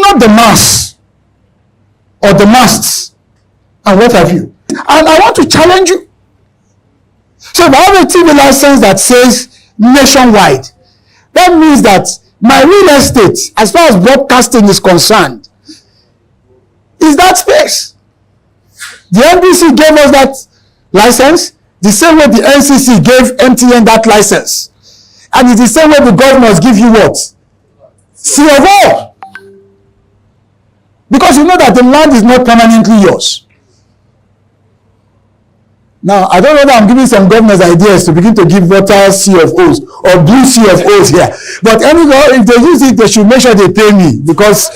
not the mass or the masts and what have you. And I want to challenge you. So if I have a TV license that says nationwide, that means that my real estate, as far as broadcasting is concerned, is that space. The NBC gave us that license the same way the NCC gave MTN that license. And it's the same way the governors give you what? C of O. Because you know that the land is not permanently yours. Now, I don't know that I'm giving some governors ideas to begin to give water CFOs or blue CFOs here. But anyway, if they use it, they should make sure they pay me because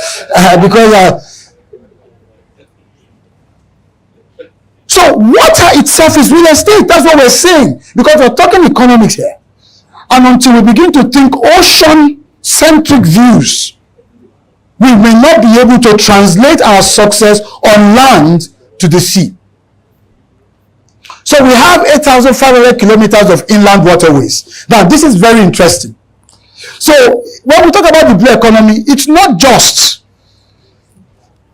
so water itself is real estate. That's what we're saying. Because we're talking economics here. And until we begin to think ocean-centric views, we may not be able to translate our success on land to the sea. So we have 8,500 kilometers of inland waterways. Now, this is very interesting. So when we talk about the blue economy, it's not just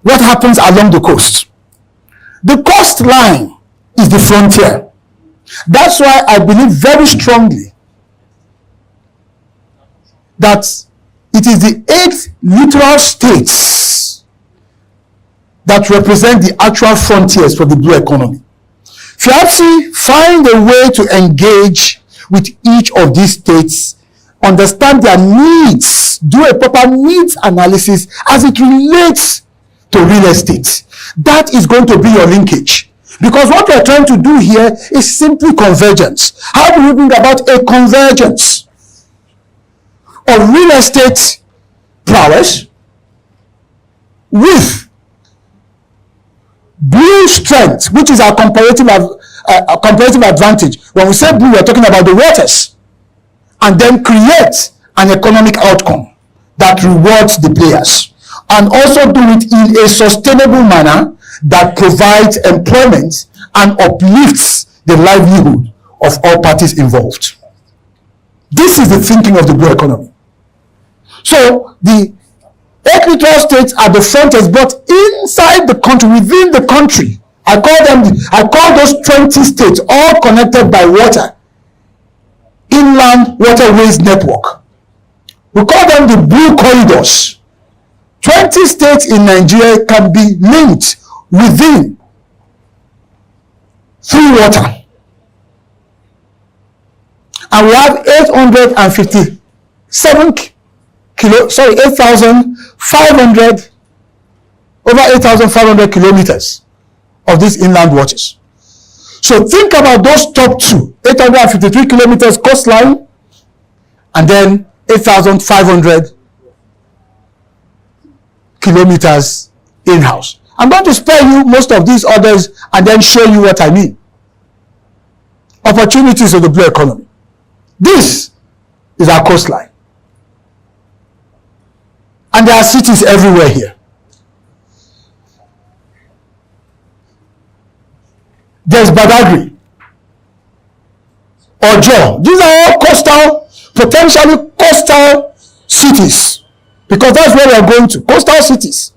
what happens along the coast. The coastline is the frontier. That's why I believe very strongly that it is the 8 littoral states that represent the actual frontiers for the blue economy. FIABC find a way to engage with each of these states, understand their needs, do a proper needs analysis as it relates to real estate. That is going to be your linkage. Because what we're trying to do here is simply convergence. How do we bring about a convergence of real estate prowess with blue strength, which is our comparative advantage? When we say blue, we're talking about the waters, and then create an economic outcome that rewards the players, and also do it in a sustainable manner that provides employment and uplifts the livelihood of all parties involved. This is the thinking of the blue economy. So the 8 littoral states are the frontiers, but inside the country, within the country, I call those 20 states all connected by water, inland waterways network. We call them the blue corridors. 20 states in Nigeria can be linked within through water. And we have 8,500 kilometers of these inland waters. So think about those top two, 853 kilometers coastline, and then 8,500 kilometers in-house. I'm going to spare you most of these others and then show you what I mean. Opportunities of the blue economy. This is our coastline. And there are cities everywhere here. There's Badagry, Ojo. These are all coastal, potentially coastal cities, because that's where we are going to, coastal cities.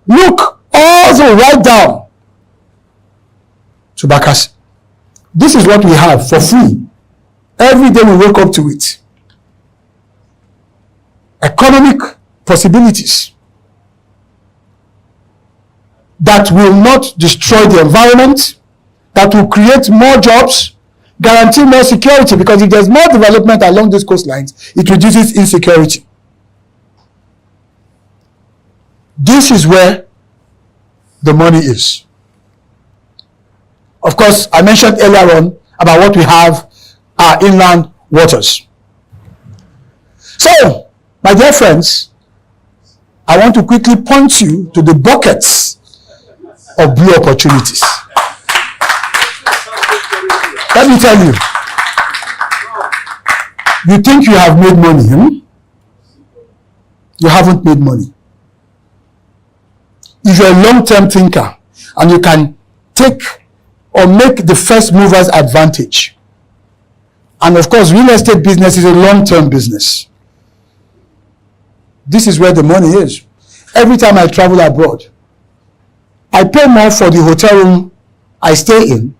Look all the way right down to Bakassi. This is what we have for free. Every day we wake up to it. Economic possibilities that will not destroy the environment, that will create more jobs, guarantee more security, because if there's more development along these coastlines, it reduces insecurity. This is where the money is. Of course, I mentioned earlier on about what we have, our inland waters. So, my dear friends, I want to quickly point you to the buckets of blue opportunities. Let me tell you, you think you have made money, You haven't made money. If you're a long-term thinker and you can take or make the first mover's advantage, and of course, real estate business is a long-term business. This is where the money is. every time I travel abroad, I pay more for the hotel room I stay in,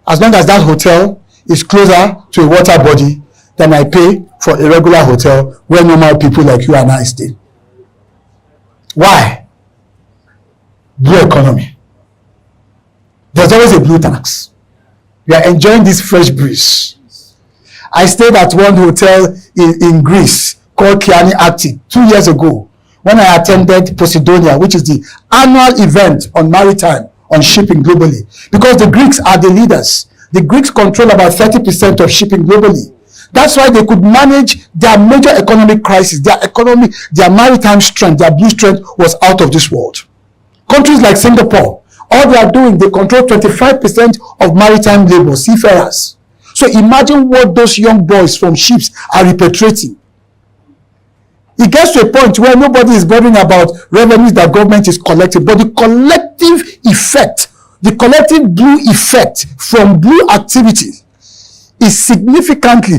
as long as that hotel is closer to a water body, than I pay for a regular hotel where normal people like you and I stay. Why? Blue economy. There's always a blue tax. We are enjoying this fresh breeze. I stayed at one hotel in Greece called Kiani Acti 2 years ago when I attended Posidonia, which is the annual event on maritime, on shipping globally. Because the Greeks are the leaders. The Greeks control about 30% of shipping globally. That's why they could manage their major economic crisis. Their economy, their maritime strength, their blue strength was out of this world. Countries like Singapore, all they are doing, they control 25% of maritime labor, seafarers. So imagine what those young boys from ships are repatriating. It gets to a point where nobody is bothering about revenues that government is collecting, but the collective effect, the collective blue effect from blue activity is significantly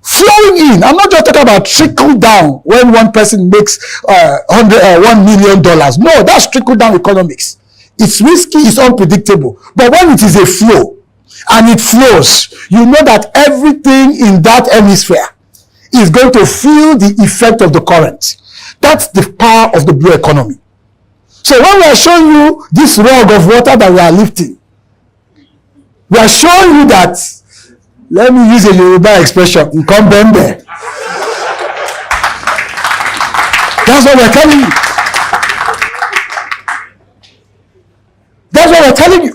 flowing in. I'm not just talking about trickle down when one person makes $1 million. No, that's trickle down economics. It's risky, it's unpredictable. But when it is a flow and it flows, you know that everything in that hemisphere is going to feel the effect of the current. That's the power of the blue economy. So when we are showing you this rug of water that we are lifting, we are showing you that, let me use a Yoruba expression, Nkombembe. That's what we're telling you. That's what we're telling you.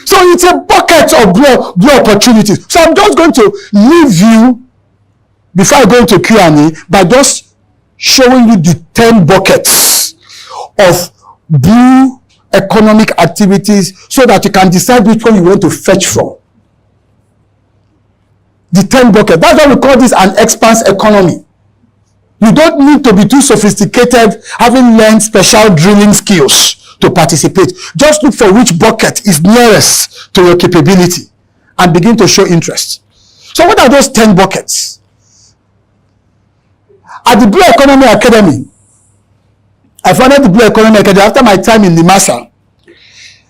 So it's a bucket of blue opportunities. So I'm just going to leave you, before I go into Q&A, by just showing you the 10 buckets of blue economic activities so that you can decide which one you want to fetch from. The 10 bucket. That's why we call this an expanse economy. You don't need to be too sophisticated, having learned special drilling skills to participate. Just look for which bucket is nearest to your capability and begin to show interest. So what are those 10 buckets? At the Blue Economy Academy, I founded the Blue Economy Academy after my time in Nimasa.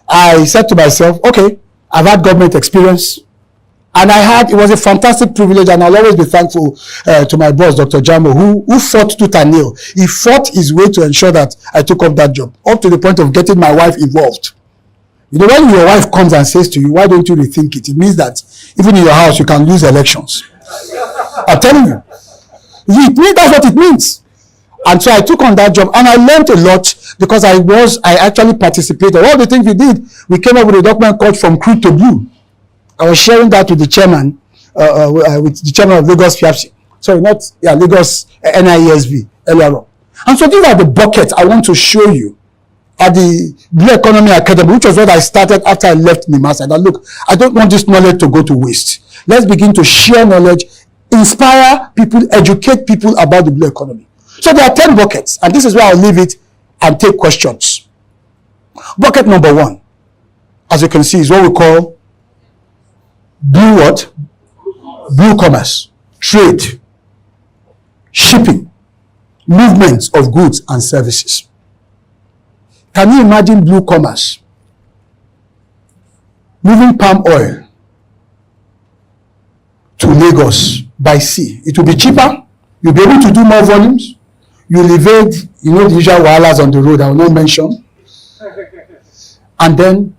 I said to myself, okay, I've had government experience, and it was a fantastic privilege, and I'll always be thankful to my boss, Dr. Jamo, who fought tooth and nail. He fought his way to ensure that I took up that job, up to the point of getting my wife involved. You know, when your wife comes and says to you, why don't you rethink it? It means that even in your house, you can lose elections. I'm telling you. That's what it means. And so I took on that job, and I learned a lot because I actually participated. All the things we did, we came up with a document called From Crude to Blue. I was sharing that with the chairman, with the chairman of Lagos FIAPSI. Sorry, Lagos NIESV earlier on. And so these are the buckets I want to show you at the Blue Economy Academy, which was what I started after I left Nimasa. And look, I don't want this knowledge to go to waste. Let's begin to share knowledge, inspire people, educate people about the blue economy. So there are 10 buckets, and this is where I'll leave it and take questions. Bucket number 1, as you can see, is what we call blue what? Blue commerce, trade, shipping, movements of goods and services. Can you imagine blue commerce? Moving palm oil to Lagos by sea. It will be cheaper. You'll be able to do more volumes. You'll evade, the usual wahalas on the road I will not mention. And then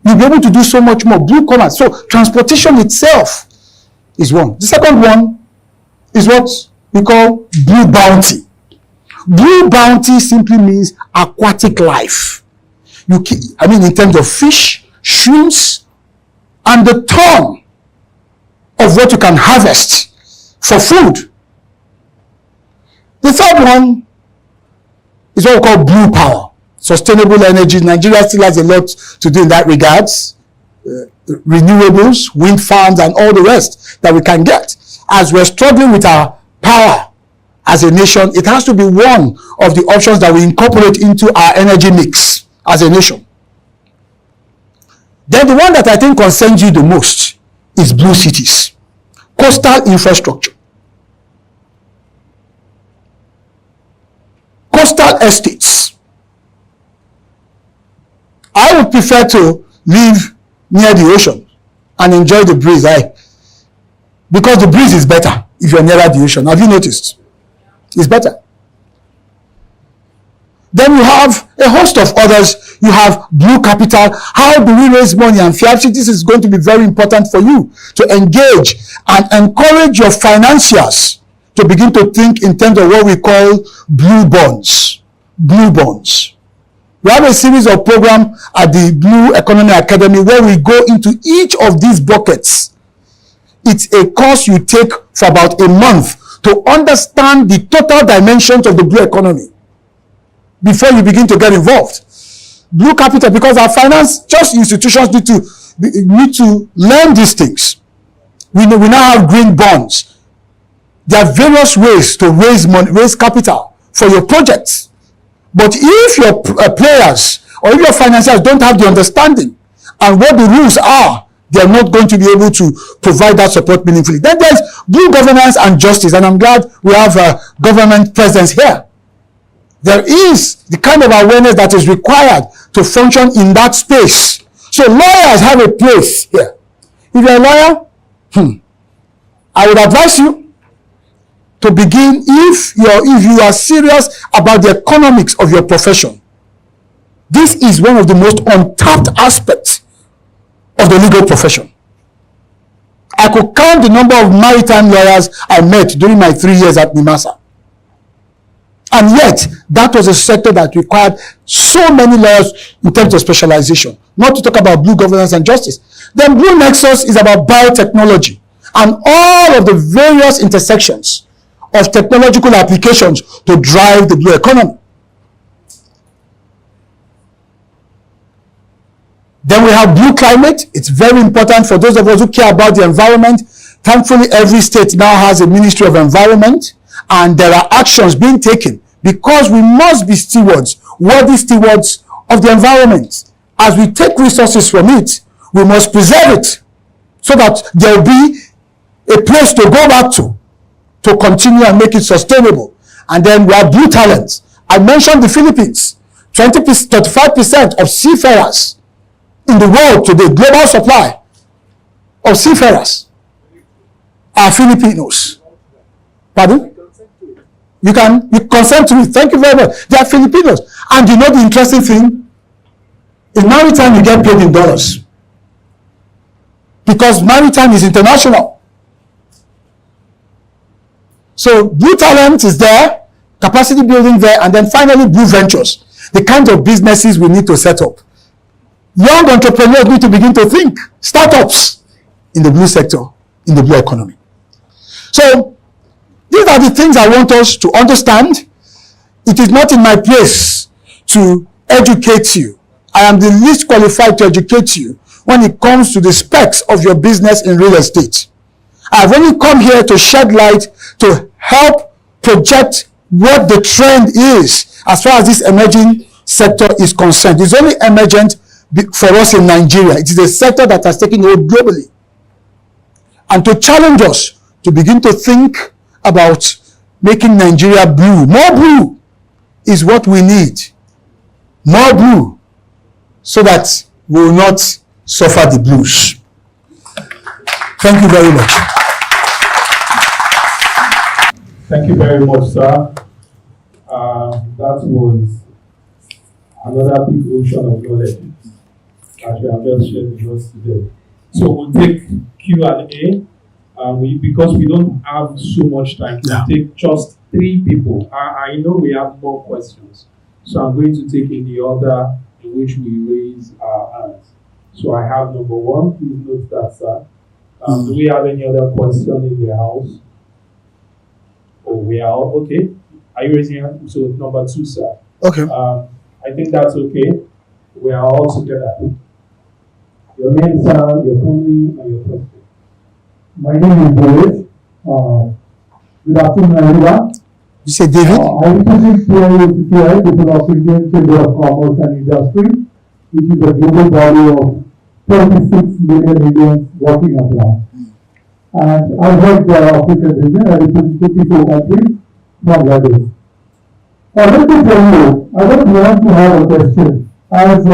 you'll be able to do so much more. Blue commerce. So transportation itself is one. The second one is what we call blue bounty. Blue bounty simply means aquatic life. In terms of fish, shrimps, and the ton of what you can harvest for food. The third one is what we call blue power. Sustainable energy. Nigeria still has a lot to do in that regards. Renewables, wind farms, and all the rest that we can get. As we're struggling with our power as a nation, it has to be one of the options that we incorporate into our energy mix as a nation. Then the one that I think concerns you the most is blue cities, coastal infrastructure. estates. I would prefer to live near the ocean and enjoy the breeze, because the breeze is better if you're nearer the ocean. Have you noticed? It's better. Then you have a host of others. You have Blue Capital. How do we raise money? And Fiabchi, this is going to be very important for you to engage and encourage your financiers to begin to think in terms of what we call blue bonds. Blue bonds. We have a series of programs at the Blue Economy Academy where we go into each of these buckets. It's a course you take for about a month to understand the total dimensions of the blue economy before you begin to get involved. Blue Capital, because our finance just institutions need to learn these things. We now have green bonds. There are various ways to raise money, raise capital for your projects. But if your players or if your financiers don't have the understanding and what the rules are, they are not going to be able to provide that support meaningfully. Then there's blue governance and justice, and I'm glad we have a government presence here. There is the kind of awareness that is required to function in that space. So lawyers have a place here. If you're a lawyer, I would advise you to begin, if you are serious about the economics of your profession. This is one of the most untapped aspects of the legal profession. I could count the number of maritime lawyers I met during my 3 years at NIMASA. And yet, that was a sector that required so many lawyers in terms of specialization, not to talk about blue governance and justice. Then Blue Nexus is about biotechnology and all of the various intersections of technological applications to drive the blue economy. Then we have Blue Climate. It's very important for those of us who care about the environment. Thankfully, every state now has a Ministry of Environment, and there are actions being taken because we must be stewards, worthy stewards of the environment. As we take resources from it, we must preserve it so that there will be a place to go back to continue and make it sustainable. And then we have Blue Talents. I mentioned the Philippines. 35% of seafarers in the world today, global supply of seafarers, are Filipinos. Pardon? You consent to it. Thank you very much. They are Filipinos. And you know the interesting thing? In maritime, you get paid in dollars. Because maritime is international. So Blue Talent is there, capacity building there, and then finally Blue Ventures, the kinds of businesses we need to set up. Young entrepreneurs need to begin to think, startups in the blue sector, in the blue economy. So these are the things I want us to understand. It is not in my place to educate you. I am the least qualified to educate you when it comes to the specs of your business in real estate. I've only come here to shed light to help project what the trend is as far as this emerging sector is concerned. It's only emergent for us in Nigeria. It is a sector that has taken hold globally. And to challenge us to begin to think about making Nigeria blue. More blue is what we need. More blue so that we will not suffer the blues. Thank you very much. Thank you very much, sir. That was another big ocean of knowledge that we have just shared with us today. So we'll take Q&A. Because we don't have so much time, we'll take just 3 people. I know we have more questions, so I'm going to take in the order in which we raise our hands. So I have number 1. Please note that, sir. Do we have any other question in the house? Oh, we are all okay. Are you raising your hand? So number 2, sir. Okay. I think that's okay. We are all together. Your name, sir, your family, and your question. My name is David. Good afternoon, everyone. You say David? I represent PIOCTI, the People of Indian Chamber of Commerce and Industry, which is a global body of 36 million Indians working abroad. And I work the African region. I represent 54 countries from Lagos. Let me tell you, I don't want to have a question. As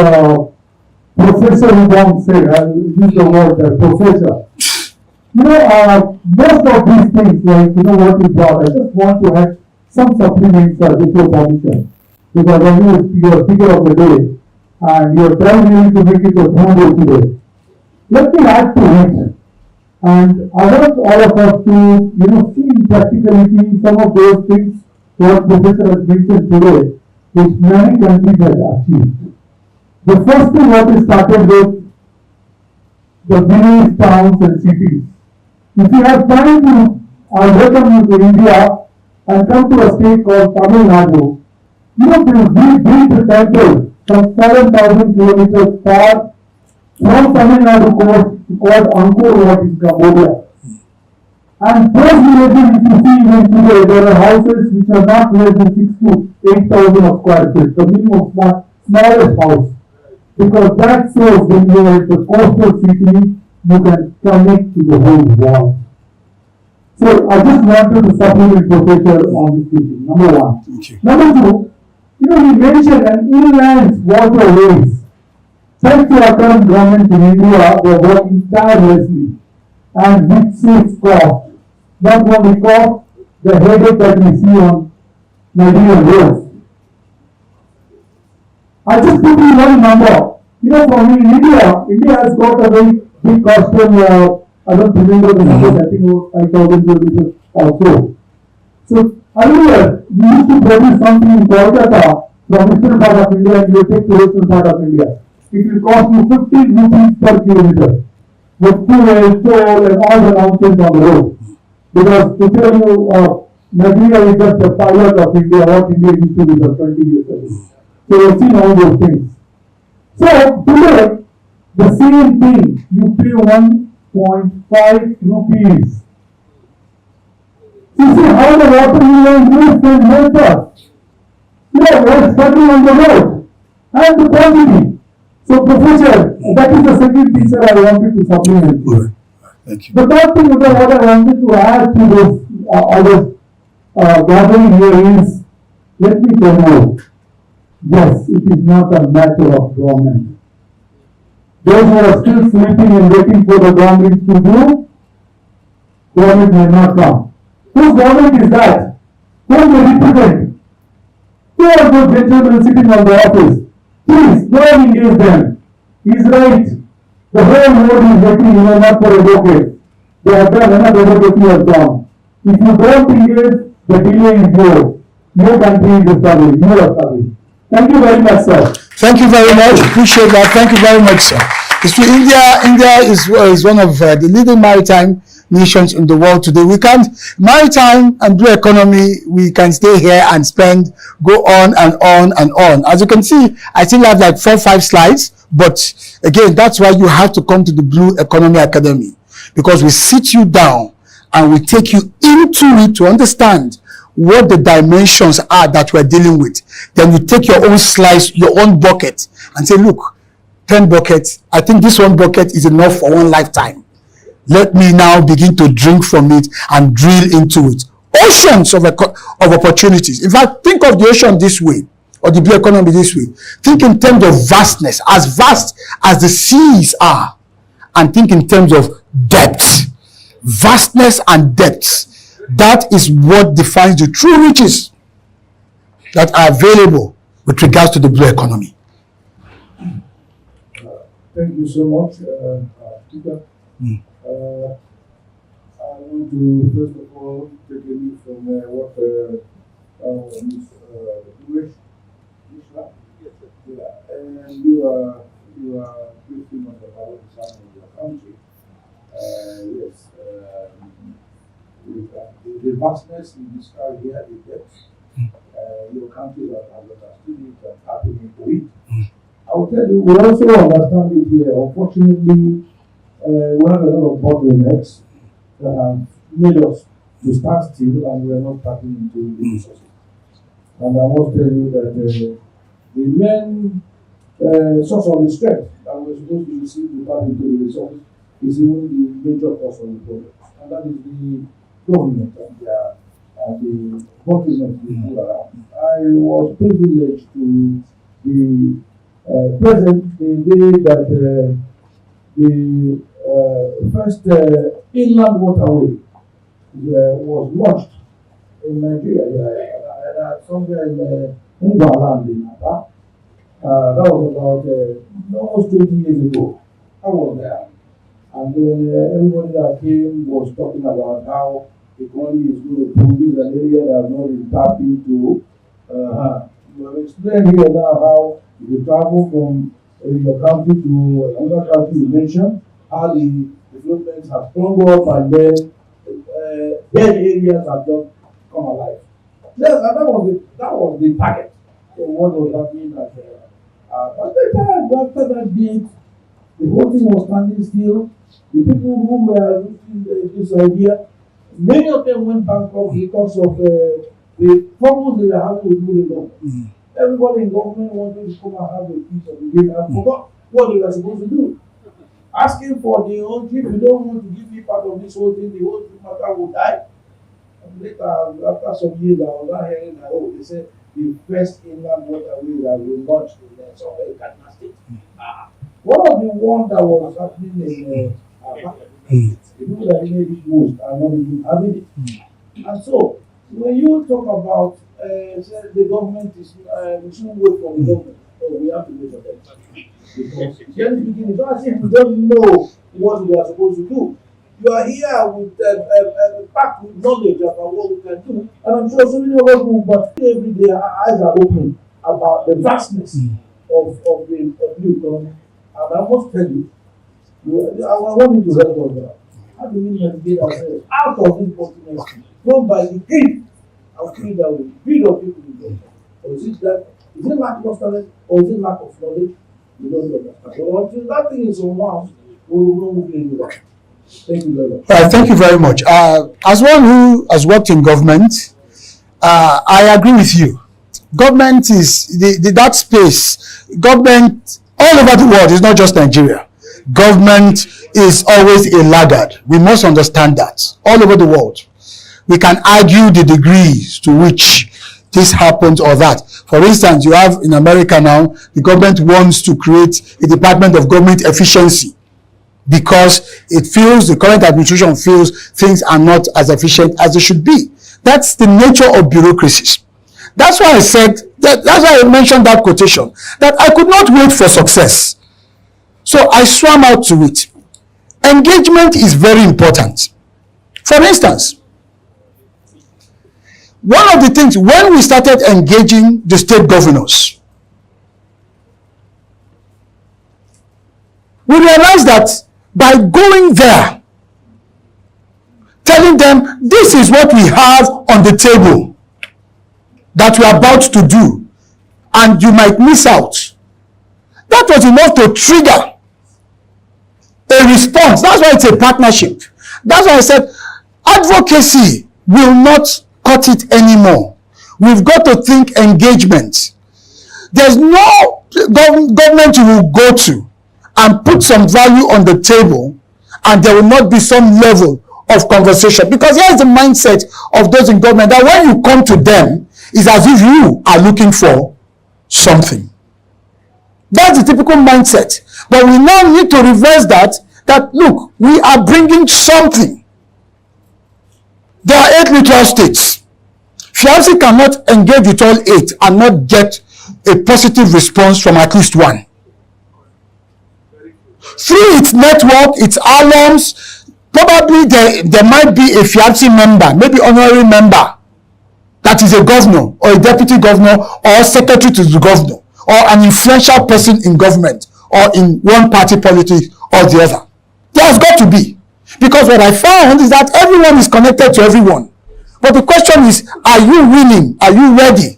Professor Ubong said, I'll use the word professor. Most of these things, like, what you brought, I just want to add some supplements with your permission. Because I know you're speaker of the day, and you're trying to make it a thorough today. Let me add to it. And I want all of us to, see in practicality some of those things what Professor has mentioned today, which many countries have achieved. The first thing what is started with the village, towns and cities. If you have time to, welcome you to India and come to a state called Tamil Nadu, we built a temple from 7,000 kilometers far from Tamil Nadu called Angkor Wat in Cambodia. And those villages, if you see even today, there are houses which are not less than 6,000 to 8,000 of square feet, the minimum smallest house. Because that shows when you are at the coastal city, you can connect to the whole world. So I just wanted to supplement Professor on this teaching, number one. Number two, we mentioned an inland waterways. Thanks to our current government in India, they are working tirelessly and with safe cost. Not only cost, the headache that we see on Nigerian roads. I just put in one number. For me, India has got a very big coastal, I don't remember the numbers, I think about 5,000 kilometers or so. So earlier, we used to produce something in Kolkata from eastern part of India and you take to western part of India. It will cost you 15 rupees per kilometer with fuel, toll and all the nonsense on the road. Because to tell you, Nigeria is just a pilot of India, what India used to be for 20 years ago. So we've seen all those things. So today, the same thing, you pay 1.5 rupees. You see how the water moves and help us. We're struggling on the road and the quantity. So, Professor, that is the second thing that I wanted to supplement. Thank you. The third thing what I wanted to add to this gathering here is, let me tell you, yes, it is not a matter of government. Those who are still sleeping and waiting for the government to do, government may not come. Whose government is that? Who they represent? Who are those gentlemen sitting on the office? Please, don't engage them. He's right. The whole world is waiting, not for advocates. They have done enough advocacy has done. If you don't engage, the delay is yours. Your country is struggling. You are struggling. Thank you very much, sir. Thank you very much. Appreciate that. Thank you very much, sir. India is one of the leading maritime nations in the world today. We can't, maritime and blue economy, we can stay here and go on and on and on. As you can see, I still have like 4-5 slides, but again, that's why you have to come to the Blue Economy Academy, because we sit you down and we take you into it to understand what the dimensions are that we're dealing with. Then you take your own slice, your own bucket, and say, look, 10 buckets, I think this one bucket is enough for one lifetime. Let me now begin to drink from it and drill into it. Oceans of opportunities. In fact, think of the ocean this way, or the blue economy this way. Think in terms of vastness, as vast as the seas are, and think in terms of depth. Vastness and depth. That is what defines the true riches that are available with regards to the blue economy. Thank you so much, Peter. I want to first of all take a lead from what Ms. Ishla. And you are pretty much about the size of your country. Yes, the vastness in this area, the depth. Your country has understood it and happening to it. I will tell you, we also understand it here. Unfortunately, we have a lot of bottlenecks that have made us to stand still, and we are not tapping into the resources. And I must tell you that the main source of the strength that we're supposed to receive to tap into the resources is even the major cause of the problem, and that is the government and the bottlenecks we move around. I was privileged to be present the day that the first inland waterway was launched in Nigeria, somewhere in Ngwaland in Aba. That was about almost 20 years ago. I was there. And then everybody that came was talking about how the economy is going to produce an area that has not been tapped into. You have explained here now how you travel from your country to another country you mentioned, how the developments have sprung up and then dead areas have just come alive. Yes, and that was the target of what was happening at but the time after that date, the whole thing was standing still. The people who were looking this idea, many of them went bankrupt because of the problems they were having with the government. Everybody in government wanted to come and have a piece of the game and forgot what they were supposed to do. Asking for the own, if you don't want to give me part of this whole thing, the whole matter will die. And later, after some years, I was not hearing that, they said the first inland waterway that we launched in somewhere in Kaduna State. One of the ones that was happening in the people that made it most are not even having it. And so, when you talk about the government is, we shouldn't wait for the government, we have to wait for them. Because generally speaking, it's not as if we don't know what we are supposed to do. You are here with packed with knowledge about what we can do, and I'm sure so many of us who, but every day our eyes are open about the vastness of the economy. And I must tell you, I want you to help us there. How do we navigate ourselves out of this contingency? Not by the greed, and feel that we greed of people in government. Or is it lack of talent, or is it lack of knowledge? We don't understand. So until that thing is unwound, we will not move anywhere. Thank you very much. Thank you very much. As one who has worked in government, I agree with you. Government is that space. Government all over the world is not just Nigeria. Government is always a laggard. We must understand that all over the world. We can argue the degrees to which this happens or that. For instance, you have in America now, the government wants to create a Department of Government Efficiency because it feels, the current administration feels things are not as efficient as they should be. That's the nature of bureaucracies. That's why I said, that's why I mentioned that quotation, that I could not wait for success. So I swam out to it. Engagement is very important. For instance, one of the things, when we started engaging the state governors, we realized that by going there, telling them, this is what we have on the table that we are about to do, and you might miss out. That was enough to trigger a response. That's why it's a partnership. That's why I said advocacy will not cut it anymore. We've got to think engagement. There's no government you will go to and put some value on the table and there will not be some level of conversation, because here's the mindset of those in government, that when you come to them, it's as if you are looking for something. That's the typical mindset. But we now need to reverse that look, we are bringing something. There are 8 littoral states. FIABC cannot engage with all 8 and not get a positive response from at least one. Through its network, its alums, probably there might be a FIABC member, maybe honorary member, that is a governor or a deputy governor or secretary to the governor or an influential person in government or in one party politics or the other. There has got to be. Because what I found is that everyone is connected to everyone. But the question is, are you willing? Are you ready?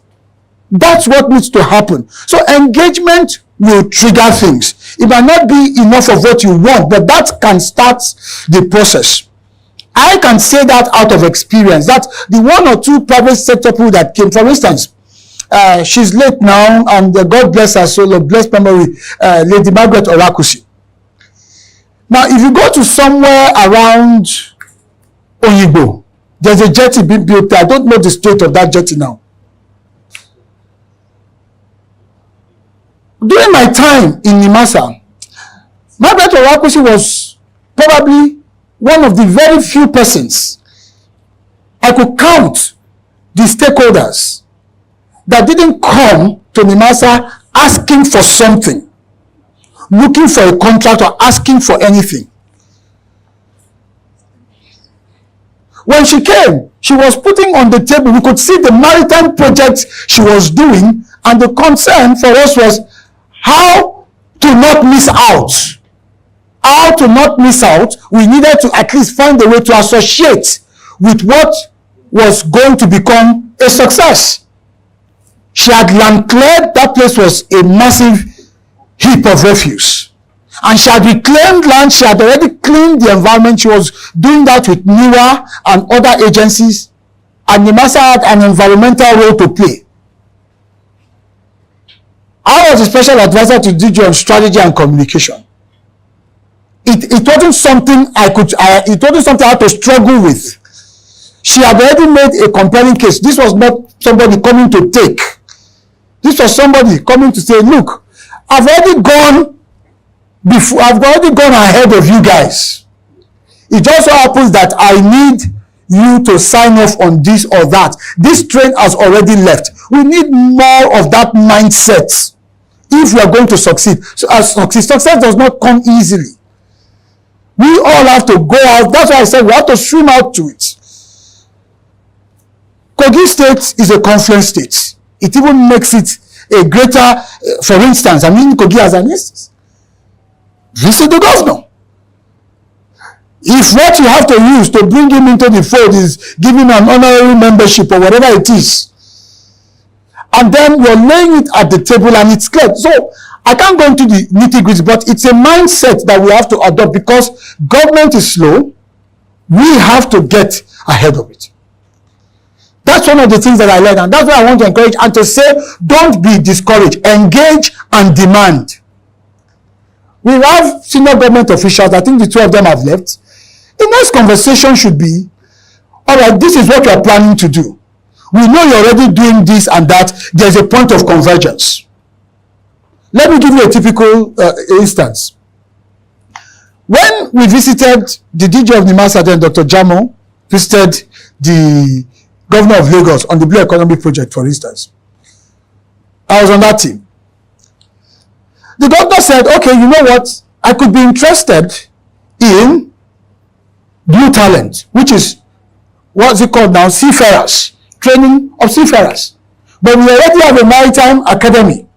That's what needs to happen. So engagement will trigger things. It might not be enough of what you want, but that can start the process. I can say that out of experience, that the 1 or 2 private sector people that came, for instance, she's late now, and God bless her soul, bless memory, Lady Margaret Orakusi. Now, if you go to somewhere around Oyigbo, there's a jetty being built there. I don't know the state of that jetty now. During my time in Nimasa, Margaret Orakwesi was probably one of the very few persons I could count the stakeholders that didn't come to Nimasa asking for something, looking for a contract or asking for anything. When she came, she was putting on the table, we could see the maritime projects she was doing, and the concern for us was how to not miss out. How to not miss out, we needed to at least find a way to associate with what was going to become a success. She had land cleared, that place was a massive heap of refuse. And she had reclaimed land, she had already cleaned the environment, she was doing that with NIWA and other agencies, and Nimasa had an environmental role to play. I was a special advisor to DG on strategy and communication. It wasn't something it wasn't something I had to struggle with. She had already made a compelling case. This was not somebody coming to take. This was somebody coming to say, look, I've already gone ahead of you guys. It just so happens that I need you to sign off on this or that. This train has already left. We need more of that mindset if we are going to succeed. So success does not come easily. We all have to go out. That's why I said we have to swim out to it. Kogi State is a confluence state. It even makes it a greater, for instance, I mean Kogi as an instance. Visit the governor. If what you have to use to bring him into the fold is give him an honorary membership or whatever it is, and then you're laying it at the table and it's clear. So I can't go into the nitty-gritty, but it's a mindset that we have to adopt because government is slow. We have to get ahead of it. That's one of the things that I learned, and that's why I want to encourage and to say, don't be discouraged. Engage and demand. We have senior government officials, I think the two of them have left. The next conversation should be, all right, this is what we are planning to do. We know you're already doing this and that. There's a point of convergence. Let me give you a typical instance. When we visited the DG of Nimasa, then Dr. Jamo visited the governor of Lagos on the Blue Economy Project, for instance. I was on that team. The doctor said, okay, you know what? I could be interested in Blue Talent, which is, what's it called now? Seafarers, training of seafarers. But we already have a maritime academy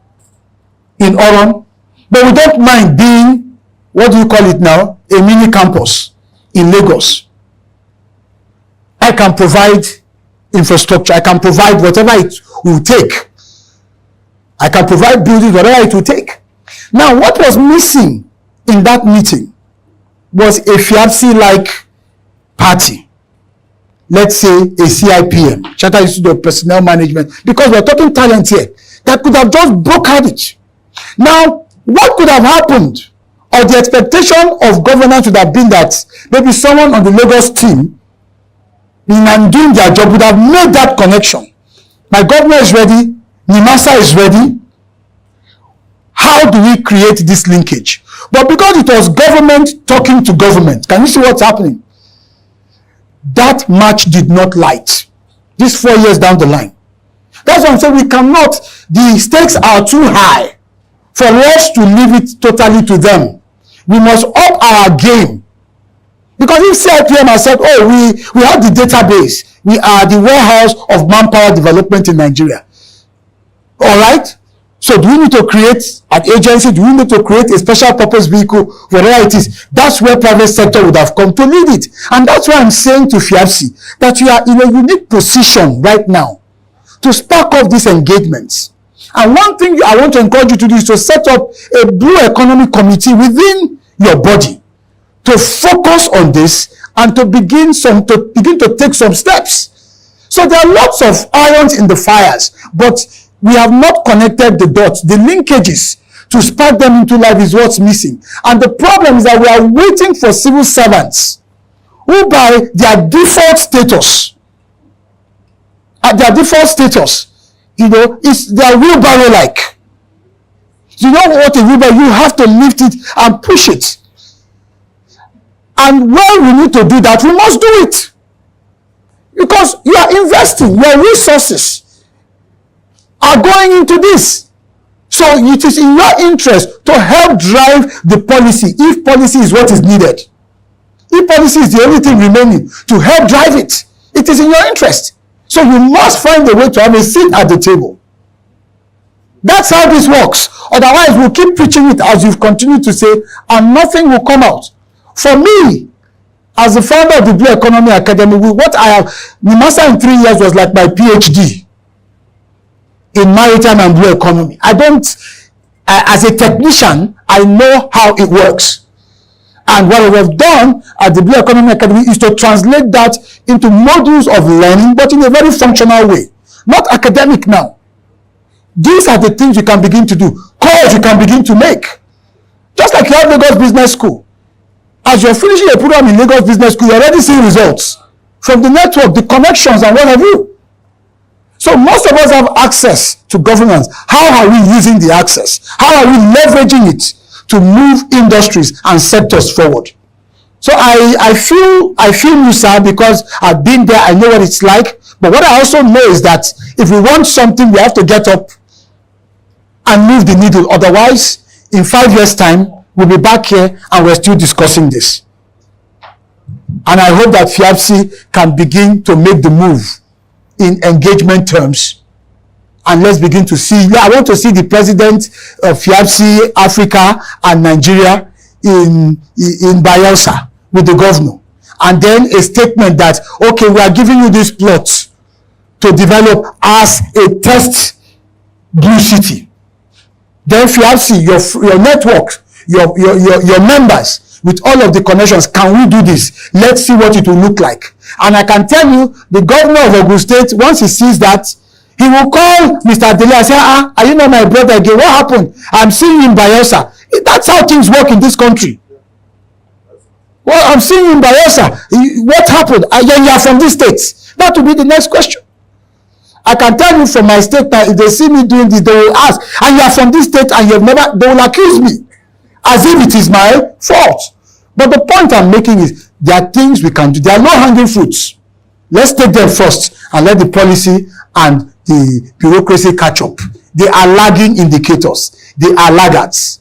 in Oron, but we don't mind being, what do you call it now? A mini campus in Lagos. I can provide infrastructure. I can provide whatever it will take. I can provide buildings, whatever it will take. Now, what was missing in that meeting was a FIABC-like party. Let's say a CIPM, Chartered Institute of Personnel Management, because we're talking talent here, that could have just brokered it. Now, what could have happened, or the expectation of governance would have been that maybe someone on the Lagos team in doing their job would have made that connection. My governor is ready, Nimasa is ready. How do we create this linkage? But because it was government talking to government, can you see what's happening? That match did not light. This 4 years down the line. That's why I'm saying we cannot, the stakes are too high for us to leave it totally to them. We must up our game. Because if CIPM has said, oh, we have the database, we are the warehouse of manpower development in Nigeria. All right? So do we need to create an agency? Do we need to create a special purpose vehicle? Whatever it is, that's where private sector would have come to lead it. And that's why I'm saying to FIABC that you are in a unique position right now to spark off these engagements. And one thing I want to encourage you to do is to set up a Blue Economy Committee within your body to focus on this and to begin to take some steps. So there are lots of irons in the fires, but we have not connected the dots, the linkages to spark them into life is what's missing. And the problem is that we are waiting for civil servants who by their default status, you know, they are wheelbarrow-like. You know what a wheelbarrow, you have to lift it and push it. And when we need to do that, we must do it. Because you are investing, your resources are going into this. So it is in your interest to help drive the policy, if policy is what is needed. If policy is the only thing remaining, to help drive it, it is in your interest. So you must find a way to have a seat at the table. That's how this works. Otherwise, we'll keep preaching it as you've continued to say, and nothing will come out. For me, as the founder of the Blue Economy Academy, what I have, the master in 3 years was like my PhD in maritime and blue economy. I don't, as a technician, I know how it works. And what we have done at the Blue Economy Academy is to translate that into modules of learning, but in a very functional way, not academic now. These are the things you can begin to do, calls you can begin to make. Just like you have Lagos Business School. As you're finishing a program in Lagos Business School, you're already seeing results from the network, the connections, and what have you. So most of us have access to governance. How are we using the access? How are we leveraging it to move industries and sectors forward? So I feel you, sir, because I've been there, I know what it's like. But what I also know is that if we want something, we have to get up and move the needle. Otherwise, in 5 years' time, we'll be back here and we're still discussing this. And I hope that FIABC can begin to make the move in engagement terms. And let's begin to see, I want to see the president of FIABC Africa and Nigeria in Bayelsa with the governor. And then a statement that, okay, we are giving you this plot to develop as a test blue city. Then FIABC, your network, your members, with all of the connections, can we do this? Let's see what it will look like. And I can tell you, the governor of Ogun State, once he sees that, he will call Mr. Adele and say, are you not my brother again? What happened? I'm seeing you in Bayelsa. That's how things work in this country. Well, I'm seeing you in Bayelsa. What happened? You are from this state. That will be the next question. I can tell you from my state that if they see me doing this, they will ask, and you are from this state and you have never, they will accuse me as if it is my fault. But the point I'm making is there are things we can do. There are low-hanging fruits. Let's take them first and let the policy and the bureaucracy catch up. They are lagging indicators. They are laggards.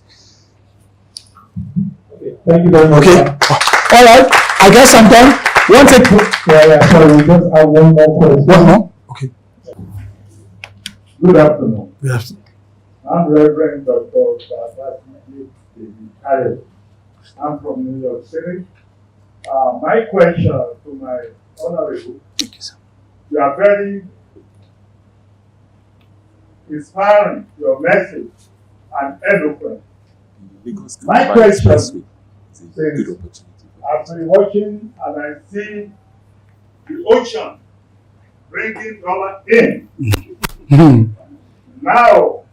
Okay, thank you very much. Okay. All right. I guess I'm done. One take. Yeah, sorry, we just have one more question. One more. Okay. Good afternoon. We have to. I'm Reverend Dr. David. I'm from New York City. My question to my honorable, you are very inspiring, your message, and eloquent. My question is, I've been watching and I see the ocean bringing dollar in. Now,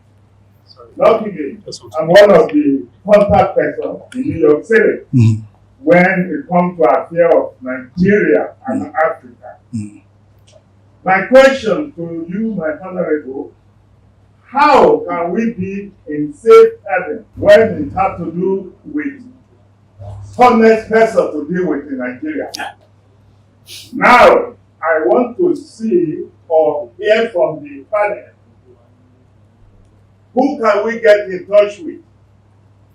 luckily, I'm one of the contact persons in New York City when it comes to affairs of Nigeria and Africa. My question to you, my honorable, how can we be in safe haven when it has to do with honest person to deal with in Nigeria? Now, I want to see or hear from the panel, who can we get in touch with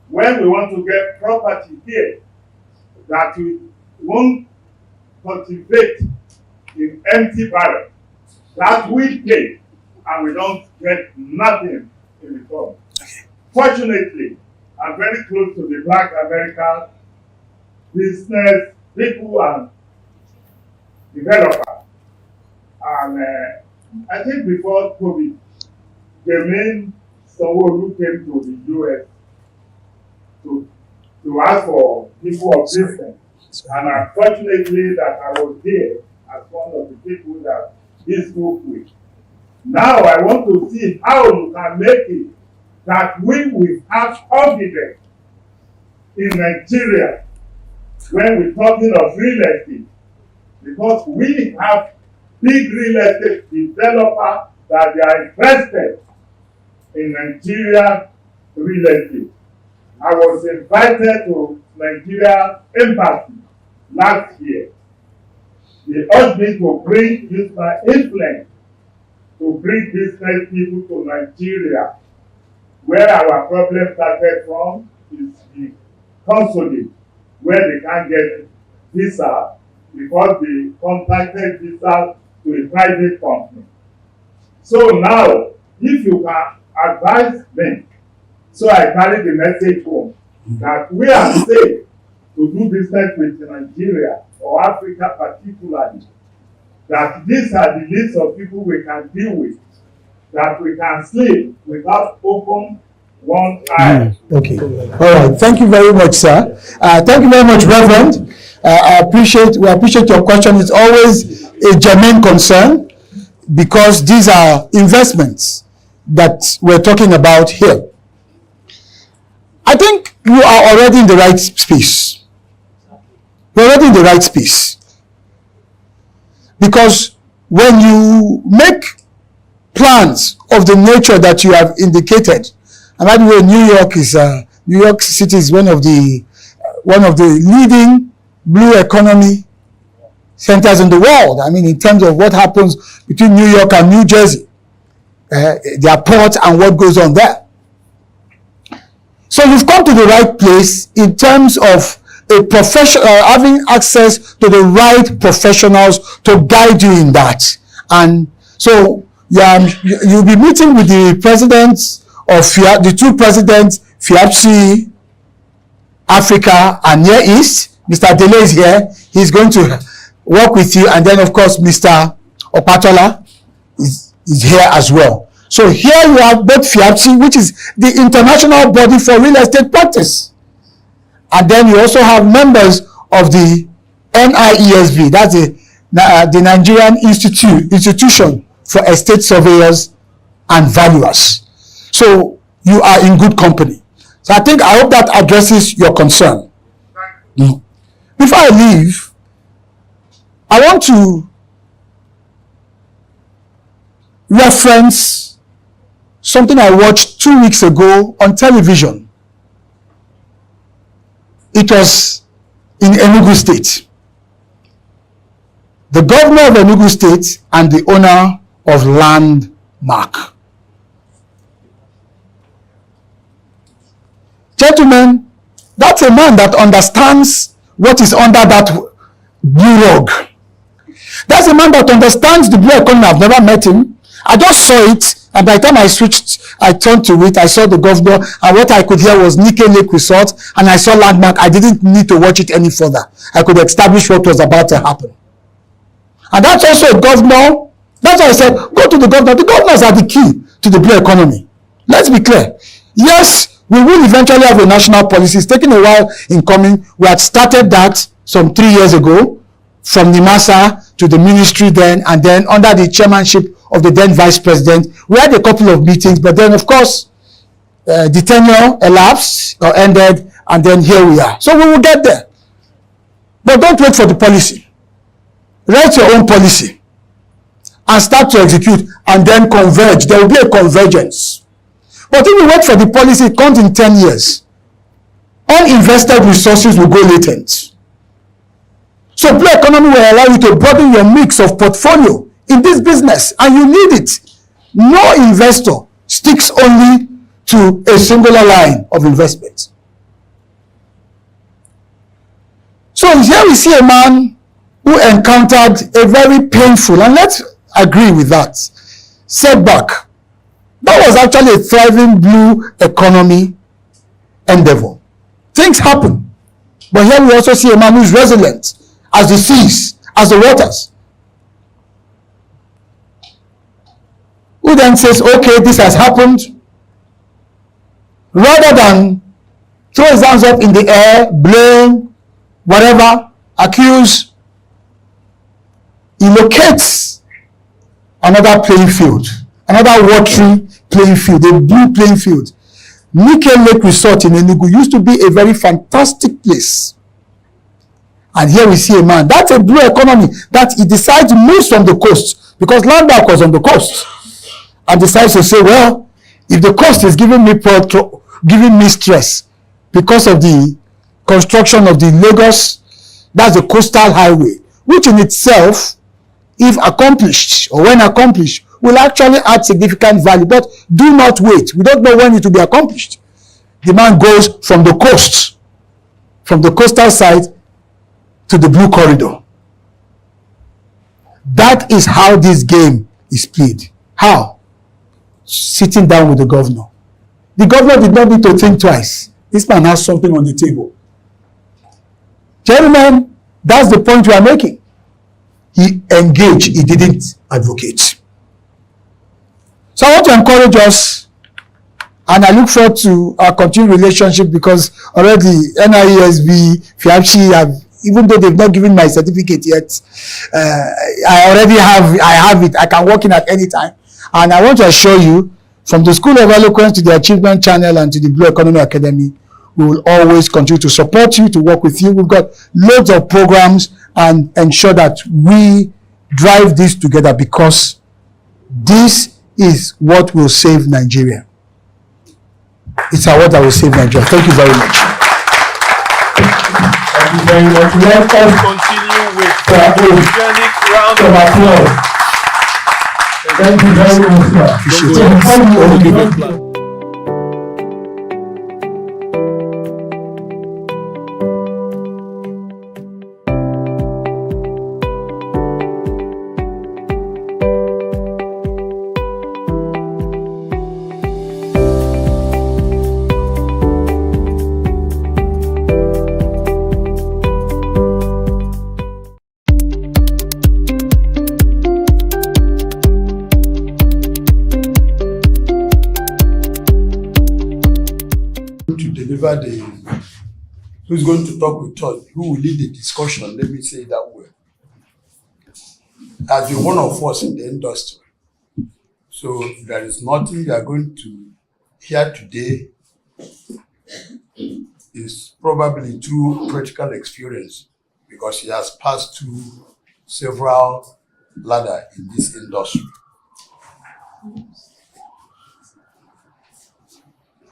when we want to get property here that we won't cultivate in empty barrel, that we pay and we don't get nothing in return. Fortunately, I'm very close to the Black American business people and developers. And I think before COVID, Jermaine Sanwo-Olu came to the US to ask for people of business. And unfortunately that I was there as one of the people that he spoke with. Now I want to see how you can make it that we will have confidence in Nigeria when we're talking of real estate. Because we have big real estate developers that they are invested in Nigeria real estate. I was invited to Nigeria Embassy last year. They urged me to use my influence to bring business people to Nigeria. Where our problem started from is the consulate, where they can't get visa because they contacted visa to a private company. So now, if you can advise me, so I carry the message home that we are safe to do business with Nigeria or Africa particularly, that these are the list of people we can deal with, that we can sleep without open one eye. Okay. All right. Thank you very much, sir. Thank you very much, Reverend. We appreciate your question. It's always a germane concern because these are investments that we're talking about here. I think you are already in the right space. You're already in the right space. Because when you make plans of the nature that you have indicated, and by the way, New York City is one of the leading blue economy centers in the world. I mean, in terms of what happens between New York and New Jersey, their port and what goes on there. So you've come to the right place in terms of a professional, having access to the right professionals to guide you in that. And so you'll be meeting with the presidents of the two presidents, FIAPSI, Africa and Near East. Mr. Dele is here. He's going to work with you. And then, of course, Mr. Opatola is here as well. So here you have both FIAPSI, which is the international body for real estate practice. And then you also have members of the NIESV, that's the Nigerian Institution for Estate Surveyors and Valuers. So you are in good company. So I hope that addresses your concern. Before I leave, I want to reference something I watched 2 weeks ago on television. It was in Enugu State. The governor of Enugu State and the owner of Landmark. Gentlemen, that's a man that understands what is under that blue rug. That's a man that understands the blue economy. I've never met him. I just saw it, and by the time I turned to it, I saw the governor, and what I could hear was Nike Lake Resort, and I saw Landmark. I didn't need to watch it any further. I could establish what was about to happen. And that's also a governor. That's why I said, go to the governor. The governors are the key to the blue economy. Let's be clear. Yes, we will eventually have a national policy. It's taken a while in coming. We had started that some 3 years ago from NIMASA to the ministry then, and then under the chairmanship of the then vice president. We had a couple of meetings, but then of course, the tenure elapsed or ended, and then here we are. So we will get there. But don't wait for the policy. Write your own policy and start to execute and then converge. There will be a convergence. But if you wait for the policy, it comes in 10 years. Uninvested resources will go latent. So blue economy will allow you to broaden your mix of portfolio in this business, and you need it. No investor sticks only to a singular line of investment. So here we see a man who encountered a very painful, and let's agree with that, setback. That was actually a thriving blue economy endeavor. Things happen. But here we also see a man who is resilient as the seas, as the waters. Who then says, okay, this has happened. Rather than throw his hands up in the air, blame, whatever, accuse, he locates another playing field, another watery playing field, a blue playing field. Nike Lake Resort in Enugu used to be a very fantastic place. And here we see a man, that's a blue economy, that he decides to move from the coast, because Landmark was on the coast, and decides to say, well, if the coast is giving me giving me stress because of the construction of the Lagos, that's the coastal highway, which in itself, if accomplished or when accomplished, will actually add significant value. But do not wait. We don't know when it will be accomplished. The man goes from the coast, from the coastal side to the blue corridor. That is how this game is played. How? Sitting down with the governor. The governor did not need to think twice. This man has something on the table. Gentlemen, that's the point we are making. He engaged, he didn't advocate. So I want to encourage us, and I look forward to our continued relationship, because already NIESB, FIAPSHI have, even though they've not given my certificate yet, I have it. I can walk in at any time. And I want to assure you, from the School of Eloquence to the Achievement Channel and to the Blue Economy Academy, we will always continue to support you, to work with you. We've got loads of programs and ensure that we drive this together, because this is what will save Nigeria. It's what that will save Nigeria. Thank you very much. Thank you very much. Let us continue with the organic round of applause. Thank you very much, sir. Appreciate it. Who's going to talk with us, who will lead the discussion, let me say it that way, has been one of us in the industry. So there is nothing you are going to hear today is probably through practical experience, because he has passed through several ladders in this industry.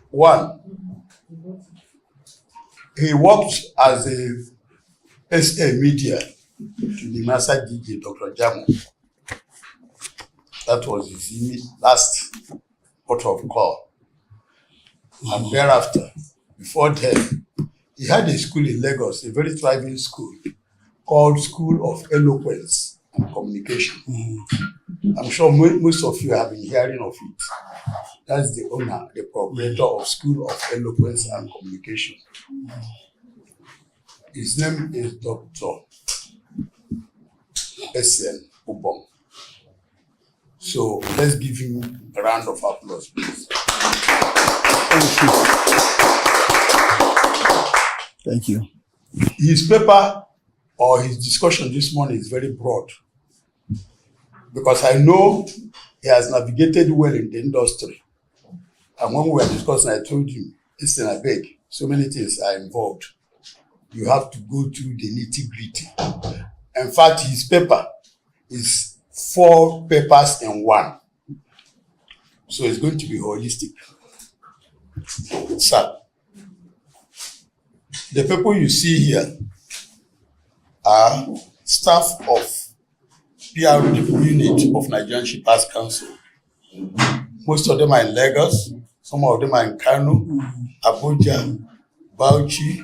One, he worked as a SA media to the Master DJ, Dr. Jamu. That was his last port of call. And thereafter, before then, he had a school in Lagos, a very thriving school, called School of Eloquence and Communication. I'm sure most of you have been hearing of it. That's the owner, the proprietor of School of Eloquence and Communication. His name is Dr. S.N. Ubong. So let's give him a round of applause, please. Thank you. His paper or his discussion this morning is very broad, because I know he has navigated well in the industry. And when we were discussing, I told him, listen, I beg, so many things are involved. You have to go through the nitty-gritty. In fact, his paper is 4 papers in one. So it's going to be holistic. Sir, the people you see here are staff of PR unit of Nigerian Shippers Council. Most of them are in Lagos, some of them are in Kano, Abuja, Bauchi,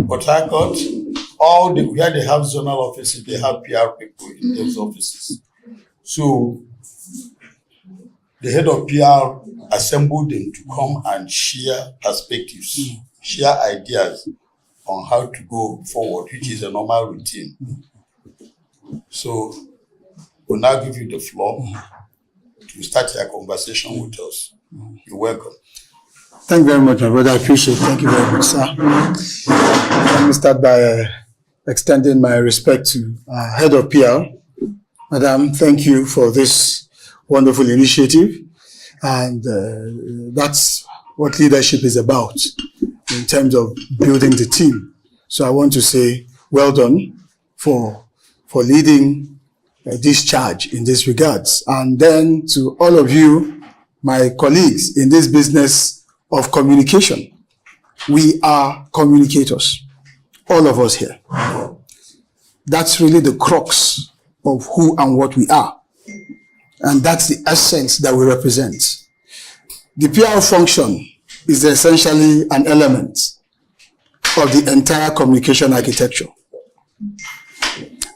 Port Harcourt, where they have zonal offices, they have PR people in those offices. So the head of PR assembled them to come and share perspectives, share ideas on how to go forward, which is a normal routine. So we'll now give you the floor to start your conversation with us. You're welcome. Thank you very much, my brother. I appreciate it. Thank you very much, sir. Let me start by extending my respect to Head of PR. Madam, thank you for this wonderful initiative. And that's what leadership is about in terms of building the team. So I want to say well done for leading this charge in this regards. And then to all of you, my colleagues in this business of communication. We are communicators, all of us here. That's really the crux of who and what we are. And that's the essence that we represent. The PR function is essentially an element of the entire communication architecture.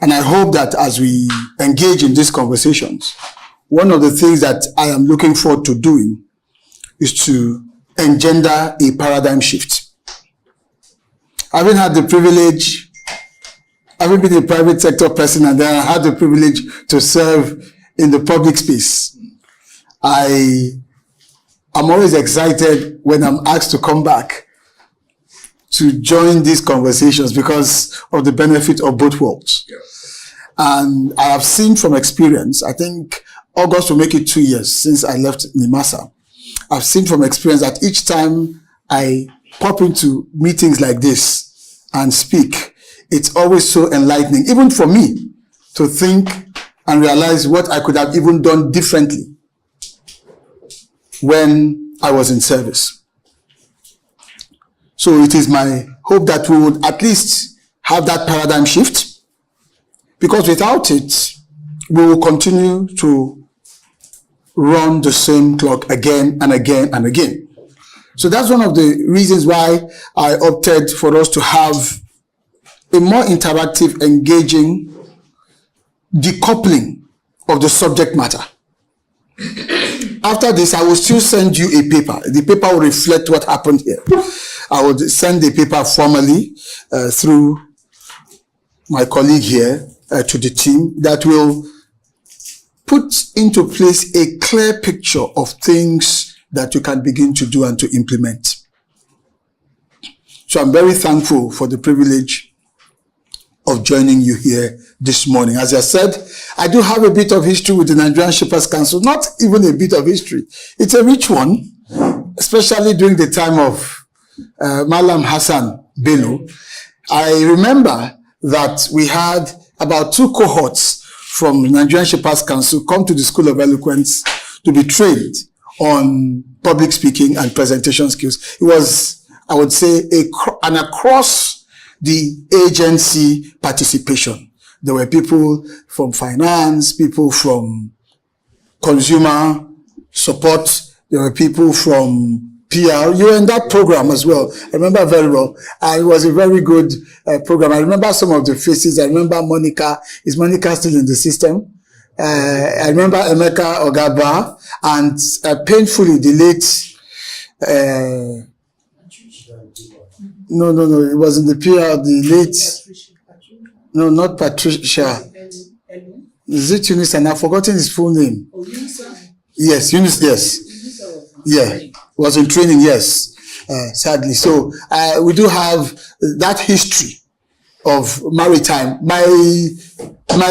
And I hope that as we engage in these conversations, one of the things that I am looking forward to doing is to engender a paradigm shift. Having had the privilege, having been a private sector person, and then I had the privilege to serve in the public space, I'm always excited when I'm asked to come back to join these conversations because of the benefit of both worlds. Yes. And I have seen from experience, I think August will make it 2 years since I left NIMASA. I've seen from experience that each time I pop into meetings like this and speak, it's always so enlightening, even for me, to think and realize what I could have even done differently when I was in service. So it is my hope that we would at least have that paradigm shift, because without it, we will continue to run the same clock again and again and again. So that's one of the reasons why I opted for us to have a more interactive, engaging decoupling of the subject matter. After this, I will still send you a paper. The paper will reflect what happened here. I will send the paper formally through my colleague here to the team that will put into place a clear picture of things that you can begin to do and to implement. So I'm very thankful for the privilege of joining you here this morning. As I said, I do have a bit of history with the Nigerian Shippers Council, not even a bit of history. It's a rich one, especially during the time of Malam Hassan Bello. I remember that we had about 2 cohorts from the Nigerian Shippers Council come to the School of Eloquence to be trained on public speaking and presentation skills. It was, I would say, an across the agency participation. There were people from finance, people from consumer support, there were people from PR. You were in that program as well. I remember very well. And it was a very good program. I remember some of the faces. I remember Monica. Is Monica still in the system? I remember Emeka Ogaba and painfully the late, no, it was in the PR, the late, no, not Patricia. Is it Eunice? And I've forgotten his full name. Oh, Eunice. Yes, Eunice, yes. Yeah, was in training, yes, sadly. So we do have that history of maritime. My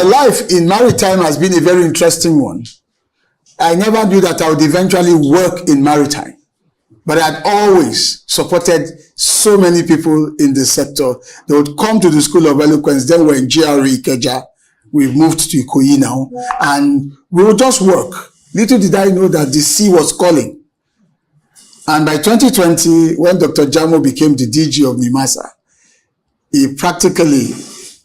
life in maritime has been a very interesting one. I never knew that I would eventually work in maritime, but I'd always supported so many people in the sector. They would come to the School of Eloquence, then we're in GRE Ikeja. We've moved to Ikoyi now, and we would just work. Little did I know that the sea was calling. And by 2020, when Dr. Jamo became the DG of NIMASA, he practically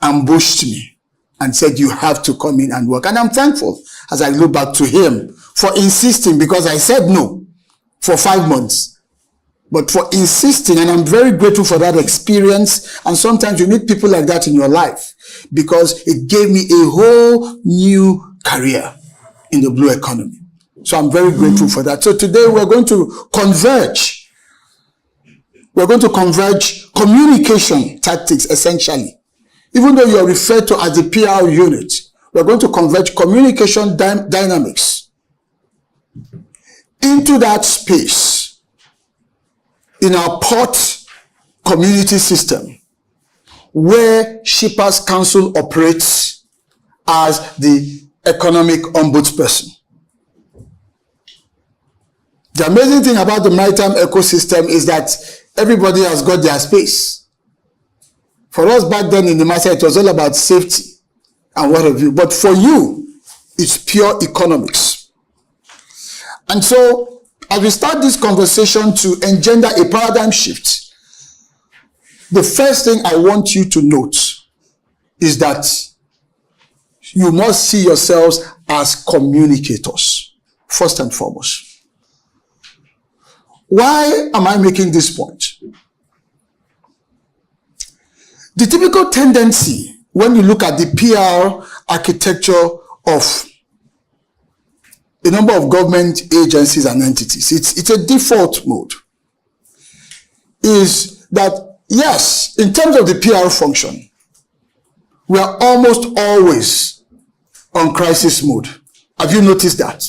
ambushed me and said, you have to come in and work. And I'm thankful as I look back to him for insisting, because I said no for 5 months, but for insisting. And I'm very grateful for that experience. And sometimes you need people like that in your life, because it gave me a whole new career in the blue economy. So I'm very grateful for that. So today we're going to converge. We're going to converge communication tactics, essentially. Even though you're referred to as the PR unit, we're going to converge communication dynamics into that space in our port community system, where Shippers Council operates as the economic ombudsperson. The amazing thing about the maritime ecosystem is that everybody has got their space. For us back then in the NIMASA, it was all about safety and what have you. But for you, it's pure economics. And so as we start this conversation to engender a paradigm shift, the first thing I want you to note is that you must see yourselves as communicators, first and foremost. Why am I making this point? The typical tendency when you look at the PR architecture of a number of government agencies and entities, it's a default mode, is that yes, in terms of the PR function, we are almost always on crisis mode. Have you noticed that?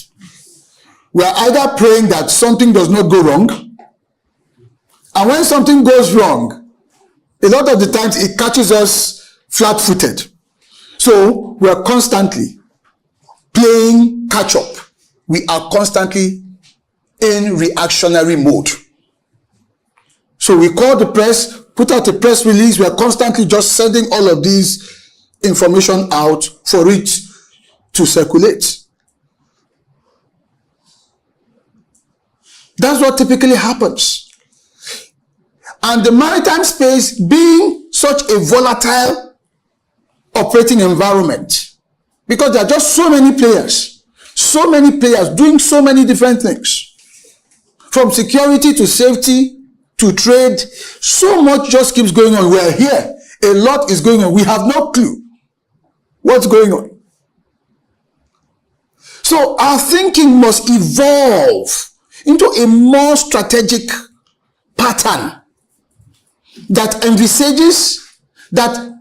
We are either praying that something does not go wrong, and when something goes wrong, a lot of the times it catches us flat-footed. So we are constantly playing catch-up. We are constantly in reactionary mode. So we call the press, put out a press release. We are constantly just sending all of these information out for it to circulate. That's what typically happens. And the maritime space being such a volatile operating environment, because there are just so many players doing so many different things, from security to safety to trade, so much just keeps going on. We're here, a lot is going on. We have no clue what's going on. So our thinking must evolve into a more strategic pattern that envisages, that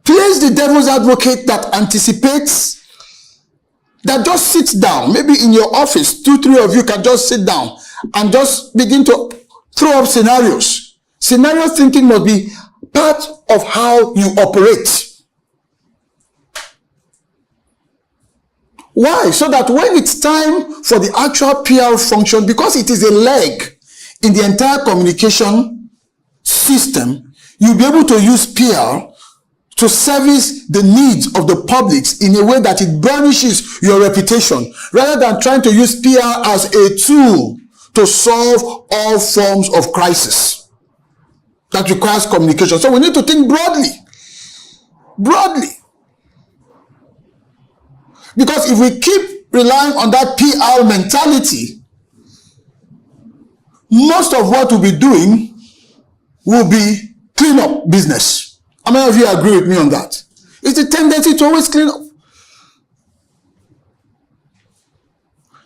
plays the devil's advocate, that anticipates, that just sits down. Maybe in your office, 2-3 of you can just sit down and just begin to throw up scenarios. Scenario thinking must be part of how you operate. Why? So that when it's time for the actual PR function, because it is a leg in the entire communication system, you'll be able to use PR to service the needs of the publics in a way that it burnishes your reputation, rather than trying to use PR as a tool to solve all forms of crisis that requires communication. So we need to think broadly. Because if we keep relying on that PR mentality, most of what we'll be doing will be clean-up business. How many of you agree with me on that? It's a tendency to always clean up.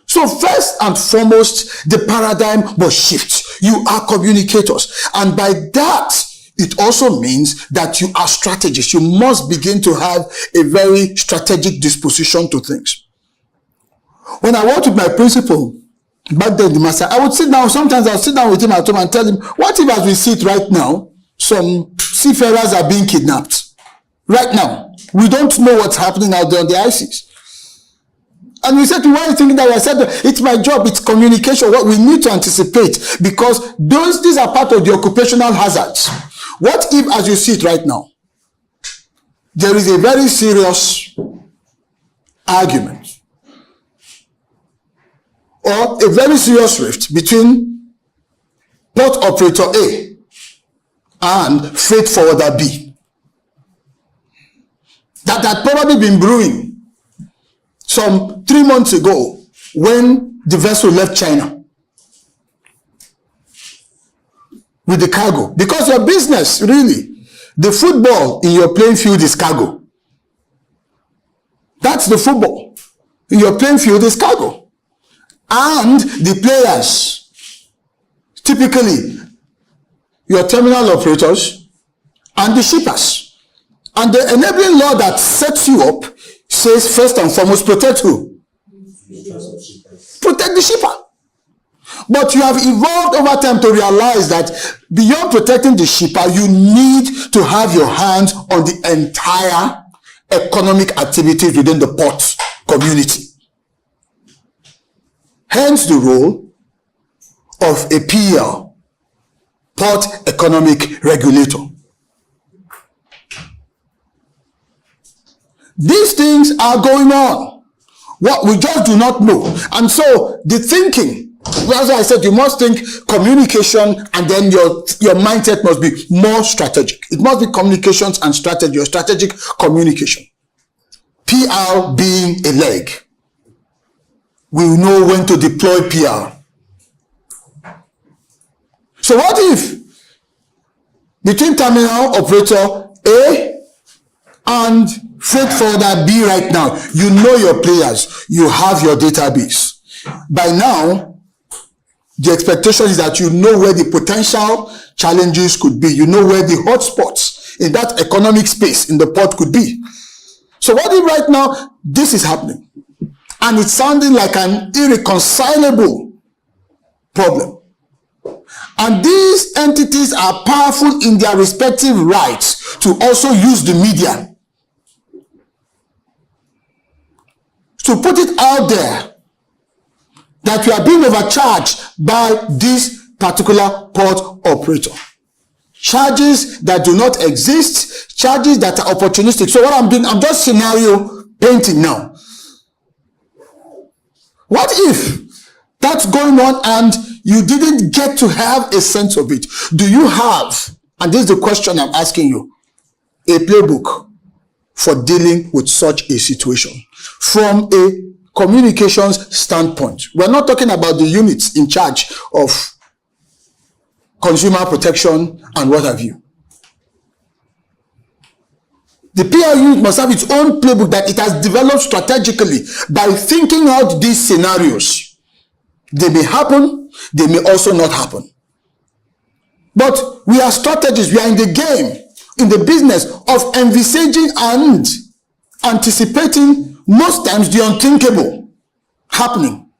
So first and foremost, the paradigm must shift. You are communicators. And by that, it also means that you are strategists. You must begin to have a very strategic disposition to things. When I worked with my principal, back then, the master, I would sit down. Sometimes I'll sit down with him at home and tell him, what if as we sit right now, some seafarers are being kidnapped? Right now. We don't know what's happening out there on the ICs. And we said, why are you thinking that? I said, it's my job, it's communication. What we need to anticipate, because these are part of the occupational hazards. What if, as you see it right now, there is a very serious argument or a very serious rift between port operator A and freight forwarder B that had probably been brewing some 3 months ago when the vessel left China with the cargo. Because your business, really, the football in your playing field is cargo. That's the football. In your playing field is cargo. And the players, typically your terminal operators and the shippers. And the enabling law that sets you up says, first and foremost, protect who? Protect the shipper. But you have evolved over time to realize that beyond protecting the shipper, you need to have your hands on the entire economic activities within the port community. Hence the role of a PER, Port Economic Regulator. These things are going on. What we just do not know. And so the thinking That's why I said you must think communication, and then your mindset must be more strategic. It must be communications and strategy, or strategic communication. PR being a leg. We will know when to deploy PR. So what if between terminal operator A and freight forwarder B right now, you know your players, you have your database. By now, the expectation is that you know where the potential challenges could be. You know where the hotspots in that economic space in the port could be. So what if right now this is happening and it's sounding like an irreconcilable problem? And these entities are powerful in their respective rights to also use the media to put it out there that we are being overcharged by this particular port operator. Charges that do not exist, charges that are opportunistic. So what I'm doing, I'm just scenario painting now. What if that's going on and you didn't get to have a sense of it? Do you have, and this is the question I'm asking you, a playbook for dealing with such a situation from a communications standpoint? We're not talking about the units in charge of consumer protection and what have you. The PR unit must have its own playbook that it has developed strategically by thinking out these scenarios. They may happen, they may also not happen. But we are strategists, we are in the game, in the business of envisaging and anticipating most times the unthinkable happening,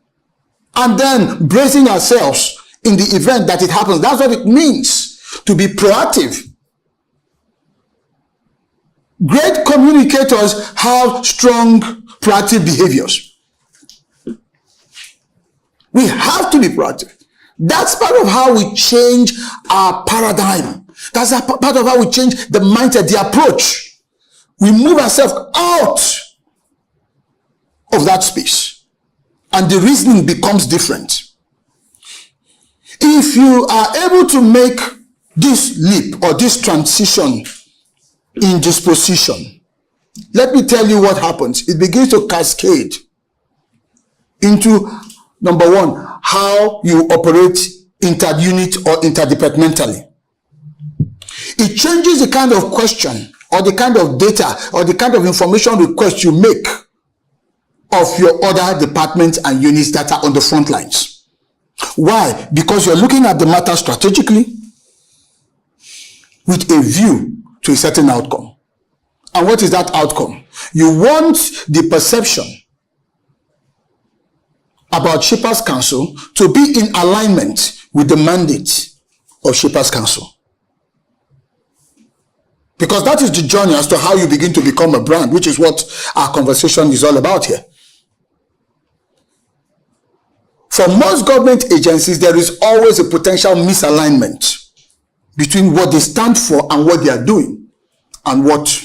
and then bracing ourselves in the event that it happens. That's what it means to be proactive. Great communicators have strong proactive behaviors. We have to be proactive. That's part of how we change our paradigm. That's part of how we change the mindset, the approach. We move ourselves out of that space, and the reasoning becomes different. If you are able to make this leap or this transition in disposition, let me tell you what happens. It begins to cascade into, number one, how you operate inter-unit or interdepartmentally. It changes the kind of question or the kind of data or the kind of information request you make of your other departments and units that are on the front lines. Why? Because you're looking at the matter strategically with a view to a certain outcome. And what is that outcome? You want the perception about Shippers Council to be in alignment with the mandate of Shippers Council. Because that is the journey as to how you begin to become a brand, which is what our conversation is all about here. For most government agencies, there is always a potential misalignment between what they stand for and what they are doing and what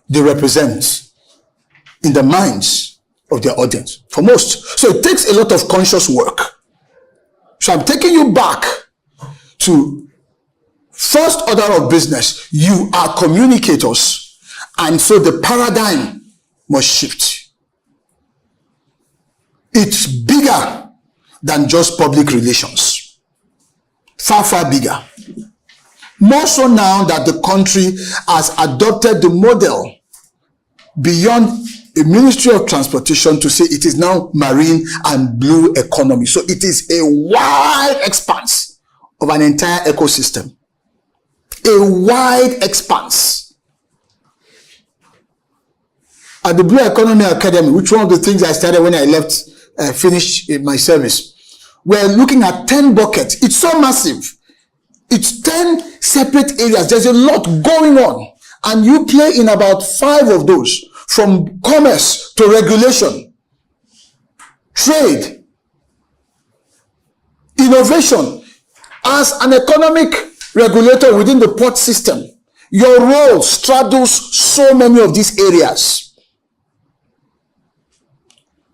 they represent in the minds of their audience. For most. So it takes a lot of conscious work. So I'm taking you back to first order of business. You are communicators, and so the paradigm must shift. It's bigger than just public relations. Far, far bigger. More so now that the country has adopted the model beyond a Ministry of Transportation to say it is now marine and blue economy. So it is a wide expanse of an entire ecosystem. A wide expanse. At the Blue Economy Academy, which one of the things I started when I left, finished my service, we're looking at 10 buckets. It's so massive. It's 10 separate areas. There's a lot going on. And you play in about 5 of those, from commerce to regulation, trade, innovation. As an economic regulator within the port system, your role straddles so many of these areas.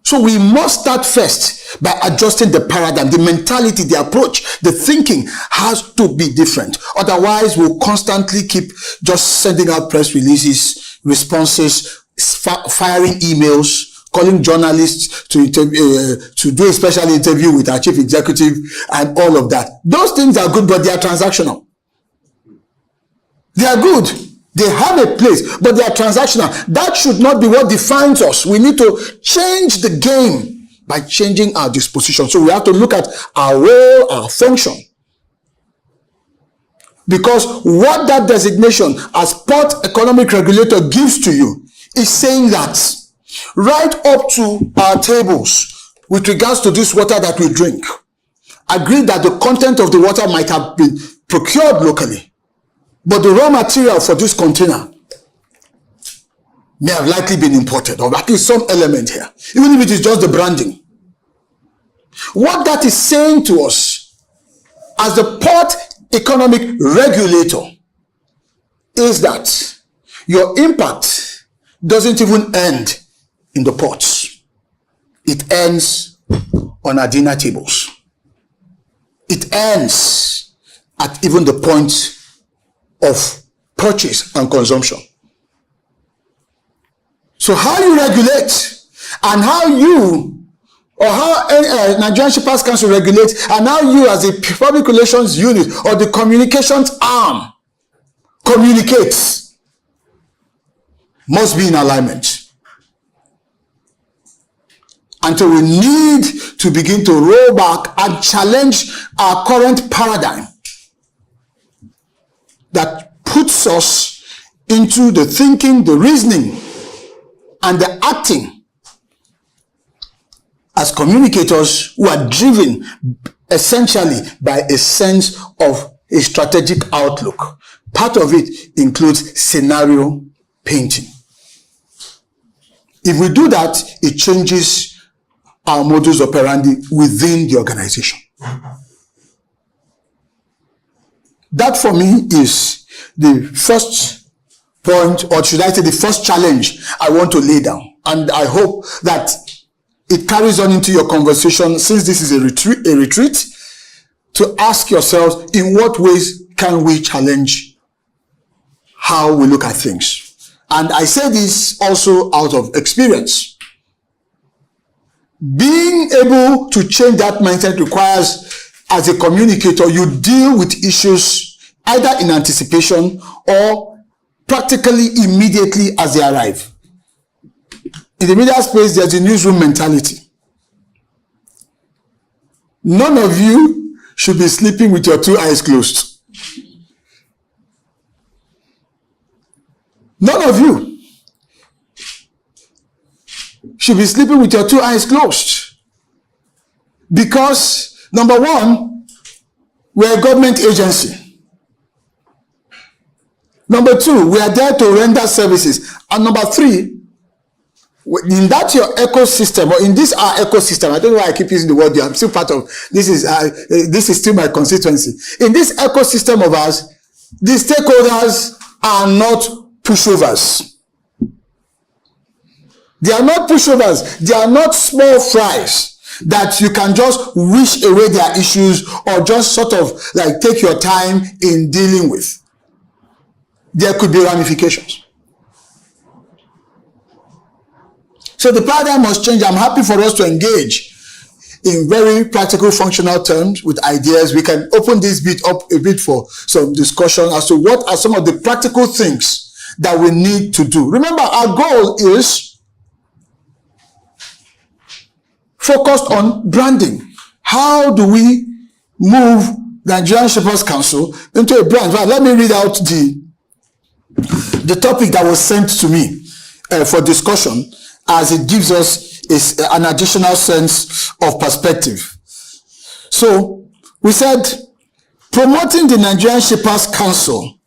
So we must start first by adjusting the paradigm, the mentality, the approach, the thinking has to be different. Otherwise, we'll constantly keep just sending out press releases, responses, firing emails, calling journalists to do a special interview with our chief executive and all of that. Those things are good, but they are transactional. They are good. They have a place, but they are transactional. That should not be what defines us. We need to change the game by changing our disposition. So we have to look at our role, our function. Because what that designation as Port Economic Regulator gives to you is saying that right up to our tables with regards to this water that we drink, agree that the content of the water might have been procured locally, but the raw material for this container may have likely been imported, or at least some element here, even if it is just the branding. What that is saying to us as the Port Economic Regulator is that your impact doesn't even end in the ports. It ends on our dinner tables. It ends at even the point of purchase and consumption. So how you regulate and how you or how Nigerian Shippers Council regulates and how you as a public relations unit or the communications arm communicates must be in alignment. And so we need to begin to roll back and challenge our current paradigm that puts us into the thinking, the reasoning, and the acting as communicators who are driven essentially by a sense of a strategic outlook. Part of it includes scenario painting. If we do that, it changes our modus operandi within the organization. That for me is the first point, or should I say the first challenge I want to lay down. And I hope that it carries on into your conversation, since this is a retreat, to ask yourselves, in what ways can we challenge how we look at things? And I say this also out of experience. Being able to change that mindset requires, as a communicator, you deal with issues either in anticipation or practically immediately as they arrive. In the media space, there's a newsroom mentality. None of you should be sleeping with your two eyes closed. None of you should be sleeping with your two eyes closed. Because, number one, we're a government agency. Number two, we are there to render services. And number three, in that your ecosystem, or in this our ecosystem, I don't know why I keep using the word here, I'm still part of, this is still my constituency. In this ecosystem of ours, the stakeholders are not pushovers. They are not pushovers. They are not small fries that you can just wish away their issues or just sort of like take your time in dealing with. There could be ramifications. So the paradigm must change. I'm happy for us to engage in very practical, functional terms with ideas. We can open this bit up a bit for some discussion as to what are some of the practical things that we need to do. Remember, our goal is focused on branding. How do we move the Nigerian Shippers Council into a brand? Well, let me read out the topic that was sent to me for discussion, as it gives us an additional sense of perspective. So we said, promoting the Nigerian Shippers Council,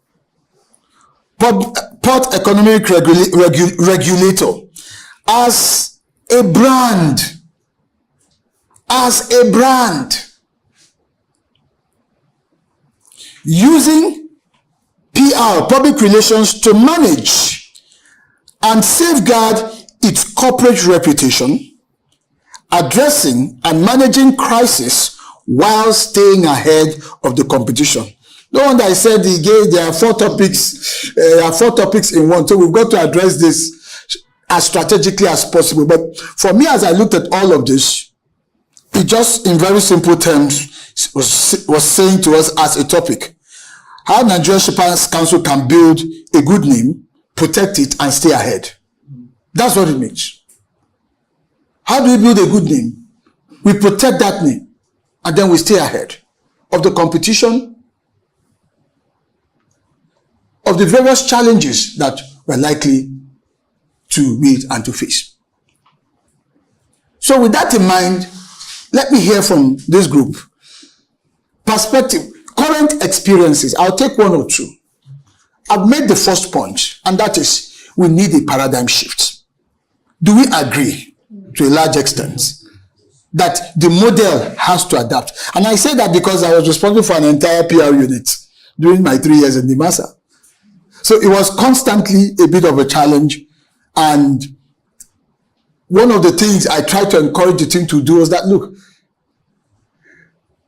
Port Economic Regulator, as a brand. As a brand, using PR, public relations, to manage and safeguard its corporate reputation, addressing and managing crisis while staying ahead of the competition. No wonder I said there are 4 topics. There are 4 topics in one, so we've got to address this as strategically as possible. But for me, as I looked at all of this, it just, in very simple terms, was saying to us as a topic, how Nigerian Shippers Council can build a good name, protect it, and stay ahead. That's what it means. How do we build a good name? We protect that name, and then we stay ahead of the competition, of the various challenges that we're likely to meet and to face. So with that in mind, let me hear from this group. Perspective, current experiences. I'll take 1 or 2. I've made the first point, and that is we need a paradigm shift. Do we agree to a large extent that the model has to adapt? And I say that because I was responsible for an entire PR unit during my 3 years in NIMASA. So it was constantly a bit of a challenge. And one of the things I tried to encourage the team to do was that, look,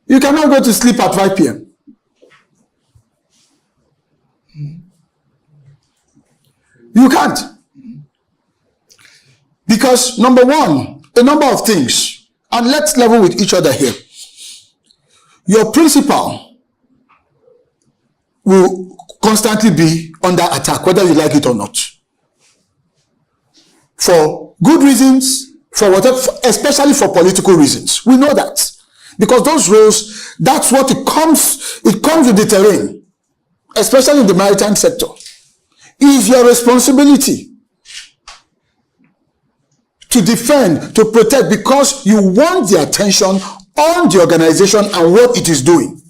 you cannot go to sleep at 5 p.m. You can't. Because number one, a number of things, and let's level with each other here. Your principal will constantly be under attack, whether you like it or not. For good reasons, for whatever, especially for political reasons. We know that. Because those roles, that's what it comes with the terrain, especially in the maritime sector. Is your responsibility to defend, to protect, because you want the attention on the organization and what it is doing.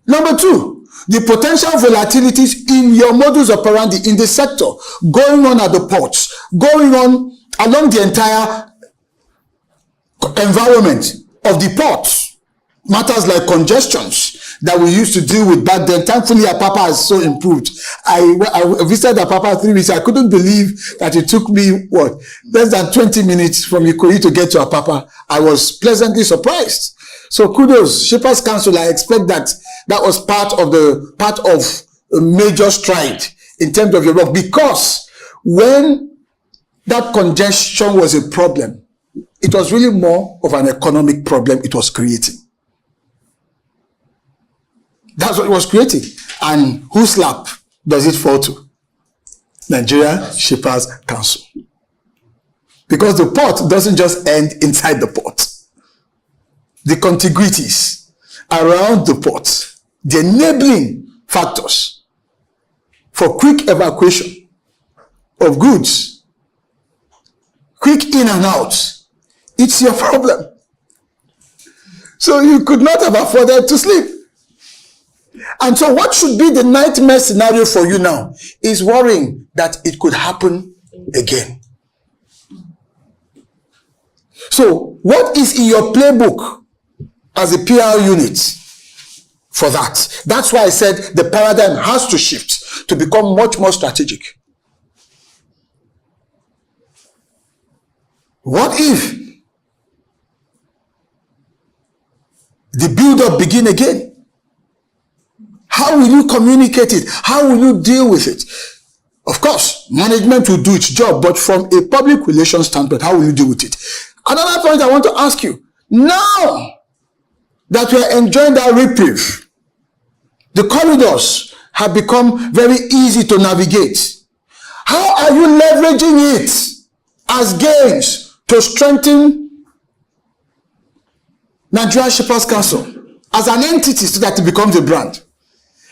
Number 2, the potential volatilities in your modus operandi in the sector, going on at the ports, going on along the entire environment of the ports. Matters like congestions that we used to deal with back then. Thankfully, Apapa has so improved. I visited Apapa 3 weeks. I couldn't believe that it took me, less than 20 minutes from Ikoyi to get to Apapa. I was pleasantly surprised. So kudos, Shippers Council. I expect that was part of a major stride in terms of your work, because when that congestion was a problem, it was really more of an economic problem it was creating. That's what it was creating. And whose lap does it fall to? Nigeria Shippers Council. Because the port doesn't just end inside the port. The contiguities around the port, the enabling factors for quick evacuation of goods, quick in and out, it's your problem. So you could not have afforded to sleep. And so what should be the nightmare scenario for you now is worrying that it could happen again. So what is in your playbook as a PR unit for that? That's why I said the paradigm has to shift to become much more strategic. What if the build-up begin again? How will you communicate it? How will you deal with it? Of course, management will do its job, but from a public relations standpoint, how will you deal with it? Another point I want to ask you, now that we are enjoying that reprieve, the corridors have become very easy to navigate. How are you leveraging it as gains to strengthen Nigeria Shippers Council as an entity so that it becomes a brand?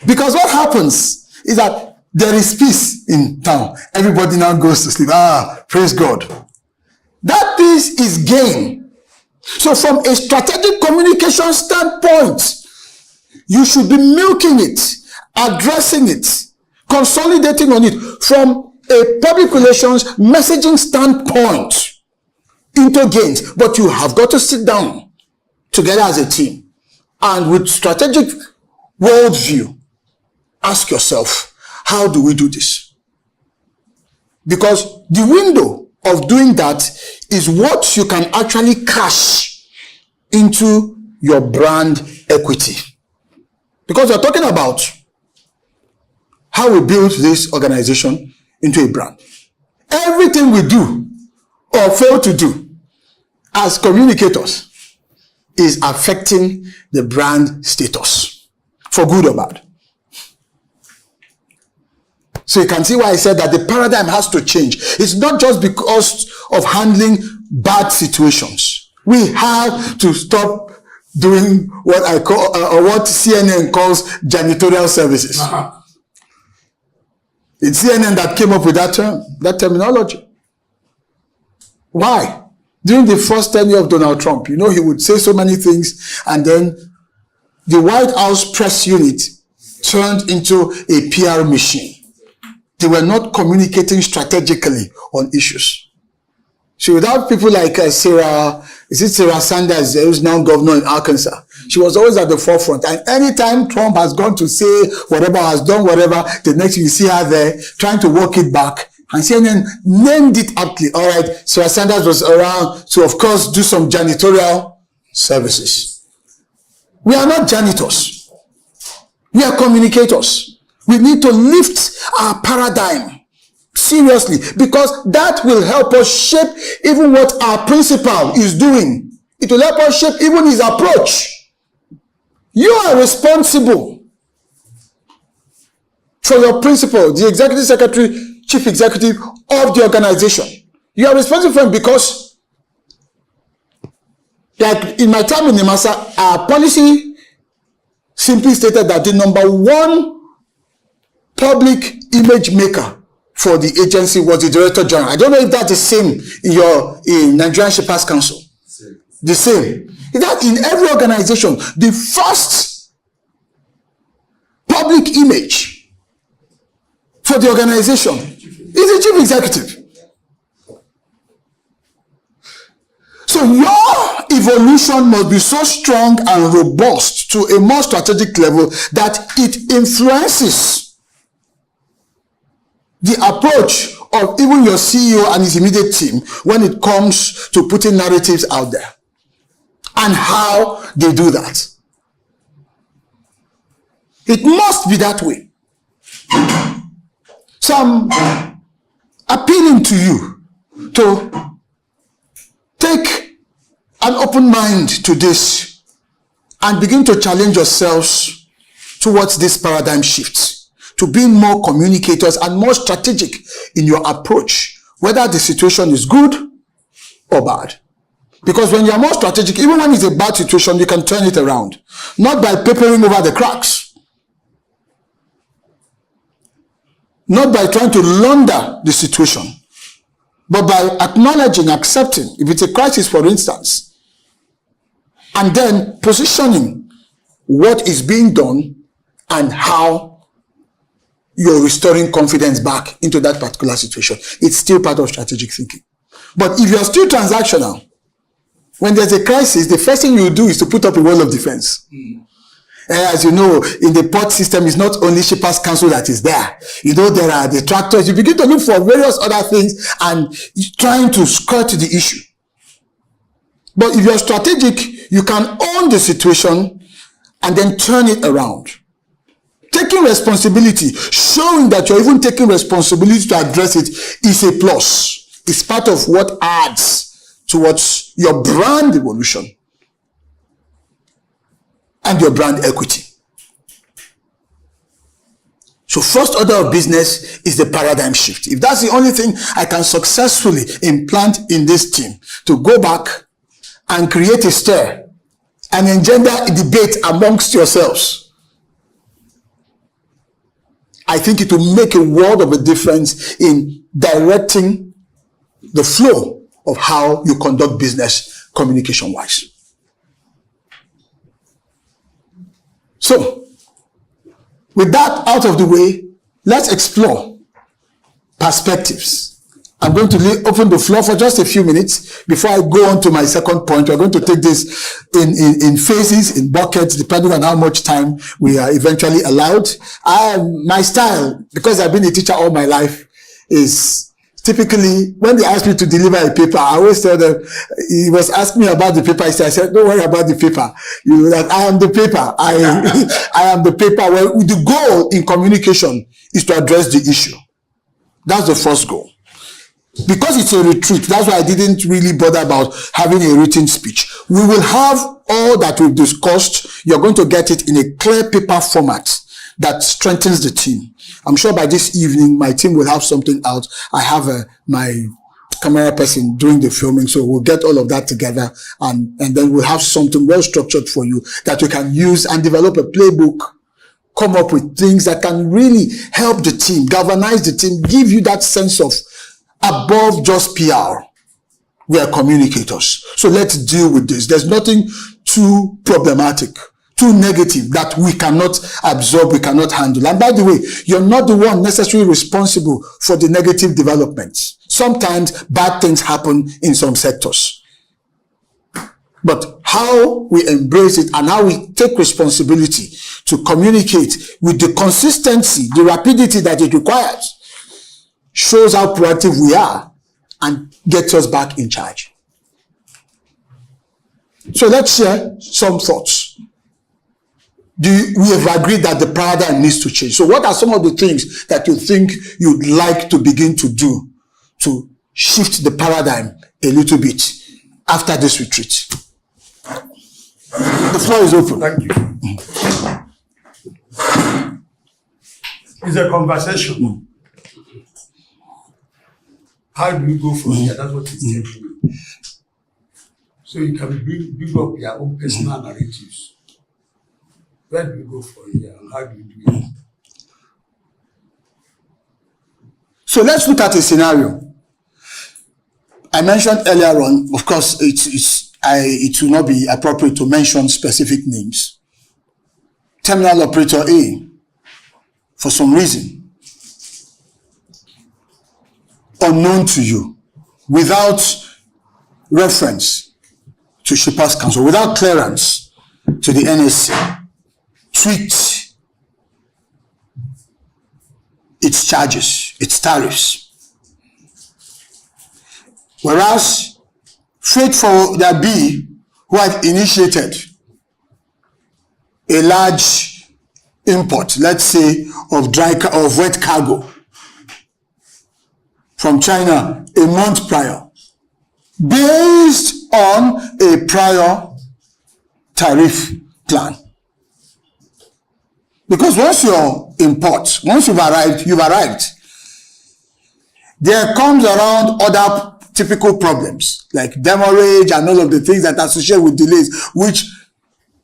Because what happens is that there is peace in town. Everybody now goes to sleep. Praise God. That peace is gain. So from a strategic communication standpoint, you should be milking it, addressing it, consolidating on it from a public relations messaging standpoint into gains. But you have got to sit down together as a team and with strategic worldview, ask yourself, how do we do this? Because the window of doing that is what you can actually cash into your brand equity. Because we're talking about how we build this organization into a brand. Everything we do or fail to do as communicators is affecting the brand status, for good or bad. So you can see why I said that the paradigm has to change. It's not just because of handling bad situations. We have to stop doing what I call, or what CNN calls janitorial services. It's CNN that came up with that term, that terminology. Why? During the first tenure of Donald Trump, he would say so many things, and then the White House press unit turned into a PR machine. They were not communicating strategically on issues. So without people like Sarah Sanders, who's now governor in Arkansas, she was always at the forefront. And anytime Trump has gone to say whatever, has done whatever, the next you see her there trying to walk it back. And CNN named it aptly. All right, Sarah Sanders was around to, of course, do some janitorial services. We are not janitors. We are communicators. We need to lift our paradigm seriously, because that will help us shape even what our principal is doing. It will help us shape even his approach. You are responsible for your principal, the executive secretary, chief executive of the organization. You are responsible for him because, like in my time in NIMASA, our policy simply stated that the number one public image maker for the agency was the Director General. I don't know if that's the same in Nigerian Shippers Council. The same. That in every organization, the first public image for the organization is the chief executive. So your evolution must be so strong and robust to a more strategic level that it influences the approach of even your CEO and his immediate team when it comes to putting narratives out there and how they do that. It must be that way. So I'm appealing to you to take an open mind to this and begin to challenge yourselves towards this paradigm shift, to being more communicators and more strategic in your approach, whether the situation is good or bad. Because when you're more strategic, even when it's a bad situation, you can turn it around. Not by papering over the cracks. Not by trying to launder the situation, but by acknowledging, accepting, if it's a crisis, for instance, and then positioning what is being done and how you're restoring confidence back into that particular situation. It's still part of strategic thinking. But if you're still transactional, when there's a crisis, the first thing you do is to put up a wall of defense. As you know, in the port system, it's not only Shippers Council that is there. There are the tractors. You begin to look for various other things and trying to skirt the issue. But if you're strategic, you can own the situation and then turn it around. Taking responsibility, showing that you're even taking responsibility to address it, is a plus. It's part of what adds towards your brand evolution and your brand equity. So first order of business is the paradigm shift. If that's the only thing I can successfully implant in this team, to go back and create a stir and engender a debate amongst yourselves, I think it will make a world of a difference in directing the flow of how you conduct business communication-wise. So, with that out of the way, let's explore perspectives. I'm going to open the floor for just a few minutes before I go on to my second point. We're going to take this in phases, in buckets, depending on how much time we are eventually allowed. My style, because I've been a teacher all my life, is typically, when they ask me to deliver a paper, I always tell them, he was asking me about the paper. I said, don't worry about the paper. You know, that I am the paper. I am the paper. Well, the goal in communication is to address the issue. That's the first goal. Because it's a retreat, that's why I didn't really bother about having a written speech. We will have all that we've discussed. You're going to get it in a clear paper format that strengthens the team. I'm sure by this evening, my team will have something out. I have my camera person doing the filming, so we'll get all of that together, and then we'll have something well structured for you that you can use and develop a playbook, come up with things that can really help the team, galvanize the team, give you that sense of above just PR. We are communicators. So let's deal with this. There's nothing too problematic, too negative that we cannot absorb, we cannot handle. And by the way, you're not the one necessarily responsible for the negative developments. Sometimes bad things happen in some sectors. But how we embrace it and how we take responsibility to communicate with the consistency, the rapidity that it requires, shows how proactive we are and gets us back in charge. So let's share some thoughts. We have agreed that the paradigm needs to change. So what are some of the things that you think you'd like to begin to do to shift the paradigm a little bit after this retreat? The floor is open. Thank you. It's a conversation. How do you go from here? That's what it's telling you. So you can build up your own personal narratives. Where do you go from here and how do you do it? So let's look at a scenario. I mentioned earlier on, of course, it will not be appropriate to mention specific names. Terminal operator A, for some reason, unknown to you, without reference to Shippers Council, without clearance to the NSC, tweaked its charges, its tariffs. Whereas Freight Forwarder B, who had initiated a large import, let's say, of wet cargo from China a month prior, based on a prior tariff plan. Because once you've arrived, there comes around other typical problems like demurrage and all of the things that are associated with delays, which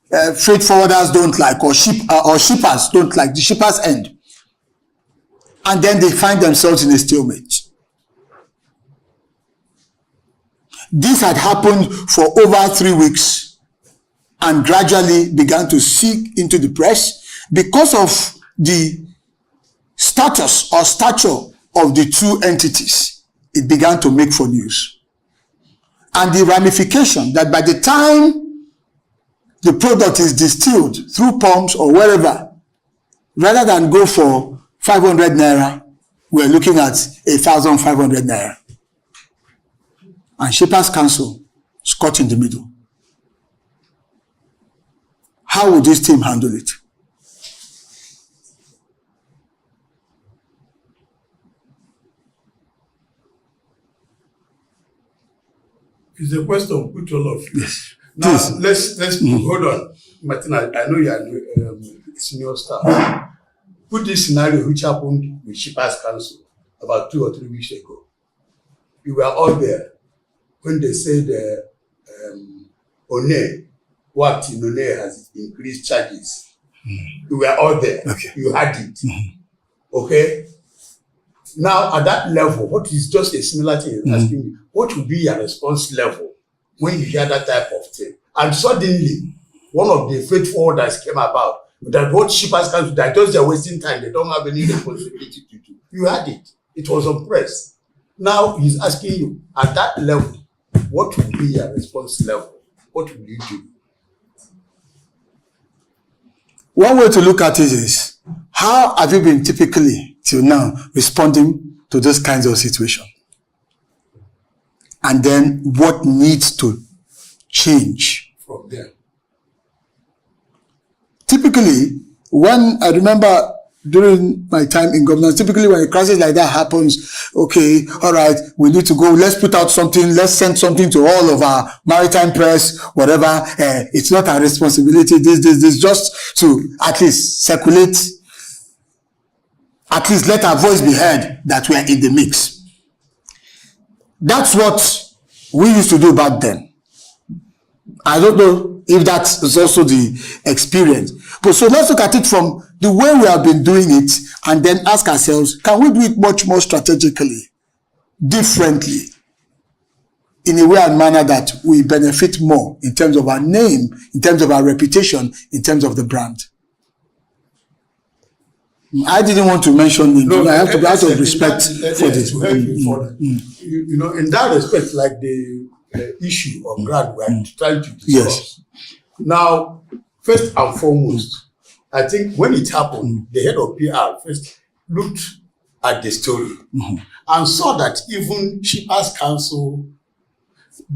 freight forwarders don't like, or shippers don't like, the shippers end. And then they find themselves in a stalemate. This had happened for over 3 weeks and gradually began to seep into the press because of the status or stature of the two entities. It began to make for news. And the ramification that by the time the product is distilled through pumps or wherever, rather than go for 500 naira, we're looking at 1,500 naira. And Shippers Council is caught in the middle. How would this team handle it? It's a question put all of you. Yes. Now let's hold on, Martin. I know you are senior staff. Put this scenario which happened with Shippers Council about 2 or 3 weeks ago. We were all there when they said One, what in One has increased charges. We were all there. Okay. You had it. Okay. Now at that level, what is just a similar thing you're asking me, what would be your response level when you hear that type of thing? And suddenly, one of the freight forwarders came about that what Shippers Council, that just they're wasting time, they don't have any responsibility to do. You had it. It was on press. Now he's asking you, at that level, what would be your response level? What would you do? One way to look at it is, how have you been typically till now responding to those kinds of situations? and then what needs to change From there. typically, when I remember during my time in governance, typically when a crisis like that happens, okay, all right, we need to go, let's put out something, let's send something to all of our maritime press, whatever. It's not our responsibility, this, just to at least circulate, at least let our voice be heard that we are in the mix. That's what we used to do back then. I don't know if that is also the experience. But so let's look at it from the way we have been doing it and then ask ourselves, can we do it much more strategically, differently, in a way and manner that we benefit more in terms of our name, in terms of our reputation, in terms of the brand? I didn't want to mention it. I have to be out of respect for this. To help you further. You know, in that respect, like the issue of grant we are trying to discuss. Yes. Now, first and foremost, I think when it happened, the head of PR first looked at the story and saw that even Shippers Council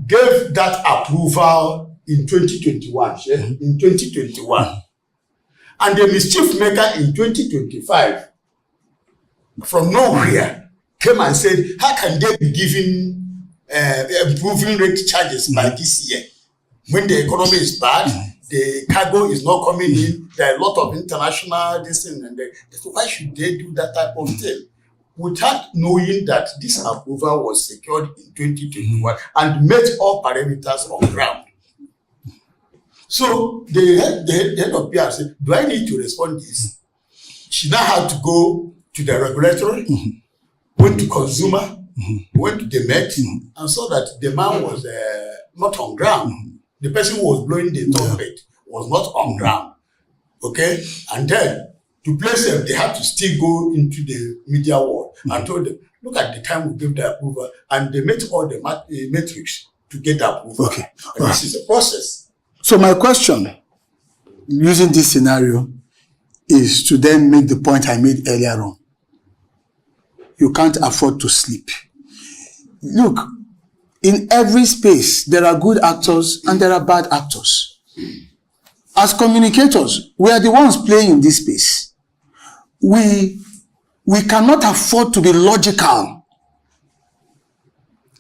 gave that approval in 2021. In 2021. And the mischief maker in 2025, from nowhere, came and said, how can they be giving improving rate charges by this year? When the economy is bad, the cargo is not coming in, there are a lot of international this thing, and so why should they do that type of thing? Without knowing that this approval was secured in 2021 and met all parameters on ground. So the head of PR said, do I need to respond this? She now had to go to the regulatory, went to consumer, went to the Met, and saw that the man was not on ground. The person who was blowing the trumpet was not on ground. Okay? And then, to place them, they had to still go into the media world and told them, look at the time we gave the approval, and they met all the metrics to get the approval. Okay. And this is a process. So my question, using this scenario, is to then make the point I made earlier on. You can't afford to sleep. Look, in every space, there are good actors and there are bad actors. As communicators, we are the ones playing in this space. We cannot afford to be logical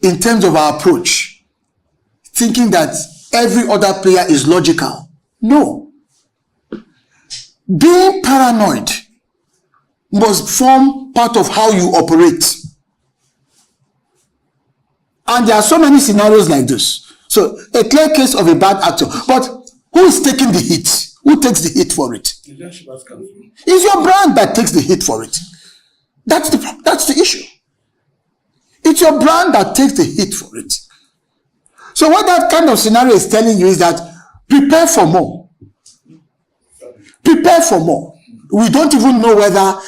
in terms of our approach, thinking that every other player is logical. No. Being paranoid must form part of how you operate. And there are so many scenarios like this. So, a clear case of a bad actor. But who is taking the hit? Who takes the hit for it? It's your brand that takes the hit for it. That's the issue. It's your brand that takes the hit for it. So what that kind of scenario is telling you is that prepare for more. Prepare for more. We don't even know whether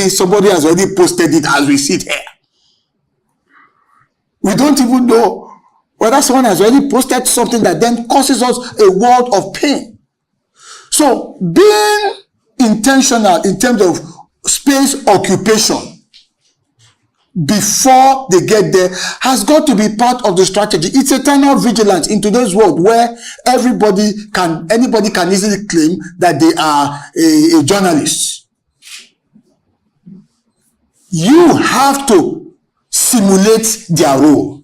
somebody has already posted it as we sit here. We don't even know whether someone has already posted something that then causes us a world of pain. So being intentional in terms of space occupation before they get there has got to be part of the strategy. It's eternal vigilance in today's world where anybody can easily claim that they are a journalist. You have to simulate their role.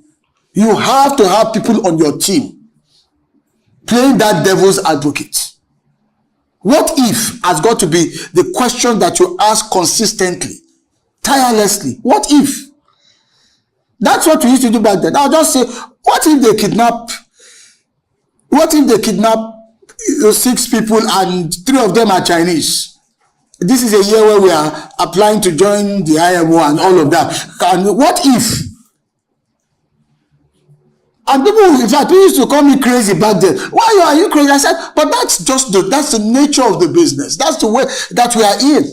You have to have people on your team playing that devil's advocate. What if has got to be the question that you ask consistently, tirelessly. What if? That's what we used to do back then. I'll just say, what if they kidnap 6 people and 3 of them are Chinese? This is a year where we are applying to join the IMO and all of that. And what if? And people, in fact, people used to call me crazy back then. Why are you crazy? I said, but that's the nature of the business. That's the way that we are in.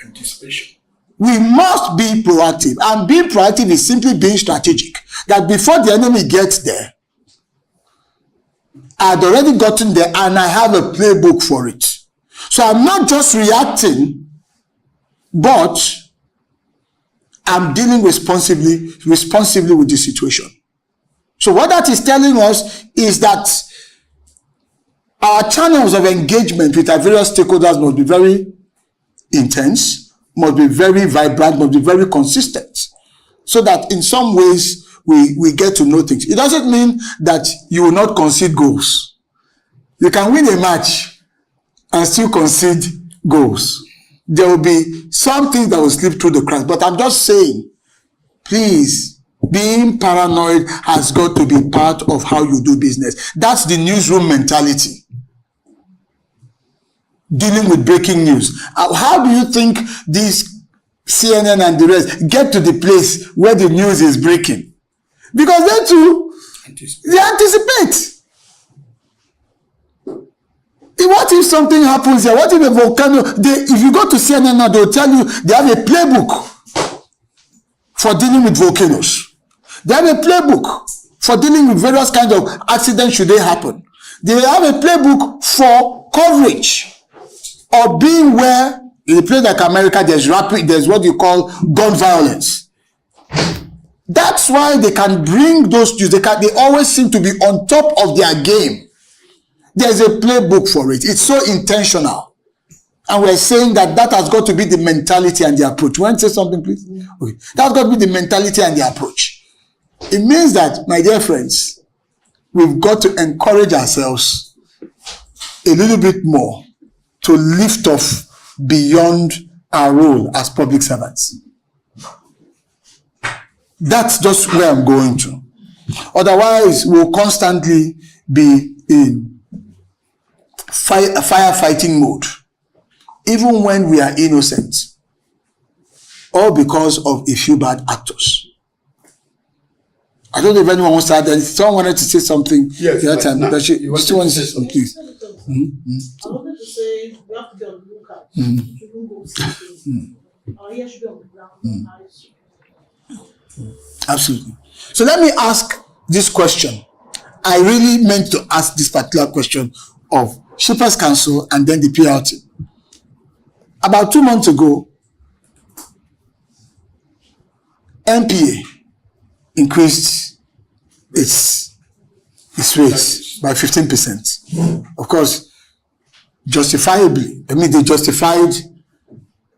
Anticipation. We must be proactive. And being proactive is simply being strategic. That before the enemy gets there, I'd already gotten there and I have a playbook for it. So I'm not just reacting, but I'm dealing responsibly with the situation. So what that is telling us is that our channels of engagement with our various stakeholders must be very intense, must be very vibrant, must be very consistent, so that in some ways we get to know things. It doesn't mean that you will not concede goals. You can win a match and still concede goals. There will be some things that will slip through the cracks. But I'm just saying, please, being paranoid has got to be part of how you do business. That's the newsroom mentality. Dealing with breaking news. How do you think these CNN and the rest get to the place where the news is breaking? Because they too, they anticipate. What if something happens here? What if a volcano? If you go to CNN now, they'll tell you they have a playbook for dealing with volcanoes. They have a playbook for dealing with various kinds of accidents should they happen. They have a playbook for coverage of being where, in a place like America, there's what you call gun violence. That's why they can bring those news. They always seem to be on top of their game. There's a playbook for it. It's so intentional. And we're saying that has got to be the mentality and the approach. You want to say something, please? Okay. That's got to be the mentality and the approach. It means that, my dear friends, we've got to encourage ourselves a little bit more to lift off beyond our role as public servants. That's just where I'm going to. Otherwise, we'll constantly be in firefighting mode, even when we are innocent, all because of a few bad actors. I don't know if anyone wants to add anything. Someone wanted to say something the other time. You still want to say something, please? I wanted to say we have to be on the lookout. Shouldn't go see things. Our ears should be on the ground. Absolutely. So let me ask this question. I really meant to ask this particular question of Shippers Council and then the PRT. About 2 months ago, NPA increased its rates by 15%. Of course, justifiably. They justified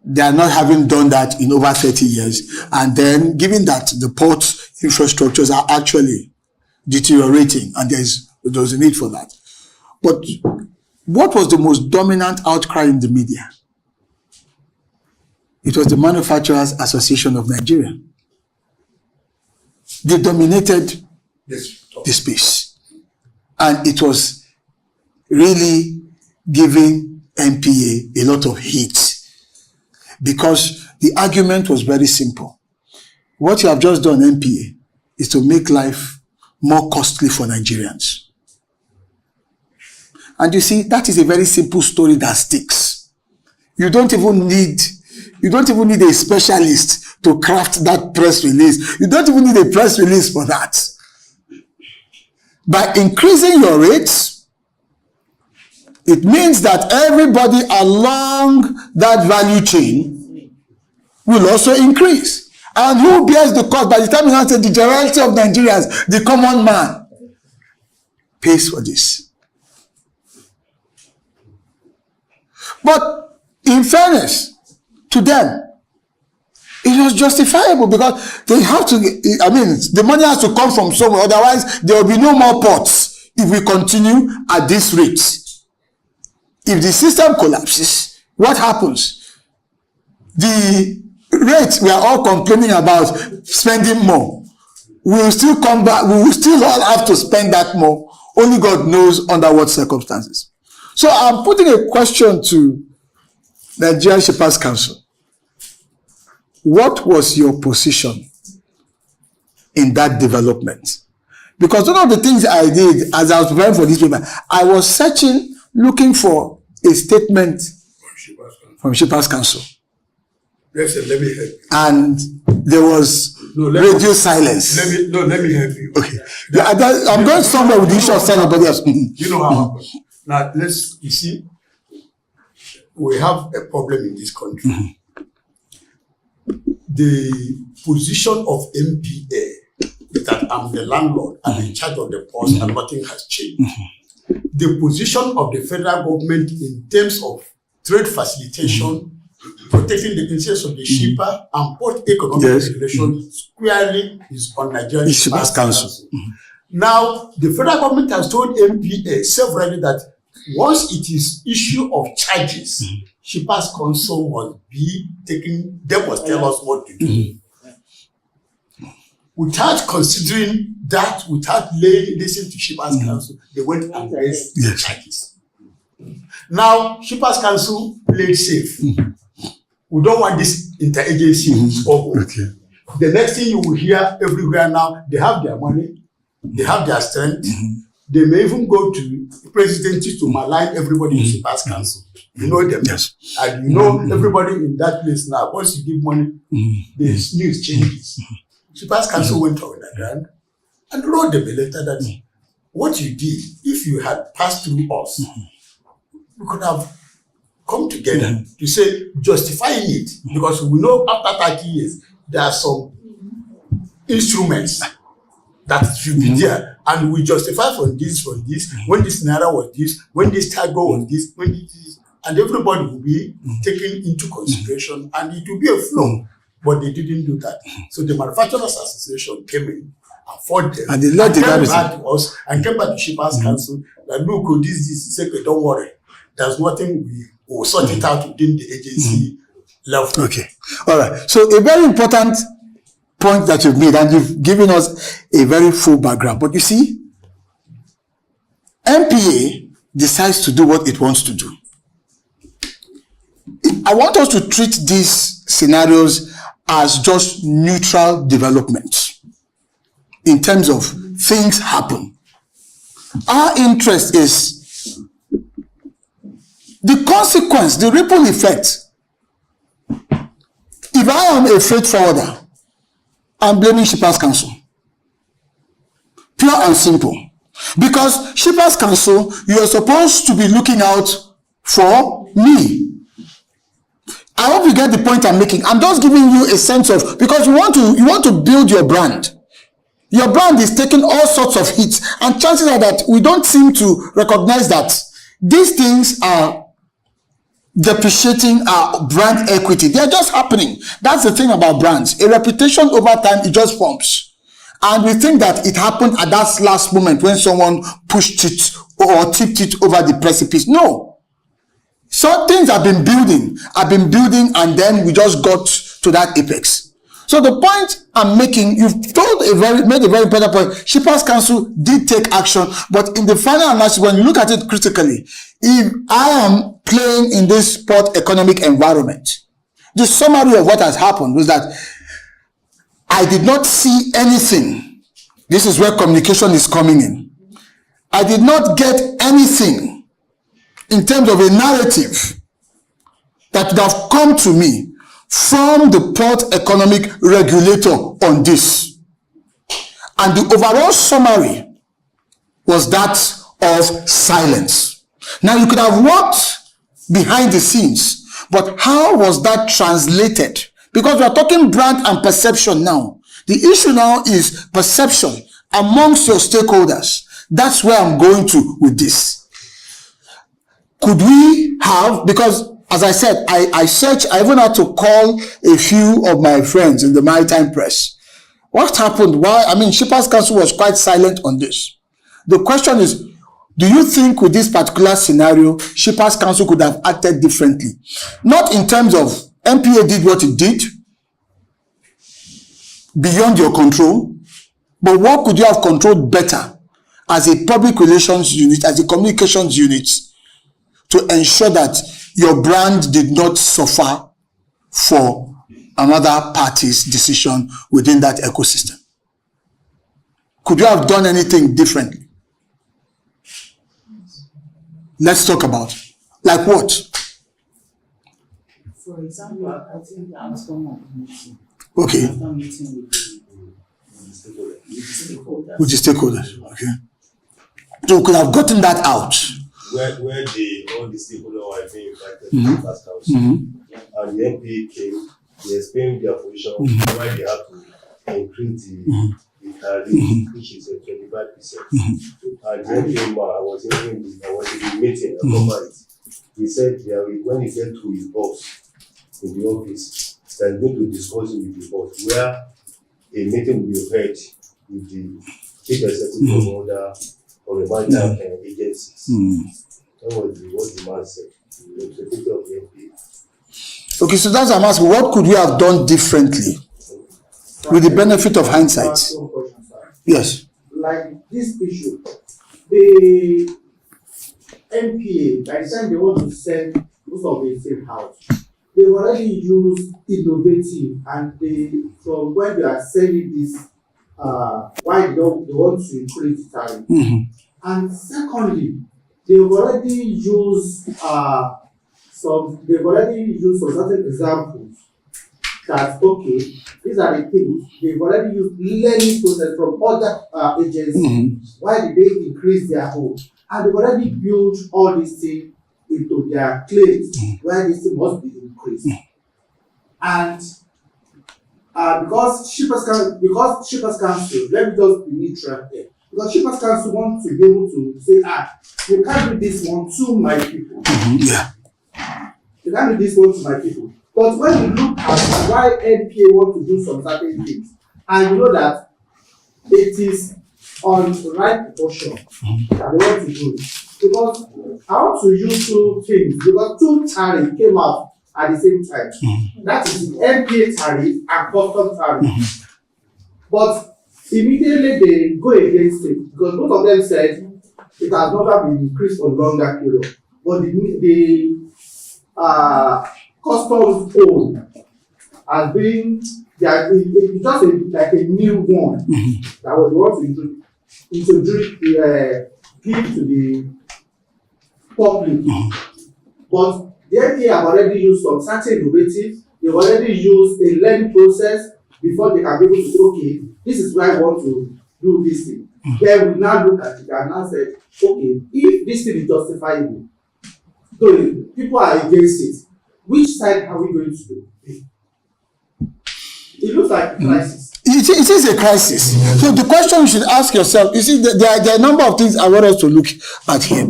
they are not having done that in over 30 years. And then, given that the port infrastructures are actually deteriorating and there's a need for that. But what was the most dominant outcry in the media? It was the Manufacturers Association of Nigeria. They dominated the space. And it was really giving NPA a lot of heat. Because the argument was very simple. What you have just done, NPA, is to make life more costly for Nigerians. And you see, that is a very simple story that sticks. You don't even need a specialist to craft that press release. You don't even need a press release for that. By increasing your rates, it means that everybody along that value chain will also increase. And who bears the cost? By the time you answer, the generality of Nigerians, the common man, pays for this. But in fairness to them, it was justifiable because they have to, the money has to come from somewhere. Otherwise, there will be no more ports if we continue at this rate. If the system collapses, what happens? The rate we are all complaining about spending more, we will still come back, we will still all have to spend that more. Only God knows under what circumstances. So I'm putting a question to the Nigerian Shippers Council. What was your position in that development? Because one of the things I did as I was preparing for this paper, I was searching, looking for a statement from Shippers Council. Listen, let me help you. And there was radio silence. Let me help you. Okay. I'm going somewhere with the issue of somebody else. You know how it happens. Now, you see, we have a problem in this country. the position of MPA is that I'm the landlord, I'm in charge of the port, and nothing has changed. The position of the federal government in terms of trade facilitation, protecting the interests of the shipper, and port economic regulation squarely is on Nigerian Shippers Council. Now, the federal government has told MPA severally that once it is issue of charges, Shippers Council must be taken, they must tell us what to do. Without considering that, without listening to Shippers Council, they went and raised the charges. Now, Shippers Council played safe. We don't want this interagency struggle. The next thing you will hear everywhere now, they have their money, they have their strength. They may even go to the presidency to malign everybody in Shippers Council. You know them. And you know everybody in that place now. Once you give money, the news changes. Shippers Council went on the ground and wrote them a letter that what you did, if you had passed through us, we could have come together to say, justifying it, because we know after 30 years, there are some instruments that should be there, and we justify from this, when this naira was this, when this cargo was this, when this is, and everybody will be taken into consideration, and it will be a flow. But they didn't do that. So the Manufacturers Association came in and fought them, and they let the came back to us, and came back to Shippers Council, that look, this, say, don't worry, there's nothing, we will sort it out within the agency level. Okay, all right. So a very important point that you've made, and you've given us a very full background. But you see, MPA decides to do what it wants to do. I want us to treat these scenarios as just neutral developments in terms of things happen. Our interest is the consequence, the ripple effect. If I am a freight forwarder, I'm blaming Shippers Council. Pure and simple. Because Shippers Council, you are supposed to be looking out for me. I hope you get the point I'm making. I'm just giving you a sense of, because you want to build your brand. Your brand is taking all sorts of hits, and chances are that we don't seem to recognize that these things are depreciating our brand equity. They're just happening. That's the thing about brands. A reputation over time, it just forms. And we think that it happened at that last moment when someone pushed it or tipped it over the precipice. No. So things have been building, and then we just got to that apex. So the point I'm making, you've made a very important point. Shippers Council did take action, but in the final analysis, when you look at it critically, if I am playing in this port economic environment, the summary of what has happened was that I did not see anything. This is where communication is coming in. I did not get anything in terms of a narrative that would have come to me from the port economic regulator on this. And the overall summary was that of silence. Now, you could have worked behind the scenes, but how was that translated? Because we are talking brand and perception now. The issue now is perception amongst your stakeholders. That's where I'm going to with this. Could we have, because as I said, I even had to call a few of my friends in the maritime press. What happened? Why? I mean, Shippers Council was quite silent on this. The question is, do you think with this particular scenario, Shippers Council could have acted differently? Not in terms of MPA did what it did, beyond your control, but what could you have controlled better as a public relations unit, as a communications unit, to ensure that your brand did not suffer for another party's decision within that ecosystem? Could you have done anything differently? Let's talk about it. Like what? For example, I think I was from a meeting. Okay. After meeting With the stakeholders. Okay. So we could have gotten that out. Where all the stakeholders were being invited to the first council. And the MP came they explained their position why they have to increase the tariff, which is 25%. And then I was in the meeting, I covered it. He said when he get to his boss in the office, they're going to discuss it with the boss, where a meeting will be held with the chief executive order of the maritime agencies. That was what the man said, the representative of the NPA. Okay, so that's I'm asking, what could we have done differently with the benefit of hindsight? Yes. Like this issue, the NPA, by the time they want to sell most of the same house, they already use innovative, and they, from when they are selling this, why they want to increase the tariff. And secondly, they've already used some certain examples that, okay, these are the things they've already used learning process from other agencies. Why did they increase their own? And they've already built all these things into their claims why this thing must be increased. And because Shippers Council, let me just be neutral here. Because Shippers Council wants to be able to say, you can't do this one to my people. You can't do this one to my people. But when you look at why NPA want to do some certain things, and you know that it is on the right proportion that they want to do it. Because I want to use two things, because two tariffs came out at the same time. That is the NPA tariff and custom tariff. But immediately they go against it, because both of them said it has never been increased for longer period. But the customs own has been, it's just like a new one that was want to introduce give to the public. But the NPA have already used some certain innovative, they've already used a learning process before they can be able to say, okay, this is why I want to do this thing. Then we now look at it and now said, okay, if this thing is justifiable, so people are against it, which side are we going to do? It looks like a crisis. It is a crisis. So the question you should ask yourself, you see, there are a number of things I want us to look at here.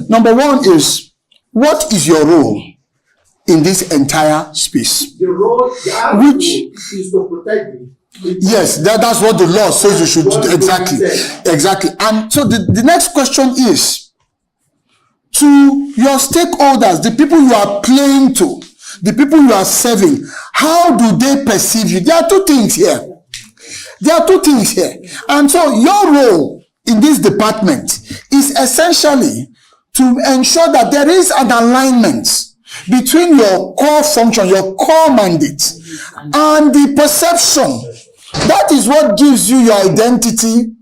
Number one is, what is your role in this entire space? The role, is to protect me. Yes, that's what the law says you should do. Exactly. And so the next question is, to your stakeholders, the people you are playing to, the people you are serving, how do they perceive you? There are two things here. And so your role in this department is essentially to ensure that there is an alignment between your core function, your core mandate, and the perception. That is what gives you your identity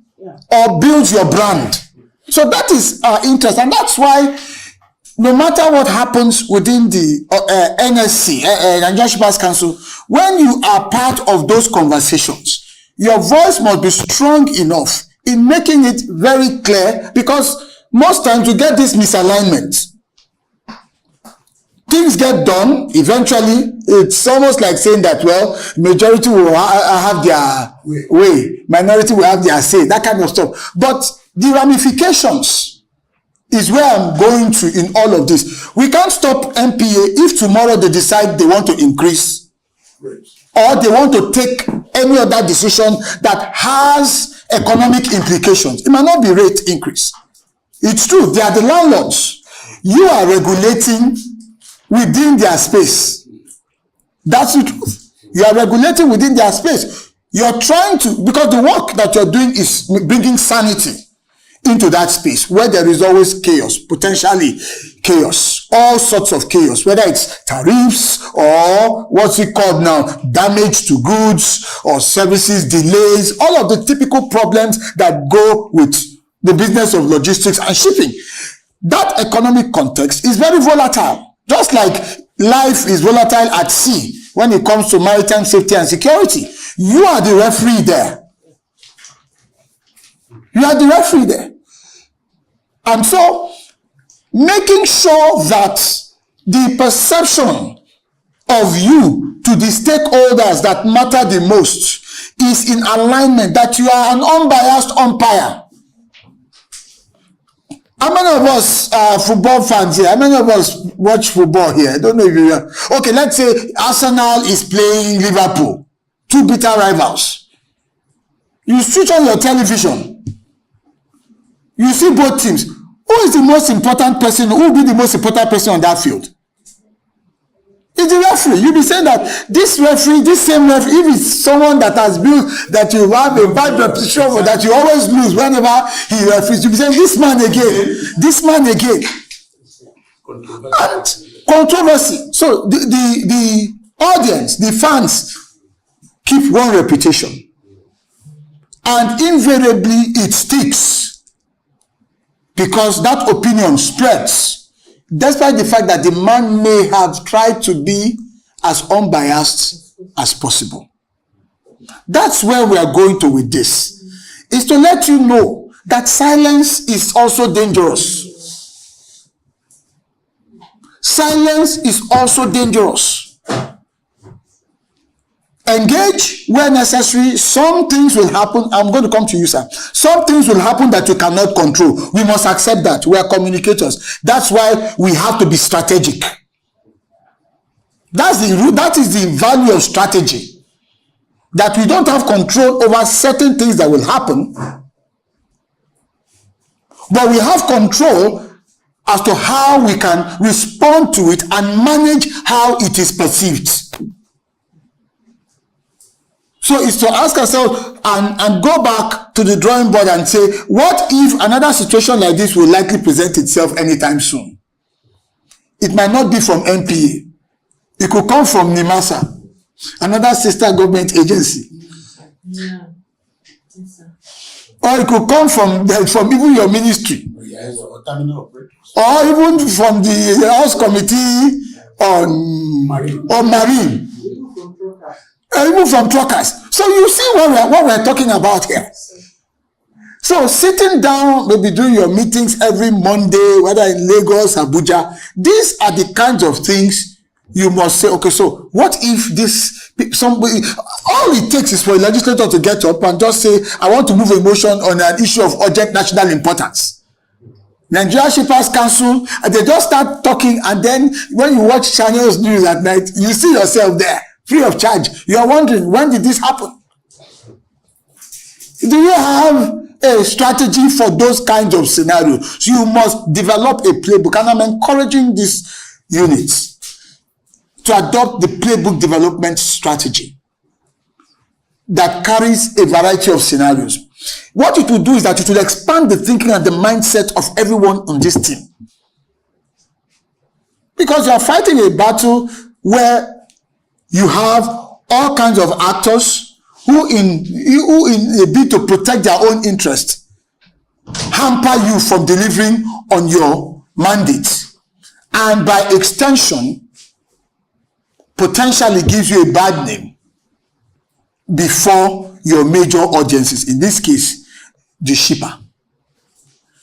or builds your brand. So that is our interest, and that's why no matter what happens within the NSC, Nigerian Shippers Council, when you are part of those conversations, your voice must be strong enough in making it very clear, because most times you get this misalignment. Things get done, eventually, it's almost like saying that, well, majority will have their way, minority will have their say, that kind of stuff. But the ramifications is where I'm going to in all of this. We can't stop NPA if tomorrow they decide they want to increase or they want to take any other decision that has economic implications. It might not be rate increase. It's true, they are the landlords. You are regulating within their space. That's the truth. You are regulating within their space. You're trying to, because the work that you're doing is bringing sanity into that space where there is always chaos, potentially chaos, all sorts of chaos, whether it's tariffs or what's it called now, damage to goods or services, delays, all of the typical problems that go with the business of logistics and shipping. That economic context is very volatile, just like life is volatile at sea when it comes to maritime safety and security. You are the referee there. And so, making sure that the perception of you to the stakeholders that matter the most is in alignment, that you are an unbiased umpire. How many of us are football fans here? How many of us watch football here? I don't know if you are. Okay, let's say Arsenal is playing Liverpool, two bitter rivals. You switch on your television, you see both teams. Who is the most important person? Who will be the most important person on that field? It's the referee. You'll be saying that this referee, this same referee, if it's someone that has built, that you have a bad reputation for, that you always lose whenever he referees, you'll be saying, this man again, this man again. And controversy. So the audience, the fans, keep one reputation. And invariably it sticks. Because that opinion spreads. Despite the fact that the man may have tried to be as unbiased as possible. That's where we are going to with this. Is to let you know that silence is also dangerous. Silence is also dangerous. Engage where necessary. Some things will happen. I'm going to come to you, sir. Some things will happen that you cannot control. We must accept that. We are communicators. That's why we have to be strategic. That is the value of strategy. That we don't have control over certain things that will happen, but we have control as to how we can respond to it and manage how it is perceived. So it's to ask ourselves and go back to the drawing board and say, what if another situation like this will likely present itself anytime soon? It might not be from NPA. It could come from NIMASA, another sister government agency. Yeah. Yes, sir. Or it could come from even your ministry. Yes, or terminal operators. Or even from the House Committee on Marine. Even from truckers. So you see what we're talking about here. So sitting down, maybe doing your meetings every Monday, whether in Lagos, Abuja, these are the kinds of things you must say, okay, so what if somebody, all it takes is for a legislator to get up and just say, I want to move a motion on an issue of urgent national importance. Nigeria Shippers Council, and they just start talking, and then when you watch Channels News at night, you see yourself there. Free of charge. You are wondering, when did this happen? Do you have a strategy for those kinds of scenarios? You must develop a playbook, and I'm encouraging these units to adopt the playbook development strategy that carries a variety of scenarios. What it will do is that it will expand the thinking and the mindset of everyone on this team. Because you are fighting a battle where you have all kinds of actors who in a bid to protect their own interest, hamper you from delivering on your mandate, and by extension, potentially gives you a bad name before your major audiences, in this case, the shipper.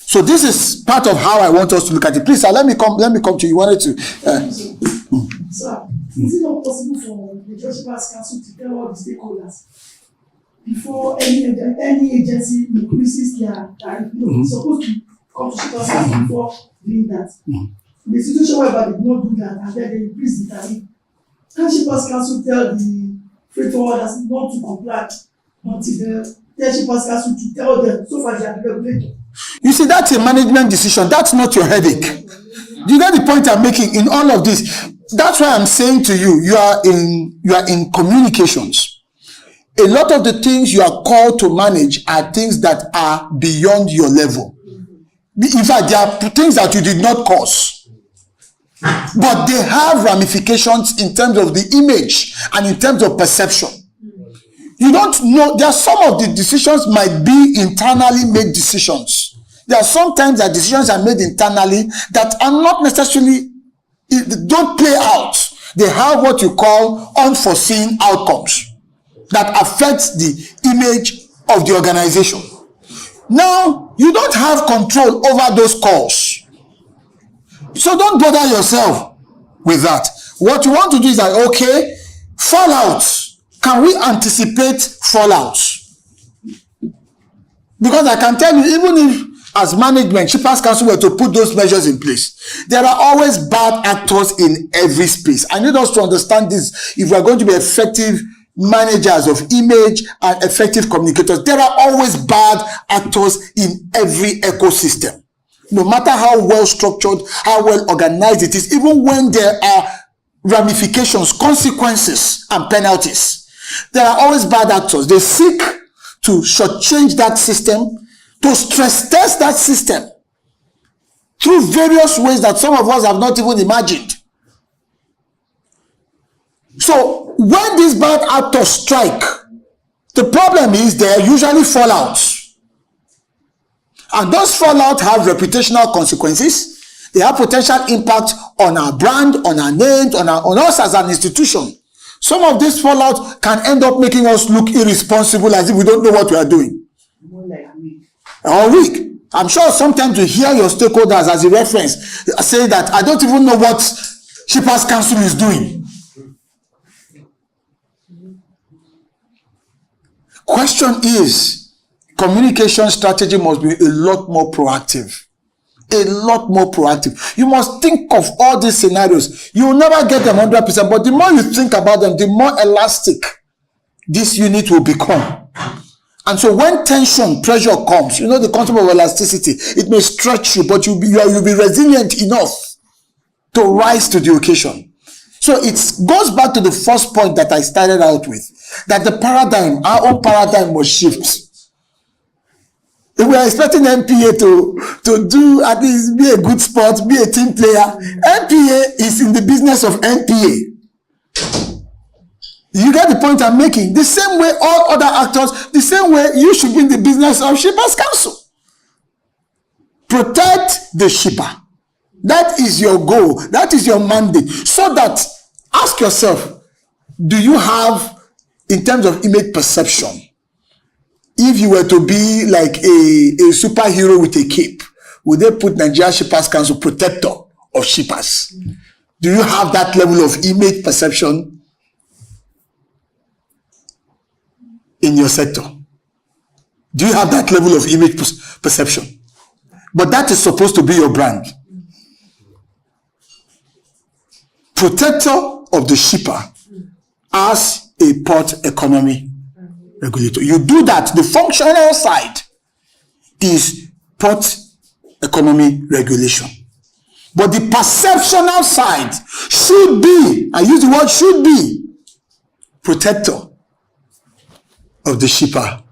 So this is part of how I want us to look at it. Please, sir, let me come to you. You wanted to... Sir, is it not possible for the Shippers Council to tell all the stakeholders before any agency increases their tariff? It's supposed to come to Shippers Council before doing that. In the situation whereby they do not do that and then they increase the tariff, can Shippers Council tell the freight forwarders not to comply until the Shippers Council to tell them so far they are the regulator? You see, that's a management decision. That's not your headache. Do you get the point I'm making in all of this? That's why I'm saying to you, you are in communications. A lot of the things you are called to manage are things that are beyond your level. In fact, they are things that you did not cause. But they have ramifications in terms of the image and in terms of perception. You don't know, there are some of the decisions might be internally made decisions. There are sometimes that decisions are made internally that are not necessarily, don't play out. They have what you call unforeseen outcomes that affect the image of the organization. Now, you don't have control over those calls. So don't bother yourself with that. What you want to do is that, okay, fallout. Can we anticipate fallout? Because I can tell you, even if as management, Shippers Council were to put those measures in place, there are always bad actors in every space. I need us to understand this. If we are going to be effective managers of image and effective communicators, there are always bad actors in every ecosystem. No matter how well structured, how well organized it is, even when there are ramifications, consequences, and penalties, there are always bad actors. They seek to shortchange that system, to stress test that system through various ways that some of us have not even imagined. So when these bad actors strike, the problem is they are usually fallouts. And those fallouts have reputational consequences. They have potential impact on our brand, on our names, on us as an institution. Some of these fallouts can end up making us look irresponsible, as if we don't know what we are doing. More like weak. Or weak. I'm sure sometimes you hear your stakeholders as a reference say that I don't even know what Shippers Council is doing. Question is, communication strategy must be a lot more proactive. A lot more proactive. You must think of all these scenarios. You will never get them 100%, but the more you think about them, the more elastic this unit will become. And so when tension, pressure comes, you know the concept of elasticity, it may stretch you, but you'll be resilient enough to rise to the occasion. So it goes back to the first point that I started out with, that the paradigm, our own paradigm must shift. If we are expecting MPA to do at least be a good sport, be a team player, MPA is in the business of MPA. You get the point I'm making? The same way all other actors, the same way you should be in the business of Shippers Council. Protect the shipper. That is your goal. That is your mandate. So that, ask yourself, do you have, in terms of image perception, if you were to be like a superhero with a cape, would they put Nigeria Shippers Council protector of shippers? Do you have that level of image perception in your sector? Do you have that level of image perception? But that is supposed to be your brand. Protector of the shipper as a port economy regulator. You do that. The functional side is port economy regulation. But the perceptional side should be, I use the word should be, protector of the shipper,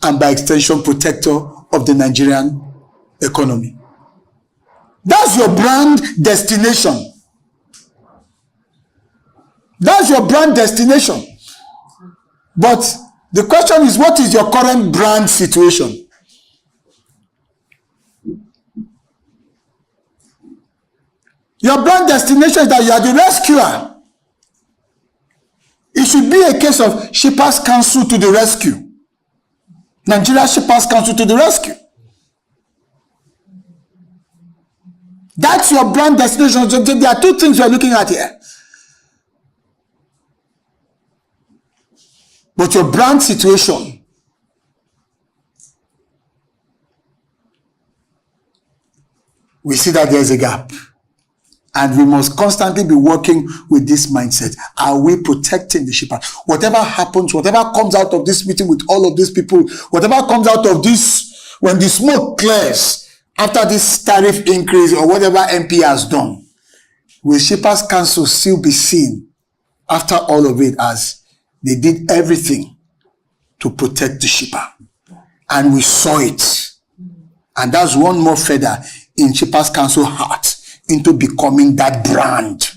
and by extension, protector of the Nigerian economy. That's your brand destination. That's your brand destination. But the question is, what is your current brand situation? Your brand destination is that you are the rescuer. It should be a case of Shippers Council to the rescue. Nigeria Shippers Council to the rescue. That's your brand destination. So there are two things we are looking at here. But your brand situation, we see that there's a gap. And we must constantly be working with this mindset. Are we protecting the shipper? Whatever happens, whatever comes out of this meeting with all of these people, whatever comes out of this, when the smoke clears after this tariff increase or whatever MP has done, will Shippers Council still be seen after all of it as they did everything to protect the shipper? And we saw it. And that's one more feather in Shippers Council heart into becoming that brand.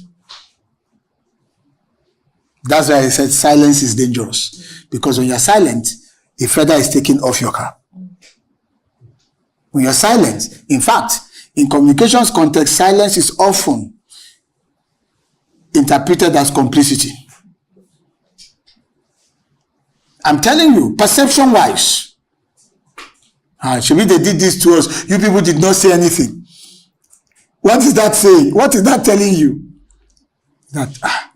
That's why I said silence is dangerous. Because when you're silent, a feather is taken off your cap. When you're silent, in fact, in communications context, silence is often interpreted as complicity. I'm telling you, perception-wise, Shebi, they did this to us. You people did not say anything. What is that saying? What is that telling you? That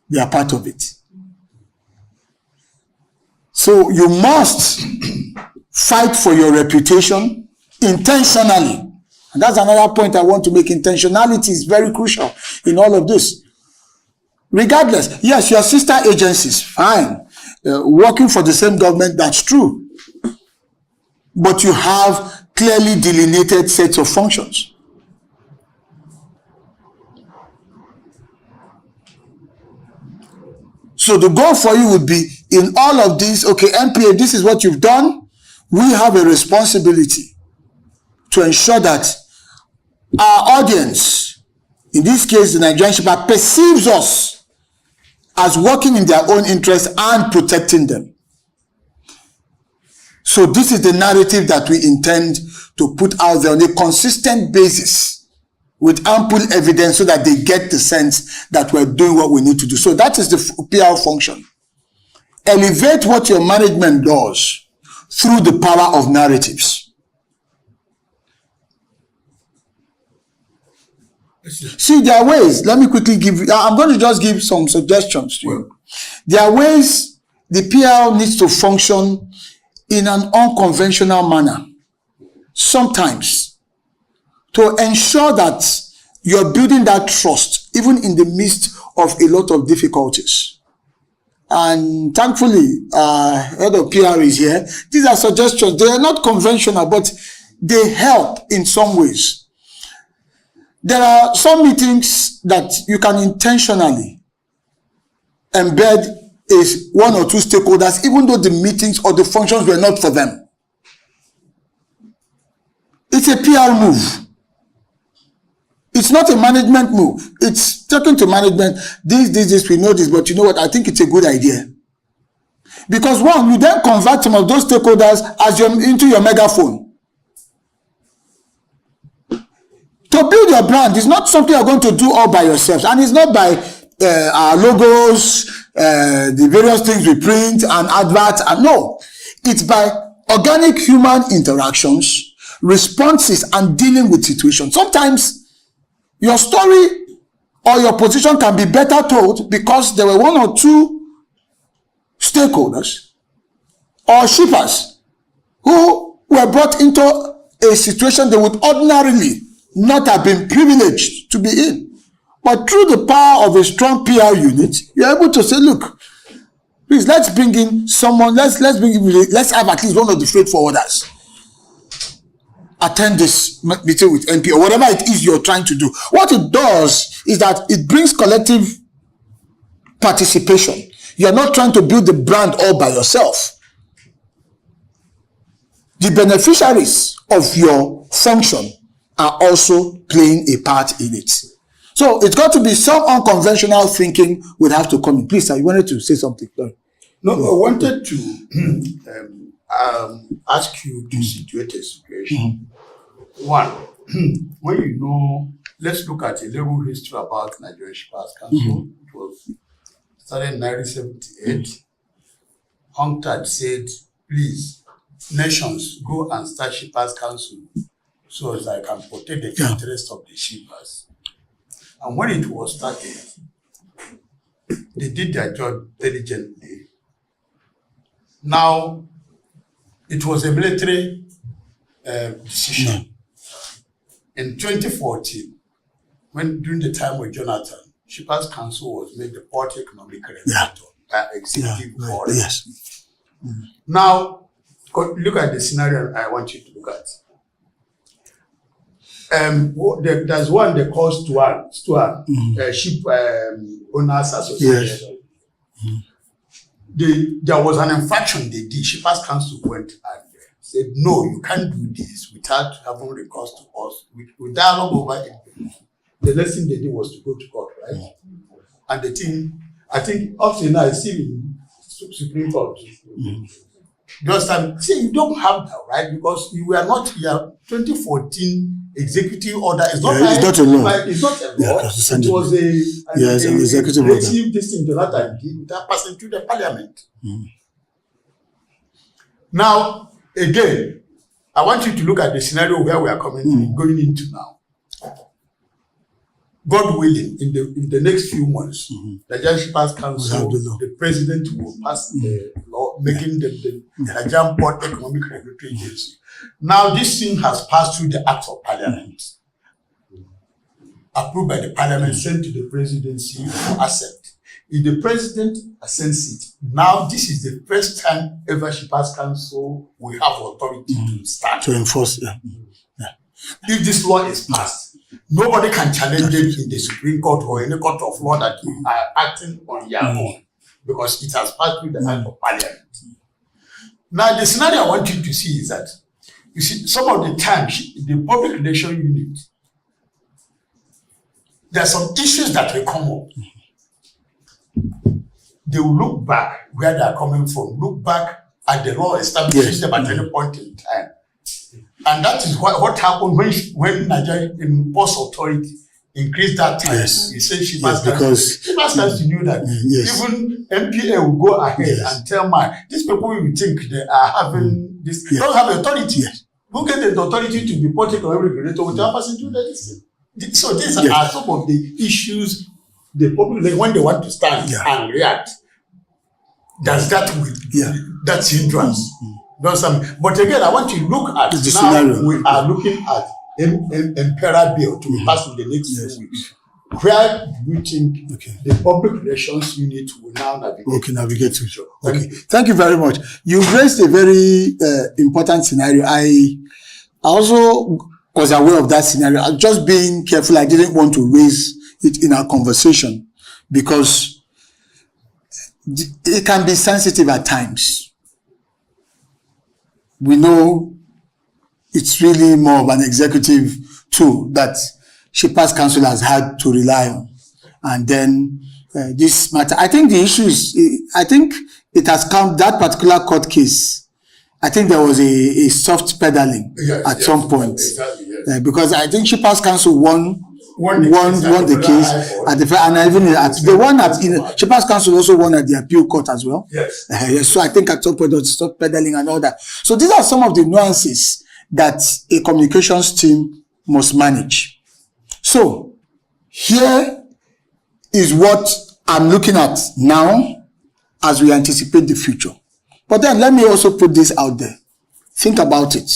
They are part of it. So you must fight for your reputation intentionally. And that's another point I want to make. Intentionality is very crucial in all of this. Regardless, yes, your sister agencies, fine. Working for the same government, that's true. But you have clearly delineated sets of functions. So the goal for you would be in all of these, okay, NPA, this is what you've done. We have a responsibility to ensure that our audience, in this case, the Nigerian Shipper, perceives us as working in their own interest and protecting them. So this is the narrative that we intend to put out there on a consistent basis with ample evidence so that they get the sense that we're doing what we need to do. So that is the PR function. Elevate what your management does through the power of narratives. See, there are ways. Let me quickly give you, I'm going to just give some suggestions to you. There are ways the PR needs to function in an unconventional manner. Sometimes, to ensure that you're building that trust, even in the midst of a lot of difficulties. And thankfully, head of PR is here. These are suggestions. They are not conventional, but they help in some ways. There are some meetings that you can intentionally embed is one or two stakeholders, even though the meetings or the functions were not for them. It's a PR move. It's not a management move. It's talking to management, this, we know this, but you know what, I think it's a good idea. Because one, you then convert some of those stakeholders as into your megaphone. To build your brand is not something you're going to do all by yourselves, and it's not by our logos, the various things we print and adverts, and no, it's by organic human interactions, responses, and dealing with situations. Sometimes your story or your position can be better told because there were one or two stakeholders or shippers who were brought into a situation they would ordinarily not have been privileged to be in. But through the power of a strong PR unit, you're able to say, look, please, let's bring in someone, let's have at least one of the freight forwarders attend this meeting with NP or whatever it is you're trying to do. What it does is that it brings collective participation. You're not trying to build the brand all by yourself. The beneficiaries of your function are also playing a part in it. So it's got to be some unconventional thinking would have to come in. Please, sir, you wanted to say something. No, I wanted to ask you to situate a situation. One, when you know, let's look at a little history about Nigerian Shippers Council. It was started in 1978. UNCTAD said, please, nations, go and start Shippers Council so as I can protect the interest of the shippers. And when it was started, they did their job diligently. Now, it was a military decision. In 2014, during the time of Jonathan, Shippers Council was made the Port Economic Regulator by executive order. Yes. Now, look at the scenario I want you to look at. There's one they call Stuan, Ship Owners Association. Yes. There was an infraction they did. Shippers Council went and said, no, you can't do this without having recourse to us. We dialogue over it. The next thing they did was to go to court, right? And the thing, I think up to now, it's still in Supreme Court. You understand? See, you don't have that, right? Because you were not here. 2014 executive order is not. It's not a law. It's not a law. Yeah, it was an executive order. This thing Jonathan did without passing through the parliament. Now, again, I want you to look at the scenario where we are going into now. God willing, in the next few months, the Nigerian Shippers Council, the president will pass the law making the Nigerian Port Economic Regulatory Agency. Now, this thing has passed through the Act of Parliament, approved by the Parliament, sent to the presidency for assent. If the president assents it, now this is the first time ever Shippers Council will have authority to start to enforce. If this law is passed, nobody can challenge it in the Supreme Court or any court of law that you are acting on your own, because it has passed through the Act of Parliament. Now, the scenario I want you to see is that, you see, some of the times, the public relations unit, there are some issues that will come up. They will look back where they are coming from, look back at the law establishes them at any point in time. And that is what happened when Nigeria Ports Authority increased that time. He said Shippers Council knew that even MPA will go ahead and tell these people you think they are having this, don't have authority. Who get the authority to be port economic regulator without passing through the system? So these are some of the issues the public, when they want to stand and react, does that with that hindrance. But again, I want you to look at the scenario. We are looking at Imperial Bill to be passed in the next few weeks. Where do you think the public relations unit will now navigate to? Thank you very much. You raised a very important scenario. I also was aware of that scenario. I'm just being careful. I didn't want to raise it in our conversation because it can be sensitive at times. We know it's really more of an executive tool that Shippers Council has had to rely on. And then this matter, I think the issue is, I think it has come, that particular court case, I think there was a soft pedaling at some point. Exactly, because I think Shippers Council won the case at the and even at the one at Shippers Council also won at the appeal court as well. Yes. So I think at some point there was stop pedaling and all that. So these are some of the nuances that a communications team must manage. So here is what I'm looking at now as we anticipate the future. But then let me also put this out there. Think about it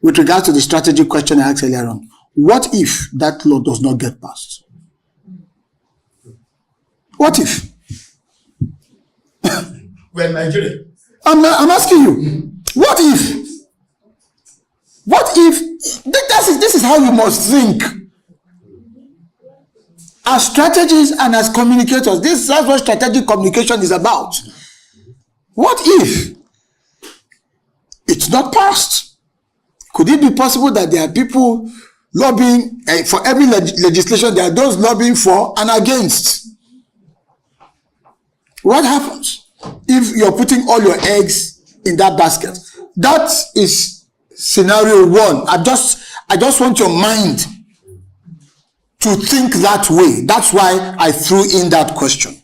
with regards to the strategy question I asked earlier on. What if that law does not get passed? What if? We're in Nigeria. I'm asking you. What if? What if? This is how you must think. As strategists and as communicators, that's what strategic communication is about. What if it's not passed? Could it be possible that there are people lobbying for every legislation? There are those lobbying for and against. What happens if you're putting all your eggs in that basket? That is scenario one. I just want your mind to think that way. That's why I threw in that question.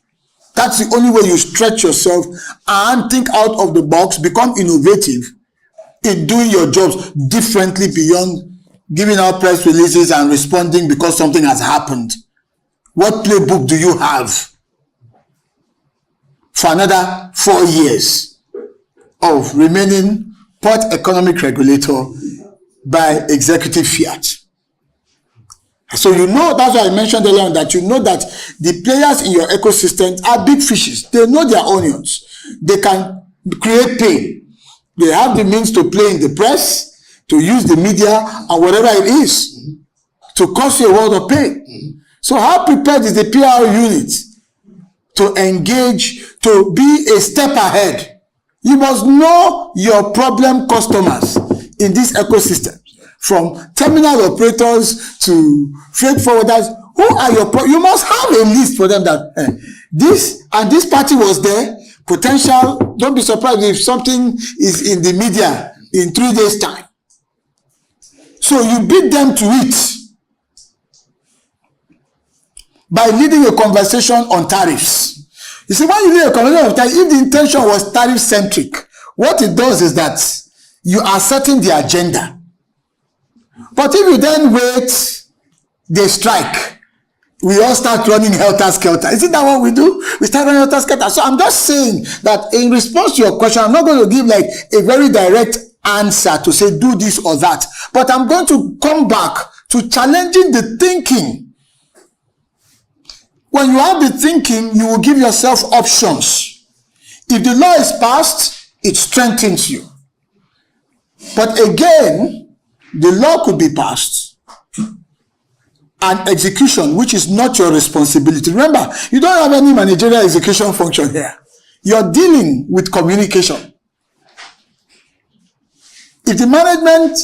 That's the only way you stretch yourself and think out of the box, become innovative in doing your jobs differently beyond giving out press releases and responding because something has happened. What playbook do you have for another 4 years of remaining port economic regulator by executive fiat? So you know, that's why I mentioned earlier on that you know that the players in your ecosystem are big fishes. They know their onions. They can create pain. They have the means to play in the press, to use the media and whatever it is to cause you a world of pain. So how prepared is the PR unit to engage, to be a step ahead? You must know your problem customers in this ecosystem, from terminal operators to freight forwarders. Who are your you must have a list for them that this party was there. Potential, don't be surprised if something is in the media in 3 days' time. So you beat them to it by leading a conversation on tariffs. You see, when you lead a conversation on tariffs, if the intention was tariff-centric, what it does is that you are setting the agenda. But if you then wait, they strike, we all start running helter-skelter. Isn't that what we do? We start running helter-skelter. So I'm just saying that in response to your question, I'm not going to give like a very direct answer to say do this or that. But I'm going to come back to challenging the thinking. When you have the thinking, you will give yourself options. If the law is passed, it strengthens you. But again, the law could be passed and execution, which is not your responsibility. Remember, you don't have any managerial execution function here. You're dealing with communication. If the management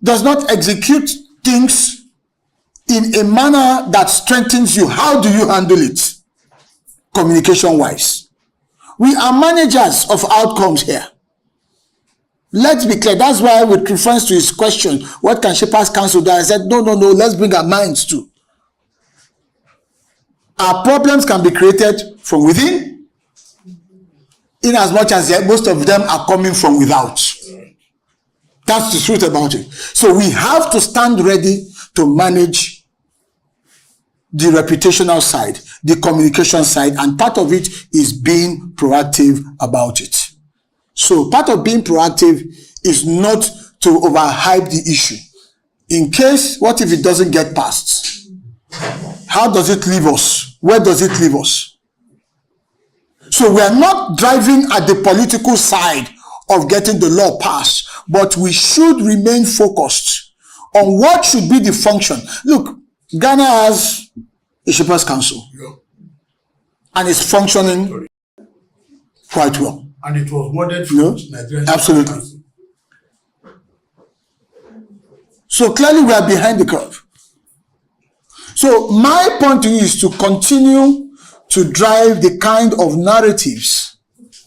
does not execute things in a manner that strengthens you, how do you handle it? Communication-wise. We are managers of outcomes here. Let's be clear. That's why, with reference to his question, what can Shepherds Council do? I said, no, let's bring our minds too. Our problems can be created from within, in as much as most of them are coming from without. That's the truth about it. So we have to stand ready to manage the reputational side, the communication side, and part of it is being proactive about it. So part of being proactive is not to overhype the issue. In case, what if it doesn't get passed? How does it leave us? Where does it leave us? So we are not driving at the political side of getting the law passed, but we should remain focused on what should be the function. Look, Ghana has a Shepherds Council, and it's functioning quite well. And it was modeled from Nigerian. Absolutely. Council. So clearly we are behind the curve. So my point to you is to continue to drive the kind of narratives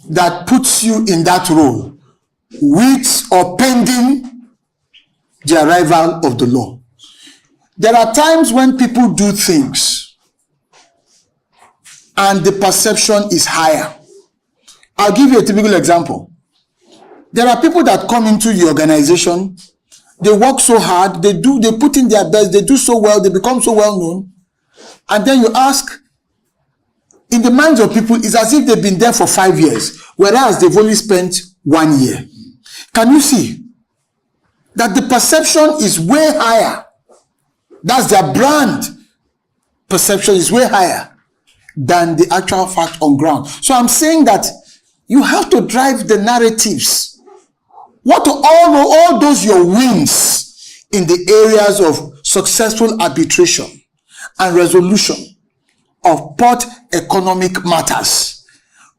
that puts you in that role, with or pending the arrival of the law. There are times when people do things and the perception is higher. I'll give you a typical example. There are people that come into the organization, they work so hard, they put in their best, they do so well, they become so well known, and then you ask, in the minds of people, it's as if they've been there for 5 years, whereas they've only spent 1 year. Can you see that the perception is way higher? That's their brand perception is way higher than the actual fact on ground. So I'm saying that you have to drive the narratives. What are all those your wins in the areas of successful arbitration and resolution of port economic matters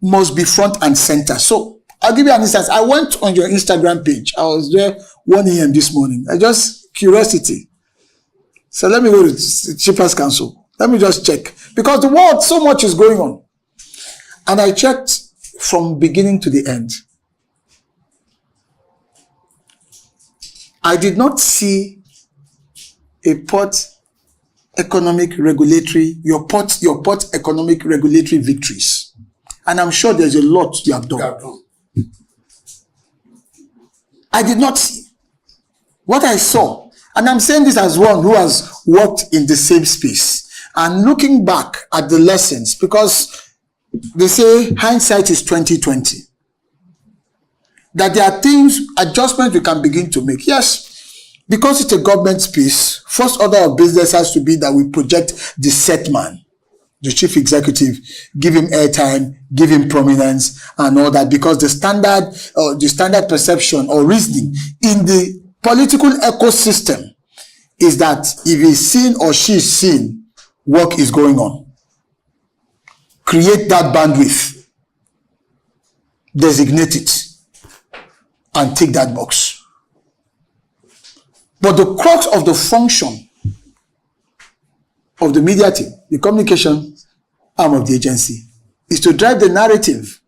must be front and center. So I'll give you an instance. I went on your Instagram page. I was there 1 a.m. this morning. I just curiosity. So let me go to Shepherds Council. Let me just check. Because the world, so much is going on. And I checked from beginning to the end. I did not see a port economic regulatory, your port economic regulatory victories. And I'm sure there's a lot you have done. I did not see. What I saw, and I'm saying this as one who has worked in the same space, and looking back at the lessons, because they say hindsight is 20/20. That there are things, adjustments we can begin to make. Yes, because it's a government space, first order of business has to be that we project the set man, the chief executive, give him airtime, give him prominence and all that, because the standard perception or reasoning in the political ecosystem is that if he's seen or she's seen, work is going on. Create that bandwidth, designate it, and take that box. But the crux of the function of the media team, the communication arm of the agency, is to drive the narrative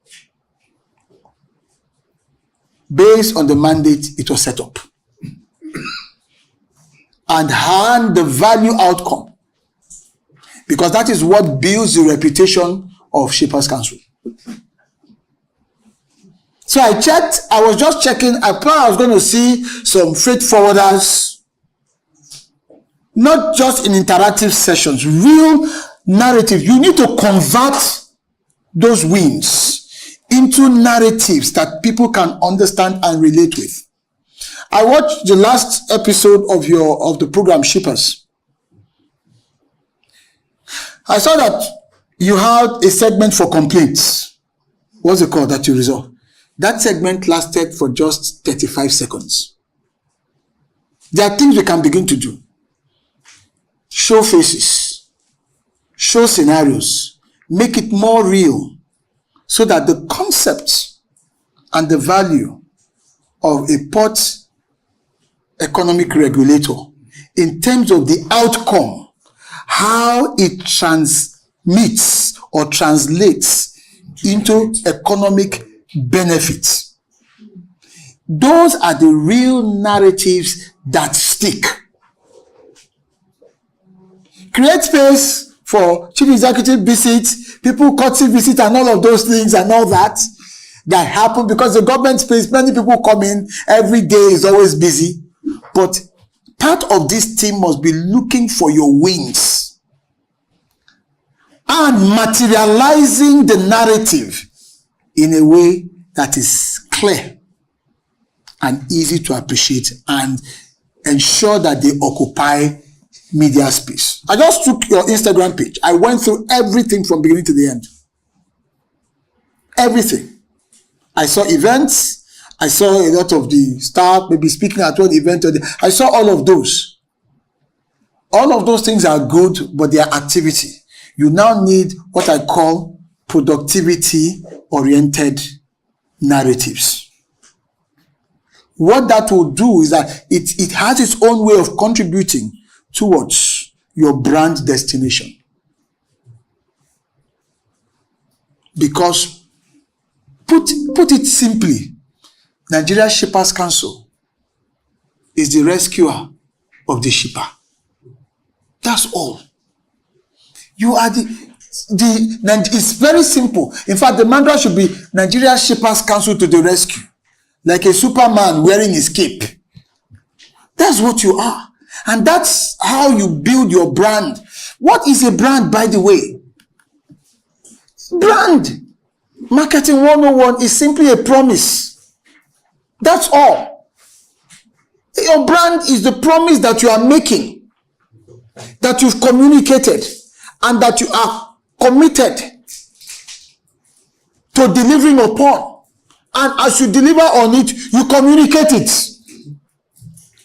based on the mandate it was set up and hand the value outcome, because that is what builds the reputation of Shepherds Council. So I checked, I was just checking, I thought I was going to see some freight forwarders not just in interactive sessions, real narrative. You need to convert those wins into narratives that people can understand and relate with. I watched the last episode of the program Shippers. I saw that you had a segment for complaints. What's it called that you resolve? That segment lasted for just 35 seconds. There are things we can begin to do. Show faces, show scenarios, make it more real so that the concept and the value of a port economic regulator in terms of the outcome, how it transmits or translates into economic benefits. Those are the real narratives that stick. Create space for chief executive visits, people courtesy visit and all of those things and all that happen because the government space, many people come in, every day is always busy. But part of this team must be looking for your wins and materializing the narrative in a way that is clear and easy to appreciate and ensure that they occupy media space. I just took your Instagram page. I went through everything from beginning to the end. Everything. I saw events. I saw a lot of the staff maybe speaking at one event. I saw all of those. All of those things are good, but they are activity. You now need what I call productivity-oriented narratives. What that will do is that it has its own way of contributing towards your brand destination. Because, put it simply, Nigeria Shippers Council is the rescuer of the shipper. That's all. You are it's very simple. In fact, the mantra should be Nigeria Shippers Council to the rescue. Like a Superman wearing his cape. That's what you are. And that's how you build your brand. What is a brand, by the way? Brand. Marketing 101 is simply a promise. That's all. Your brand is the promise that you are making, that you've communicated, and that you are committed to delivering upon. And as you deliver on it, you communicate it.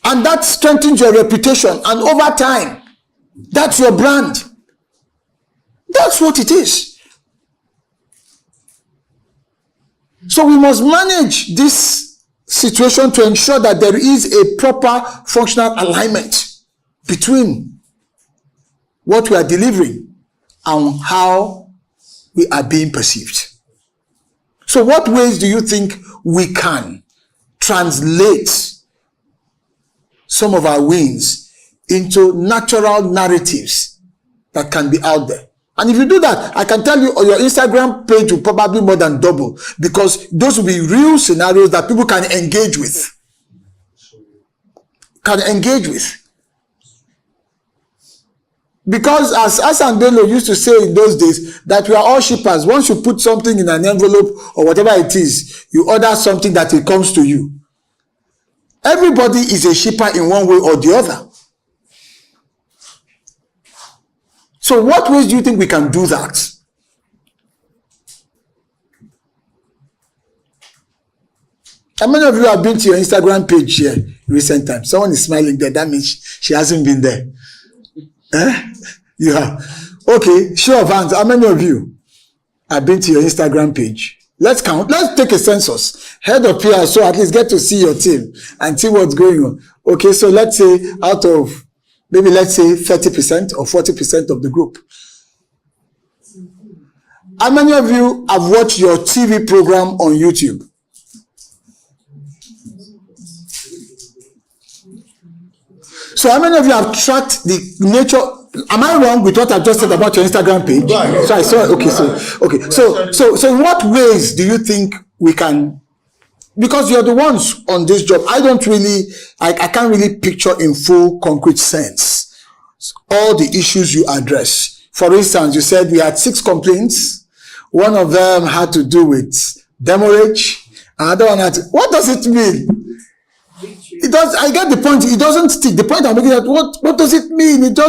And that strengthens your reputation. And over time, that's your brand. That's what it is. So we must manage this situation to ensure that there is a proper functional alignment between what we are delivering and how we are being perceived. So what ways do you think we can translate some of our wins into natural narratives that can be out there? And if you do that, I can tell you your Instagram page will probably more than double, because those will be real scenarios that people can engage with. Because as Hassan Bello used to say in those days, that we are all shippers. Once you put something in an envelope or whatever it is, you order something that it comes to you. Everybody is a shipper in one way or the other. So what ways do you think we can do that? How many of you have been to your Instagram page here in recent times? Someone is smiling there. That means she hasn't been there. You have. Okay, show of hands. How many of you have been to your Instagram page? Let's count. Let's take a census. Head of PR, so at least get to see your team and see what's going on. Okay, so let's say out of, maybe let's say 30% or 40% of the group. How many of you have watched your TV program on YouTube? So how many of you have tracked the nature? Am I wrong with what I've just said about your Instagram page? So I saw. So in what ways do you think we can? Because you're the ones on this job. I can't really picture in full concrete sense all the issues you address. For instance, you said we had 6 complaints. One of them had to do with demurrage. Another one had to, what does it mean? It does. I get the point. It doesn't stick. The point I'm making is what does it mean? It's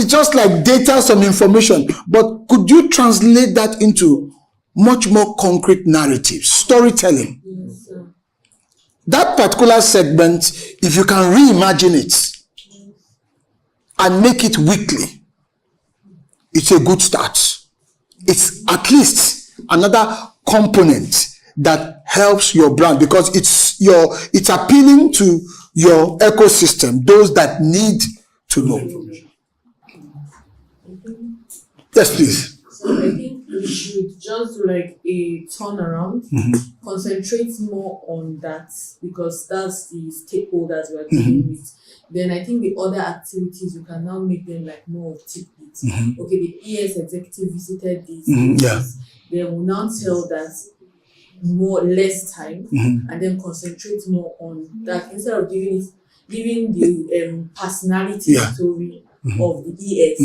just like data, some information. But could you translate that into much more concrete narratives, storytelling? Yes, sir. That particular segment, if you can reimagine it and make it weekly, it's a good start. It's at least another component that helps your brand, because it's appealing to your ecosystem, those that need to know. Yes, please. So I think we should just do like a turnaround, concentrate more on that, because that's the stakeholders we're dealing with. Then I think the other activities, you can now make them like more of tidbits. Okay, the ES executive visited this. Yeah. Then we'll now tell that less time, and then concentrate more on that instead of giving the personality story of the ES.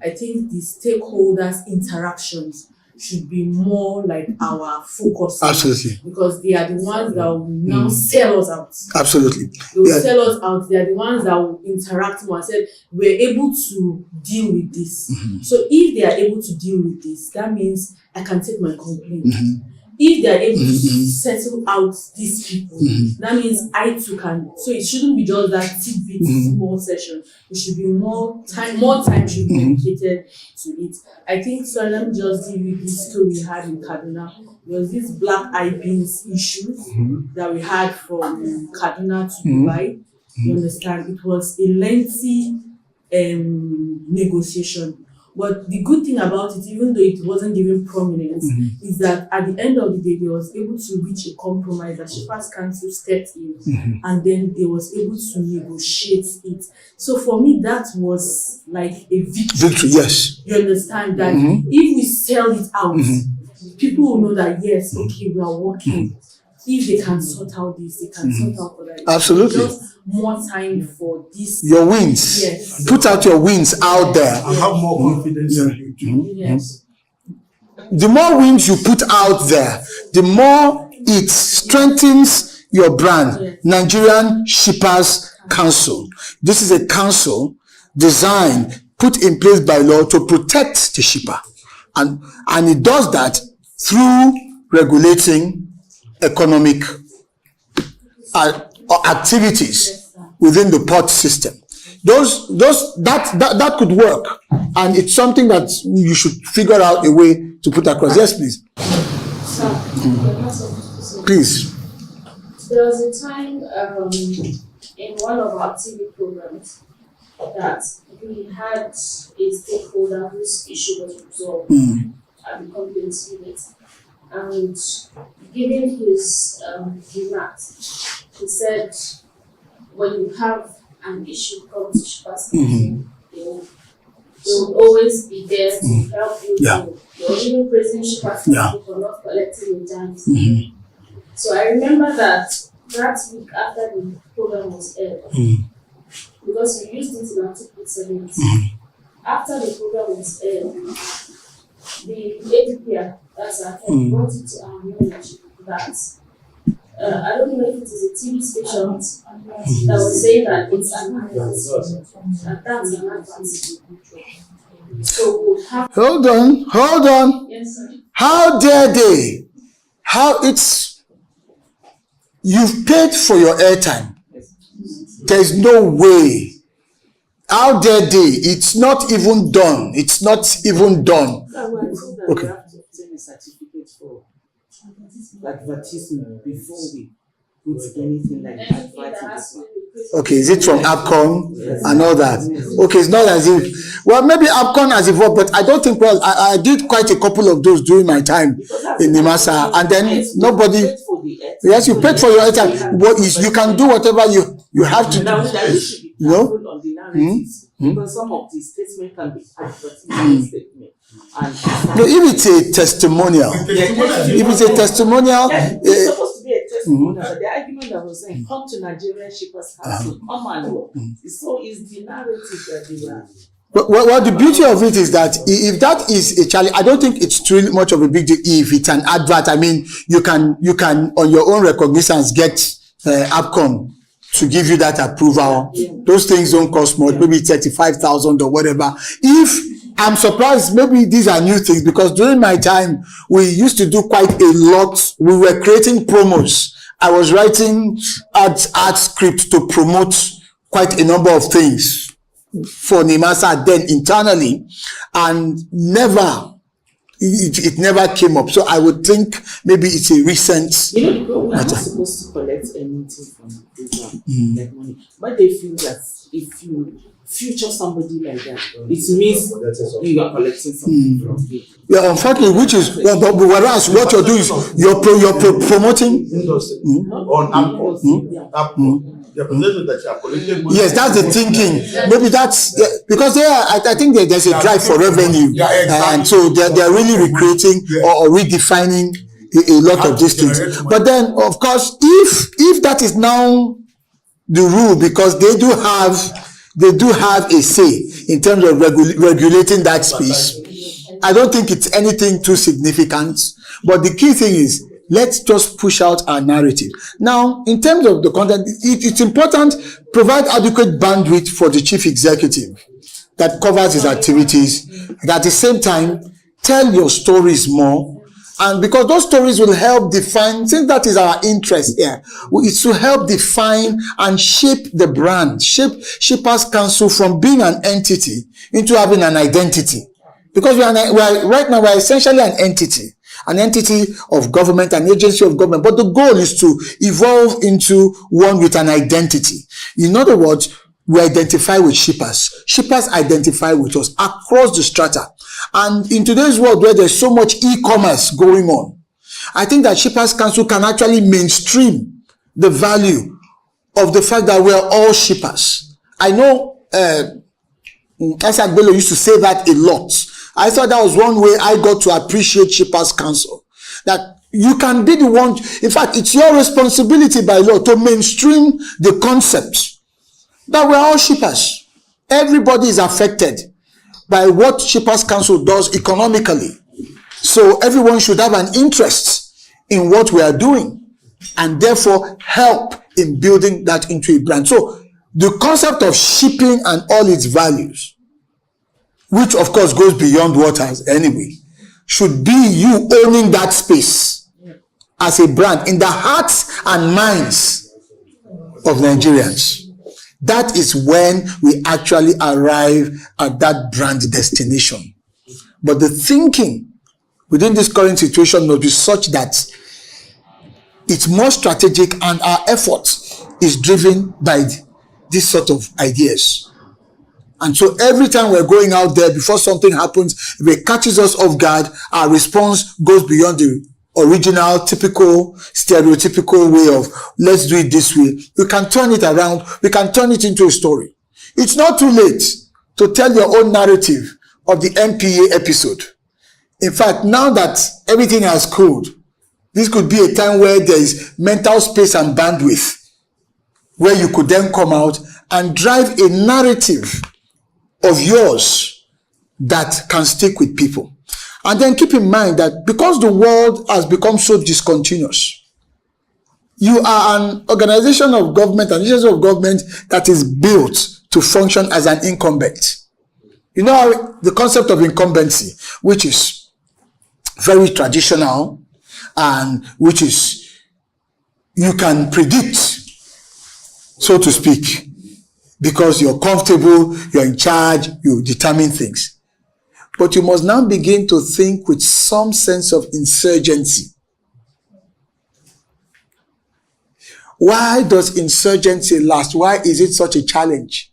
I think the stakeholders' interactions should be more like our focus. Absolutely. Because they are the ones that will now sell us out. Absolutely. They will sell us out. They are the ones that will interact more and say, we're able to deal with this. So if they are able to deal with this, that means I can take my complaint. If they are able to settle out these people, that means I too can. So it shouldn't be just that tidbit small session. It should be more time should be dedicated to it. I think, so let me just give you this story we had in Kaduna. There was this black eye beans issues that we had from Kaduna to Dubai. You understand? It was a lengthy negotiation. But the good thing about it, even though it wasn't given prominence, is that at the end of the day, they was able to reach a compromise that Shippers Council stepped in, and then they was able to negotiate it. So for me, that was like a victory. Yes. You understand that if we sell it out, people will know that yes, okay, we are working. If they can sort out this, they can sort out for that. Absolutely. Just more time for this. Your wins. Yes. Put out your wins out there. And have more confidence in you. Yes. The more wins you put out there, the more it strengthens your brand. Nigerian Shippers Council. This is a council designed, put in place by law to protect the shipper. And it does that through regulating economic activities within the port system. That could work, and it's something that you should figure out a way to put across. Yes, please. Please. There was a time in one of our TV programs that we had a stakeholder whose issue was resolved at the complaints unit. And given his remarks, he said, when you have an issue come to Shippers Council, they will always be there to help you. They're even praising Shippers Council for not collecting the times. So I remember that week after the program was aired, because we used it in our TikTok segment. After the program was aired, the APPR, that's our head, brought it to our knowledge that I don't know if it is a TV station that was saying that it's an advert. That's an advert. So we'll have. Hold on. Yes, sir. How dare they? You've paid for your airtime. There's no way. How dare they? It's not even done. Okay. We have to obtain a certificate for advertisement before we put anything like advertisement. Okay, is it from APCON and all that? Okay, it's not as if, well, maybe APCON has evolved, but I don't think, well, I did quite a couple of those during my time in Nimasa, and then nobody, yes, you paid for your airtime, but you can do whatever you have to do. On the narratives, because some of the statements can be advertisement statement. No, if it's a testimonial, it's supposed to be a testimonials, the argument that was saying, come to Nigerian Shippers Council, come and work. So is the narrative that they were. Well, the beauty of it is that if that is a challenge, I don't think it's really much of a big deal if it's an advert. I mean, you can on your own recognizance get APCON to give you that approval. Yeah. Those things don't cost much, maybe 35,000 or whatever. I'm surprised, maybe these are new things, because during my time, we used to do quite a lot. We were creating promos. I was writing art script to promote quite a number of things for NIMASA then internally, and it never came up. So I would think maybe it's a recent. You know, we're not supposed to collect anything from the like money, but they feel that if you future somebody like that, it means you are collecting something from people. Yeah, unfortunately, which is whereas what you're doing is you're promoting on Apple. Yes, that's the thinking. Maybe that's because I think there's a drive for revenue, and so they're really recreating or redefining a lot of these things. But then, of course, if that is now the rule, because they do have a say in terms of regulating that space, I don't think it's anything too significant. But the key thing is, let's just push out our narrative. Now, in terms of the content, it's important, provide adequate bandwidth for the chief executive that covers his activities. And at the same time, tell your stories more. And because those stories will help define, since that is our interest here, it's to help define and shape the brand, shape Shippers Council from being an entity into having an identity. Because right now we're essentially an entity of government, an agency of government, but the goal is to evolve into one with an identity. In other words, we identify with shippers. Shippers identify with us across the strata. And in today's world where there's so much e-commerce going on, I think that Shippers Council can actually mainstream the value of the fact that we're all shippers. I know Isaac Bello used to say that a lot. I thought that was one way I got to appreciate Shippers Council. That you can be the one, in fact, it's your responsibility by law to mainstream the concept that we're all shippers. Everybody is affected by what Shippers Council does economically. So everyone should have an interest in what we are doing and therefore help in building that into a brand. So the concept of shipping and all its values, which of course goes beyond waters anyway, should be you owning that space as a brand in the hearts and minds of Nigerians. That is when we actually arrive at that brand destination. But the thinking within this current situation must be such that it's more strategic and our effort is driven by this sort of ideas. And so every time we're going out there, before something happens, if it catches us off guard, our response goes beyond the original, typical, stereotypical way of let's do it this way. We can turn it around. We can turn it into a story. It's not too late to tell your own narrative of the MPA episode. In fact, now that everything has cooled, this could be a time where there is mental space and bandwidth, where you could then come out and drive a narrative of yours that can stick with people. And then keep in mind that because the world has become so discontinuous, you are an organization of government, an agency of government that is built to function as an incumbent. You know the concept of incumbency, which is very traditional and which is you can predict, so to speak, because you're comfortable, you're in charge, you determine things. But you must now begin to think with some sense of insurgency. Why does insurgency last? Why is it such a challenge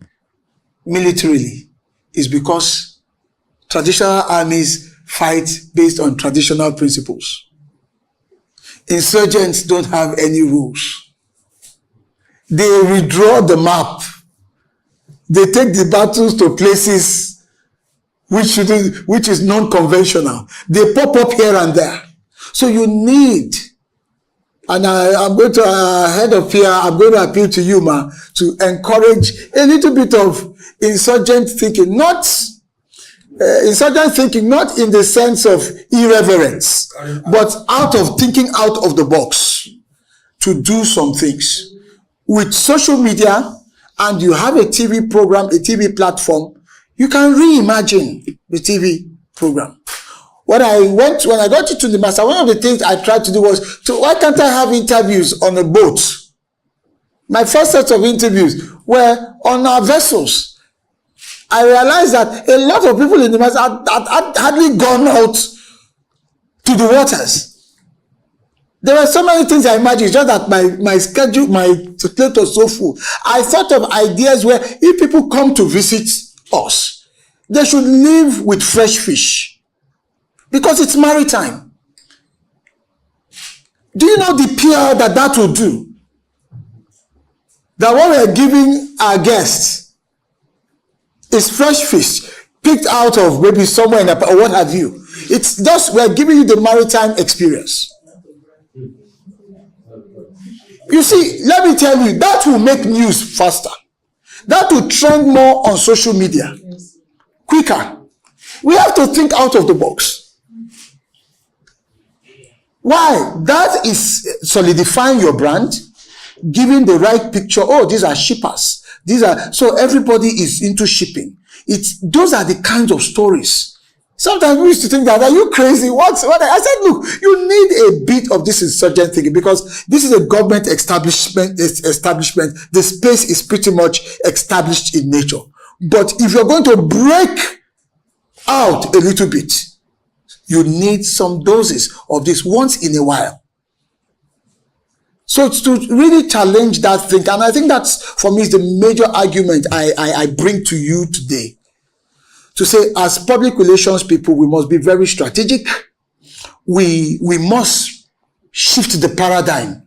militarily? It's because traditional armies fight based on traditional principles. Insurgents don't have any rules. They redraw the map. They take the battles to places which is non-conventional. They pop up here and there. So you need And I'm going to, head of PR, I'm going to appeal to you, ma, to encourage a little bit of insurgent thinking, not in the sense of irreverence, but thinking out of the box to do some things. With social media, and you have a TV program, a TV platform, you can reimagine the TV program. When I got into the master, one of the things I tried to do was, why can't I have interviews on a boat? My first set of interviews were on our vessels. I realized that a lot of people in the master had hardly gone out to the waters. There were so many things I imagined, just that my schedule, my plate was so full. I thought of ideas where if people come to visit us, they should live with fresh fish. Because it's maritime. Do you know the PR that will do? That what we are giving our guests is fresh fish picked out of maybe somewhere in or what have you. It's just, we are giving you the maritime experience. You see, let me tell you, that will make news faster. That will trend more on social media. Quicker. We have to think out of the box. Why? That is solidifying your brand, giving the right picture. Oh, these are shippers. So everybody is into shipping. Those are the kinds of stories. Sometimes we used to think that, are you crazy? What? I said, look, you need a bit of this insurgent thinking, because this is a government establishment. The space is pretty much established in nature. But if you're going to break out a little bit, you need some doses of this once in a while. So it's to really challenge that thing. And I think that's, for me, is the major argument I bring to you today. To say, as public relations people, we must be very strategic. We must shift the paradigm.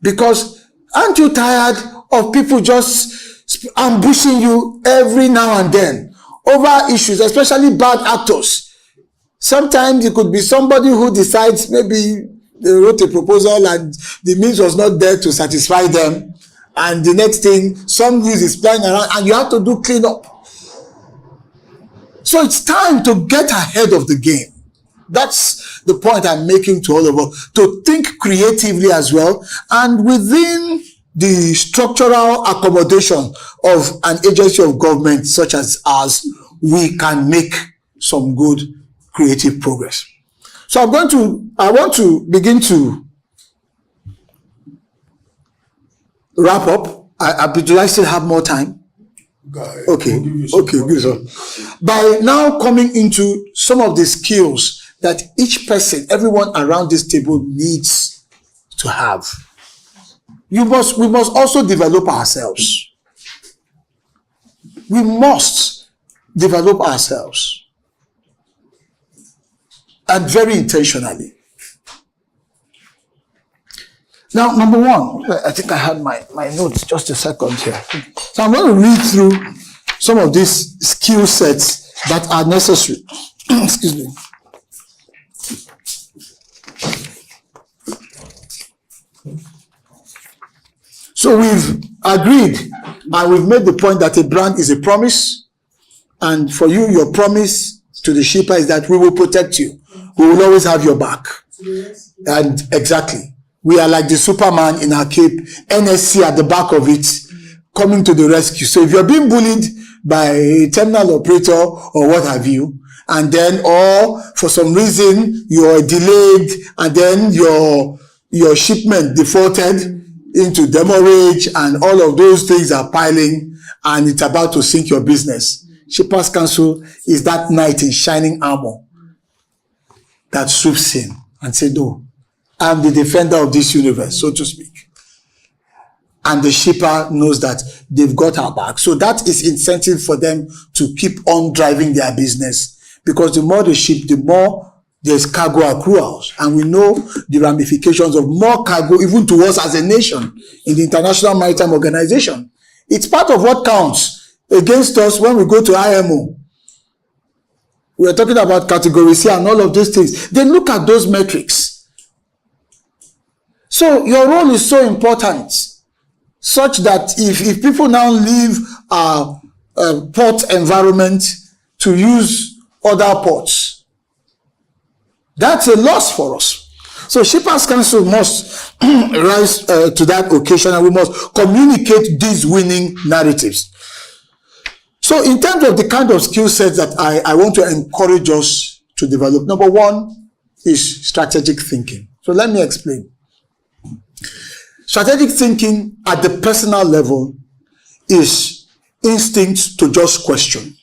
Because aren't you tired of people just ambushing you every now and then over issues, especially bad actors? Sometimes it could be somebody who decides maybe they wrote a proposal and the means was not there to satisfy them. And the next thing, some news is flying around and you have to do cleanup. So it's time to get ahead of the game. That's the point I'm making to all of us. To think creatively as well. And within the structural accommodation of an agency of government such as ours, we can make some good creative progress. So I want to begin to wrap up. Do I still have more time? Okay, good. So by now coming into some of the skills that each person, everyone around this table needs to have, we must also develop ourselves. We must develop ourselves. And very intentionally. Now, number one, I think I had my notes, just a second here. So I'm going to read through some of these skill sets that are necessary. Excuse me. So we've agreed and we've made the point that a brand is a promise. And for you, your promise to the shipper is that we will protect you. We will always have your back. And exactly. We are like the Superman in our cape, NSC at the back of it, coming to the rescue. So if you're being bullied by a terminal operator or what have you, and then, or for some reason, you're delayed, and then your shipment defaulted into demurrage, and all of those things are piling, and it's about to sink your business. Shippers Council is that knight in shining armor that swoops in and says, no, I'm the defender of this universe, so to speak. And the shipper knows that they've got our back. So that is incentive for them to keep on driving their business. Because the more they ship, the more there's cargo accruals. And we know the ramifications of more cargo, even to us as a nation, in the International Maritime Organization. It's part of what counts against us when we go to IMO. We're talking about category C and all of these things. They look at those metrics. So your role is so important, such that if people now leave our port environment to use other ports, that's a loss for us. So Shippers Council must rise to that occasion, and we must communicate these winning narratives. So in terms of the kind of skill sets that I want to encourage us to develop, number one is strategic thinking. So let me explain. Strategic thinking at the personal level is instinct to just question.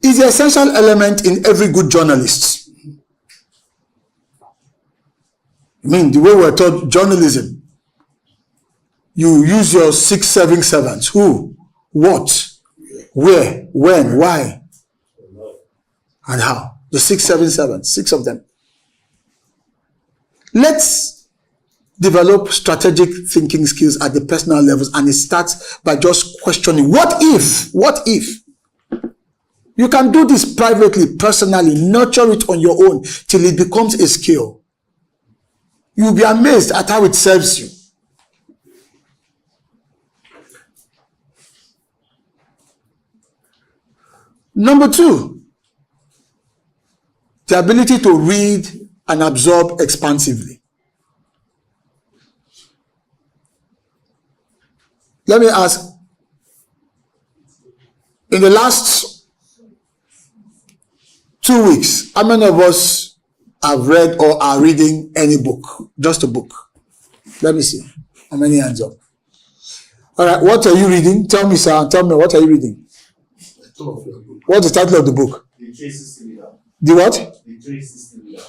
It's the essential element in every good journalist. I mean, the way we're taught journalism, you use your 6, 7 servants. Who, what, where, when, why, and how. The 6, 7 servants, 6 of them. Let's develop strategic thinking skills at the personal levels, and it starts by just questioning, what if? What if? You can do this privately, personally, nurture it on your own till it becomes a skill. You'll be amazed at how it serves you. Number 2, the ability to read and absorb expansively. Let me ask, in the last 2 weeks, how many of us have read or are reading any book? Just a book. Let me see. How many hands up? All right, what are you reading? Tell me, sir. Tell me, what are you reading? What's the title of the book? The Tracy System Leader. The what? The Tracy System Leader.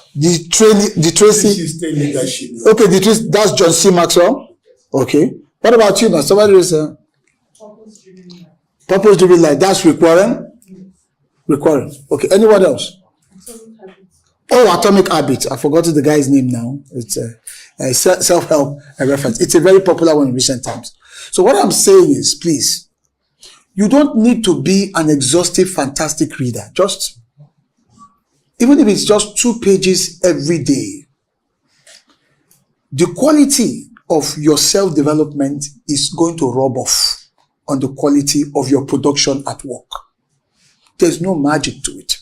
The Tracy Leadership. Okay, the Tracy, that's John C. Maxwell. Okay. What about you now? Somebody is Purpose Driven Life. That's Rick Warren. Rick Warren. Okay. Anyone else? Oh, Atomic Habits. I forgot the guy's name now. It's a self-help reference. It's a very popular one in recent times. So what I'm saying is, please, you don't need to be an exhaustive, fantastic reader. Just, even if it's just 2 pages every day, the quality of your self-development is going to rub off on the quality of your production at work. There's no magic to it.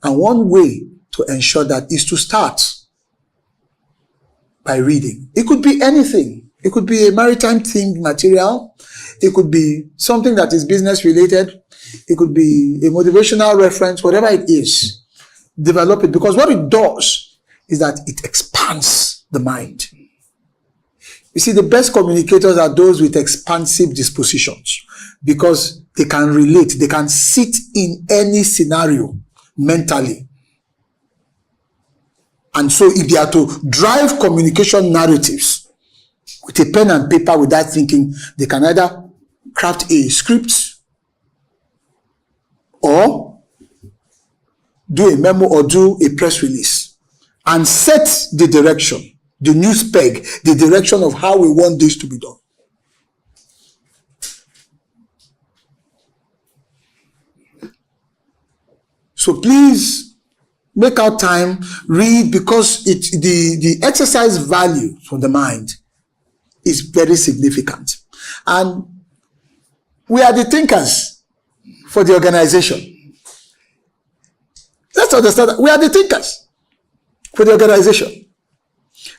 And one way to ensure that is to start by reading. It could be anything. It could be a maritime themed material. It could be something that is business related. It could be a motivational reference, whatever it is. Develop it, because what it does is that it expands the mind. You see, the best communicators are those with expansive dispositions, because they can relate, they can sit in any scenario mentally. And so if they are to drive communication narratives with a pen and paper without thinking, they can either craft a script or do a memo or do a press release and set the direction, the news peg, the direction of how we want this to be done. So please, make out time, read, because the exercise value for the mind is very significant. And we are the thinkers for the organization. Let's understand that we are the thinkers for the organization.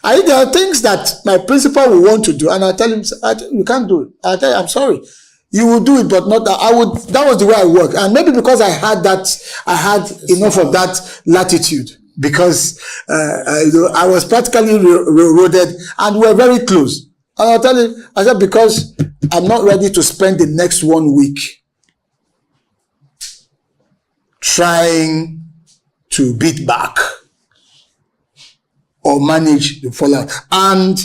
And there are things that my principal will want to do, and I tell him, you can't do it. I tell him, I'm sorry. You will do it, but not that. That was the way I work. And maybe because I had enough of that latitude, because I was practically railroaded, and we were very close. And I'll tell you, I said, because I'm not ready to spend the next 1 week trying to beat back or manage the fallout. And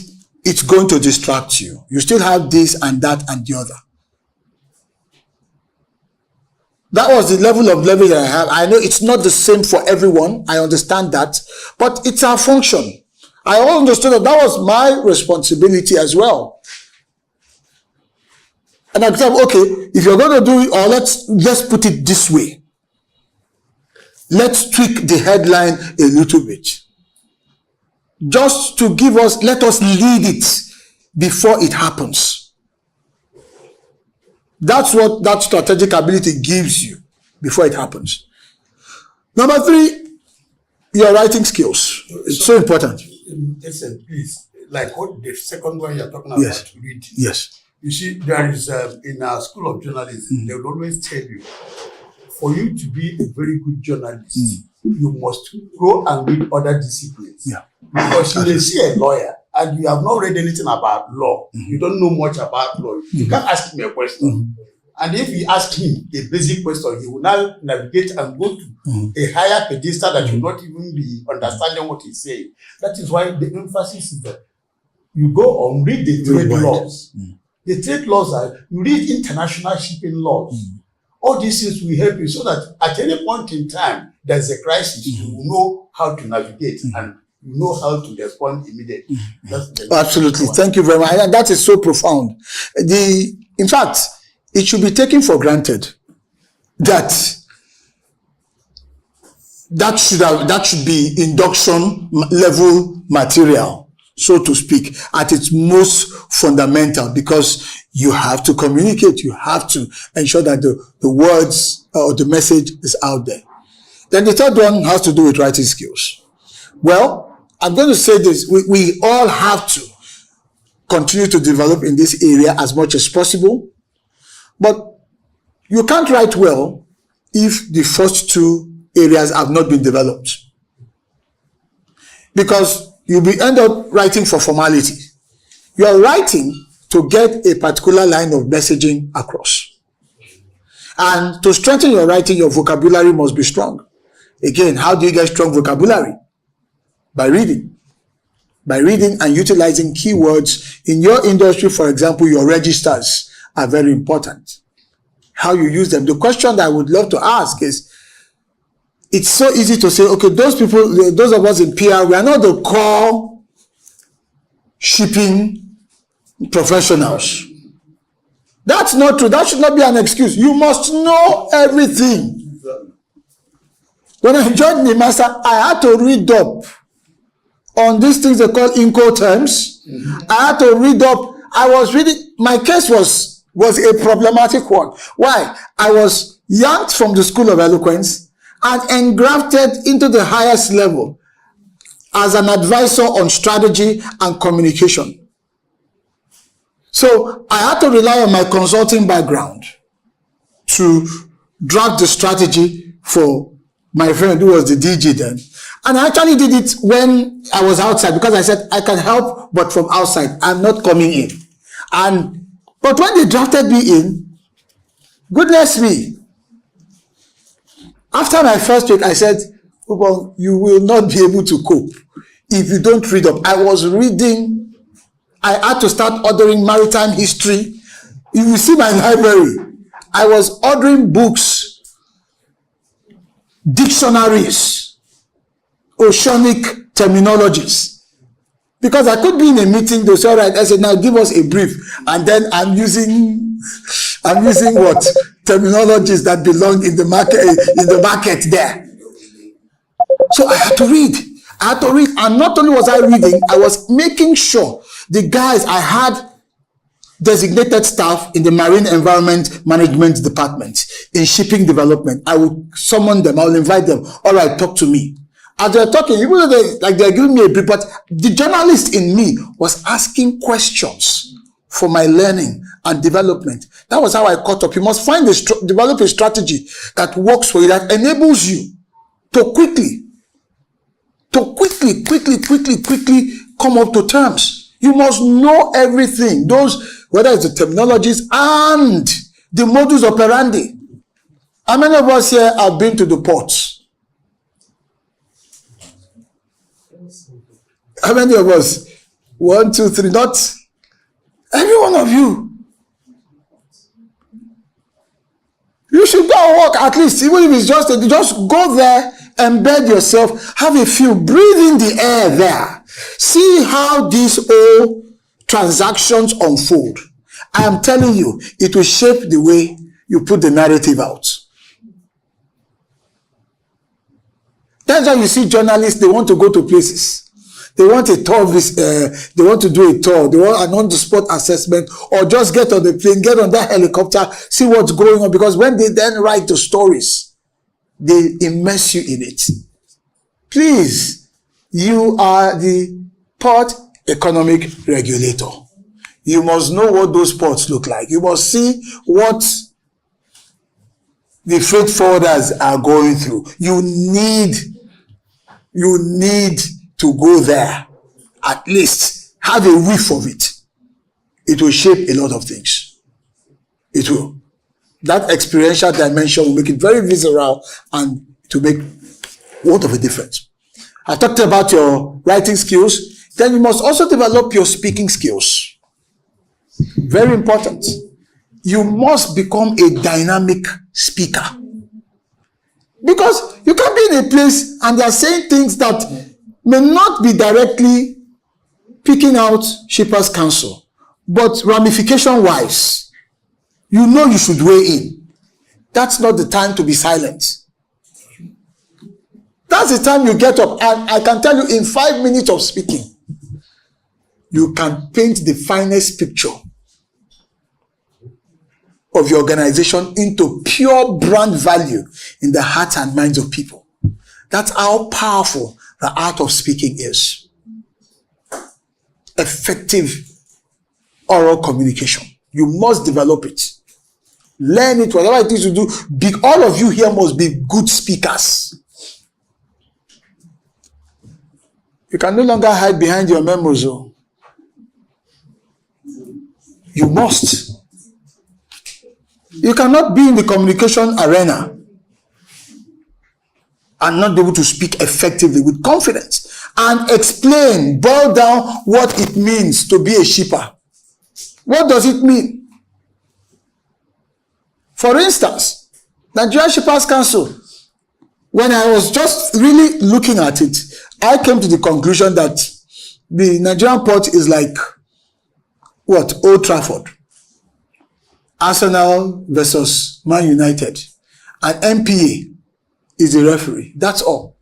it's going to distract you. You still have this and that and the other. That was the level of leverage that I have. I know it's not the same for everyone. I understand that. But it's our function. I understood that was my responsibility as well. And I said, okay, if you're going to do it, or let's put it this way. Let's tweak the headline a little bit. just to give us, let us lead it before it happens. That's what that strategic ability gives you before it happens. Number 3, your writing skills. It's so important. Listen, please, like what the second one you're talking about, Yes. reading. Yes. You see, there is, in our school of journalism, they will always tell you, for you to be a very good journalist, you must go and read other disciplines. Yeah. Because you may see a lawyer and you have not read anything about law. You don't know much about law. You can't ask him a question. And if you ask him a basic question, he will now navigate and go to a higher pedestal that you will not even be understanding what he's saying. That is why the emphasis is that you go on, read the trade laws. The trade laws are, you read international shipping laws. All these things will help you so that at any point in time, there's a crisis, you will know how to navigate and you know how to respond immediately. Absolutely. Thank you very much. And that is so profound. In fact, it should be taken for granted that should be induction level material, so to speak, at its most fundamental, because you have to communicate, you have to ensure that the words or the message is out there. Then the third one has to do with writing skills. Well, I'm going to say this, we all have to continue to develop in this area as much as possible, but you can't write well if the first 2 areas have not been developed. Because you'll be end up writing for formality. You're writing to get a particular line of messaging across. And to strengthen your writing, your vocabulary must be strong. Again, how do you get strong vocabulary? By reading. By reading and utilizing keywords. In your industry, for example, your registers are very important. How you use them. The question that I would love to ask is, it's so easy to say, okay, those people, those of us in PR, we are not the core shipping professionals. That's not true. That should not be an excuse. You must know everything. When I joined the master, I had to read up on these things they call Incoterms. I had to read up. I was reading, my case was a problematic one. Why? I was yanked from the School of Eloquence and engrafted into the highest level as an advisor on strategy and communication. So I had to rely on my consulting background to draft the strategy for my friend who was the DG then. And I actually did it when I was outside, because I said, I can help, but from outside. I'm not coming in. But when they drafted me in, goodness me, after my first week, I said, well, you will not be able to cope if you don't read up. I was reading. I had to start ordering maritime history. You will see my library. I was ordering books, dictionaries, oceanic terminologies. Because I could be in a meeting, they'll say, all right, I said, now give us a brief. And then I'm using what? Terminologies that belong in the market there. So I had to read. And not only was I reading, I was making sure the guys, I had designated staff in the Marine Environment Management Department, in shipping development. I would summon them, I will invite them. All right, talk to me. As they're talking, even though they're giving me a brief, but the journalist in me was asking questions for my learning and development. That was how I caught up. You must develop a strategy that works for you, that enables you to quickly come up to terms. You must know everything. Those, whether it's the terminologies and the modus operandi. How many of us here have been to the ports? How many of us? 1, 2, 3, not every one of you. You should go and walk at least, even if it's just go there, embed yourself, have a feel, breathe in the air there. See how these all transactions unfold. I am telling you, it will shape the way you put the narrative out. That's why you see journalists, they want to go to places. They want a tour, they want to do a tour, they want an on-the-spot assessment, or just get on the plane, get on that helicopter, see what's going on. Because when they then write the stories, they immerse you in it. Please, you are the port economic regulator. You must know what those ports look like. You must see what the freight forwarders are going through. You need to go there. At least have a whiff of it. It will shape a lot of things. It will. That experiential dimension will make it very visceral and to make what of a difference. I talked about your writing skills. Then you must also develop your speaking skills. Very important. You must become a dynamic speaker. Because you can be in a place and they are saying things that may not be directly picking out Shippers Council, but ramification-wise, you know you should weigh in. That's not the time to be silent. That's the time you get up. And I can tell you, in 5 minutes of speaking, you can paint the finest picture of your organization into pure brand value in the hearts and minds of people. That's how powerful the art of speaking is. Effective oral communication. You must develop it. Learn it, whatever it is you do. All of you here must be good speakers. You can no longer hide behind your memos. You must. You cannot be in the communication arena and not be able to speak effectively with confidence and explain, boil down what it means to be a shipper. What does it mean? For instance, Nigerian Shippers Council, when I was just really looking at it, I came to the conclusion that the Nigerian port is like, Old Trafford. Arsenal versus Man United. And MPA is the referee. That's all.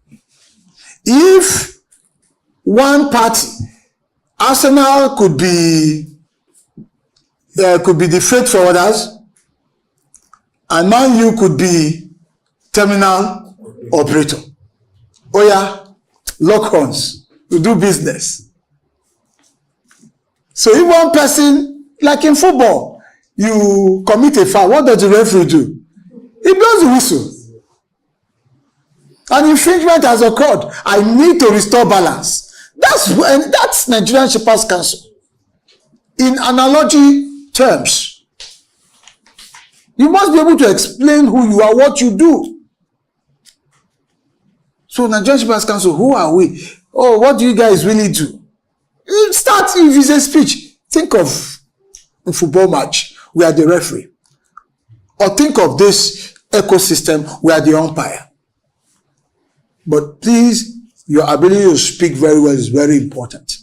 If one party, Arsenal could be the freight forwarders, and Man U could be terminal operator. Oh yeah, lock horns. We do business. So if one person, like in football, you commit a foul, what does the referee do? He blows the whistle. An infringement has occurred. I need to restore balance. That's Nigerian Shippers Council. In analogy terms, you must be able to explain who you are, what you do. So Nigerian Shippers Council, who are we? Oh, what do you guys really do? Start if it's a speech. Think of a football match. We are the referee. Or think of this ecosystem, we are the umpire. But please, your ability to speak very well is very important.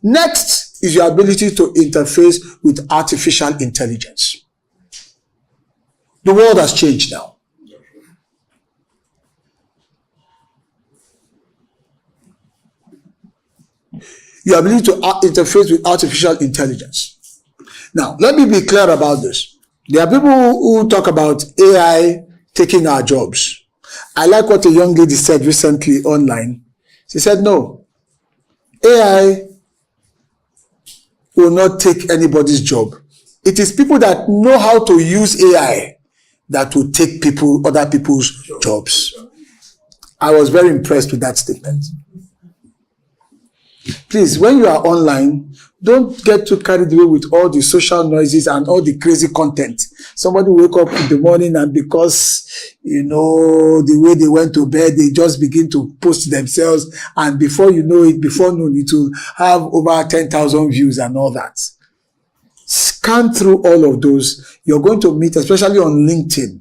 Next is your ability to interface with artificial intelligence. The world has changed now. Your ability to interface with artificial intelligence. Now, let me be clear about this. There are people who talk about AI taking our jobs. I like what a young lady said recently online. She said, no, AI will not take anybody's job. It is people that know how to use AI that will take other people's jobs. I was very impressed with that statement. Please, when you are online, don't get too carried away with all the social noises and all the crazy content. Somebody wake up in the morning and because, the way they went to bed, they just begin to post themselves. And before you know it, before noon, it will have over 10,000 views and all that. Scan through all of those. You're going to meet, especially on LinkedIn,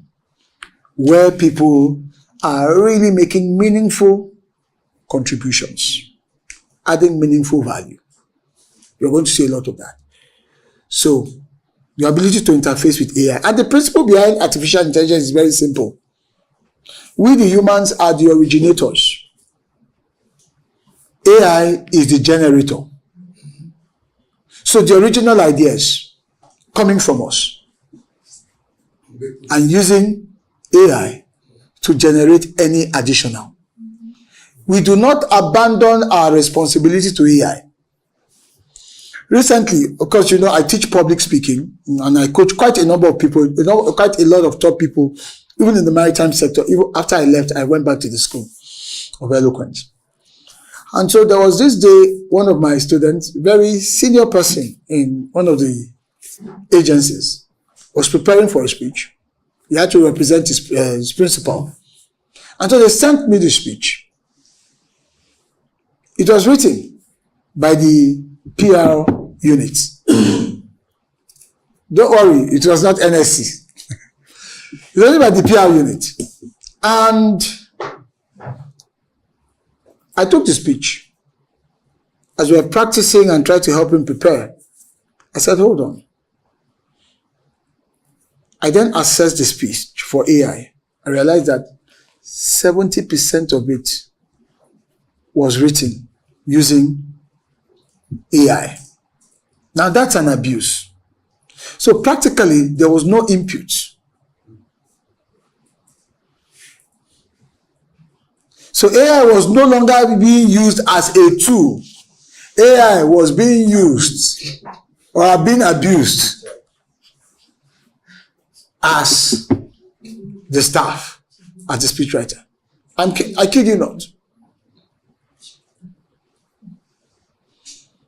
where people are really making meaningful contributions, adding meaningful value. You're going to see a lot of that. So, your ability to interface with AI. And the principle behind artificial intelligence is very simple. We, the humans, are the originators. AI is the generator. So the original ideas coming from us and using AI to generate any additional. We do not abandon our responsibility to AI. Recently, of course, I teach public speaking and I coach quite a number of people, quite a lot of top people, even in the maritime sector. Even after I left, I went back to the school of eloquence. And so there was this day, one of my students, very senior person in one of the agencies, was preparing for a speech. He had to represent his principal. And so they sent me the speech. It was written by the PR unit. Don't worry, it was not NSC. It was written by the PR unit. And I took the speech. As we were practicing and tried to help him prepare, I said, hold on. I then assessed the speech for AI. I realized that 70% of it was written using AI. Now that's an abuse. So practically, there was no input. So AI was no longer being used as a tool. AI was being used or being abused as the staff, as the speechwriter. I kid you not.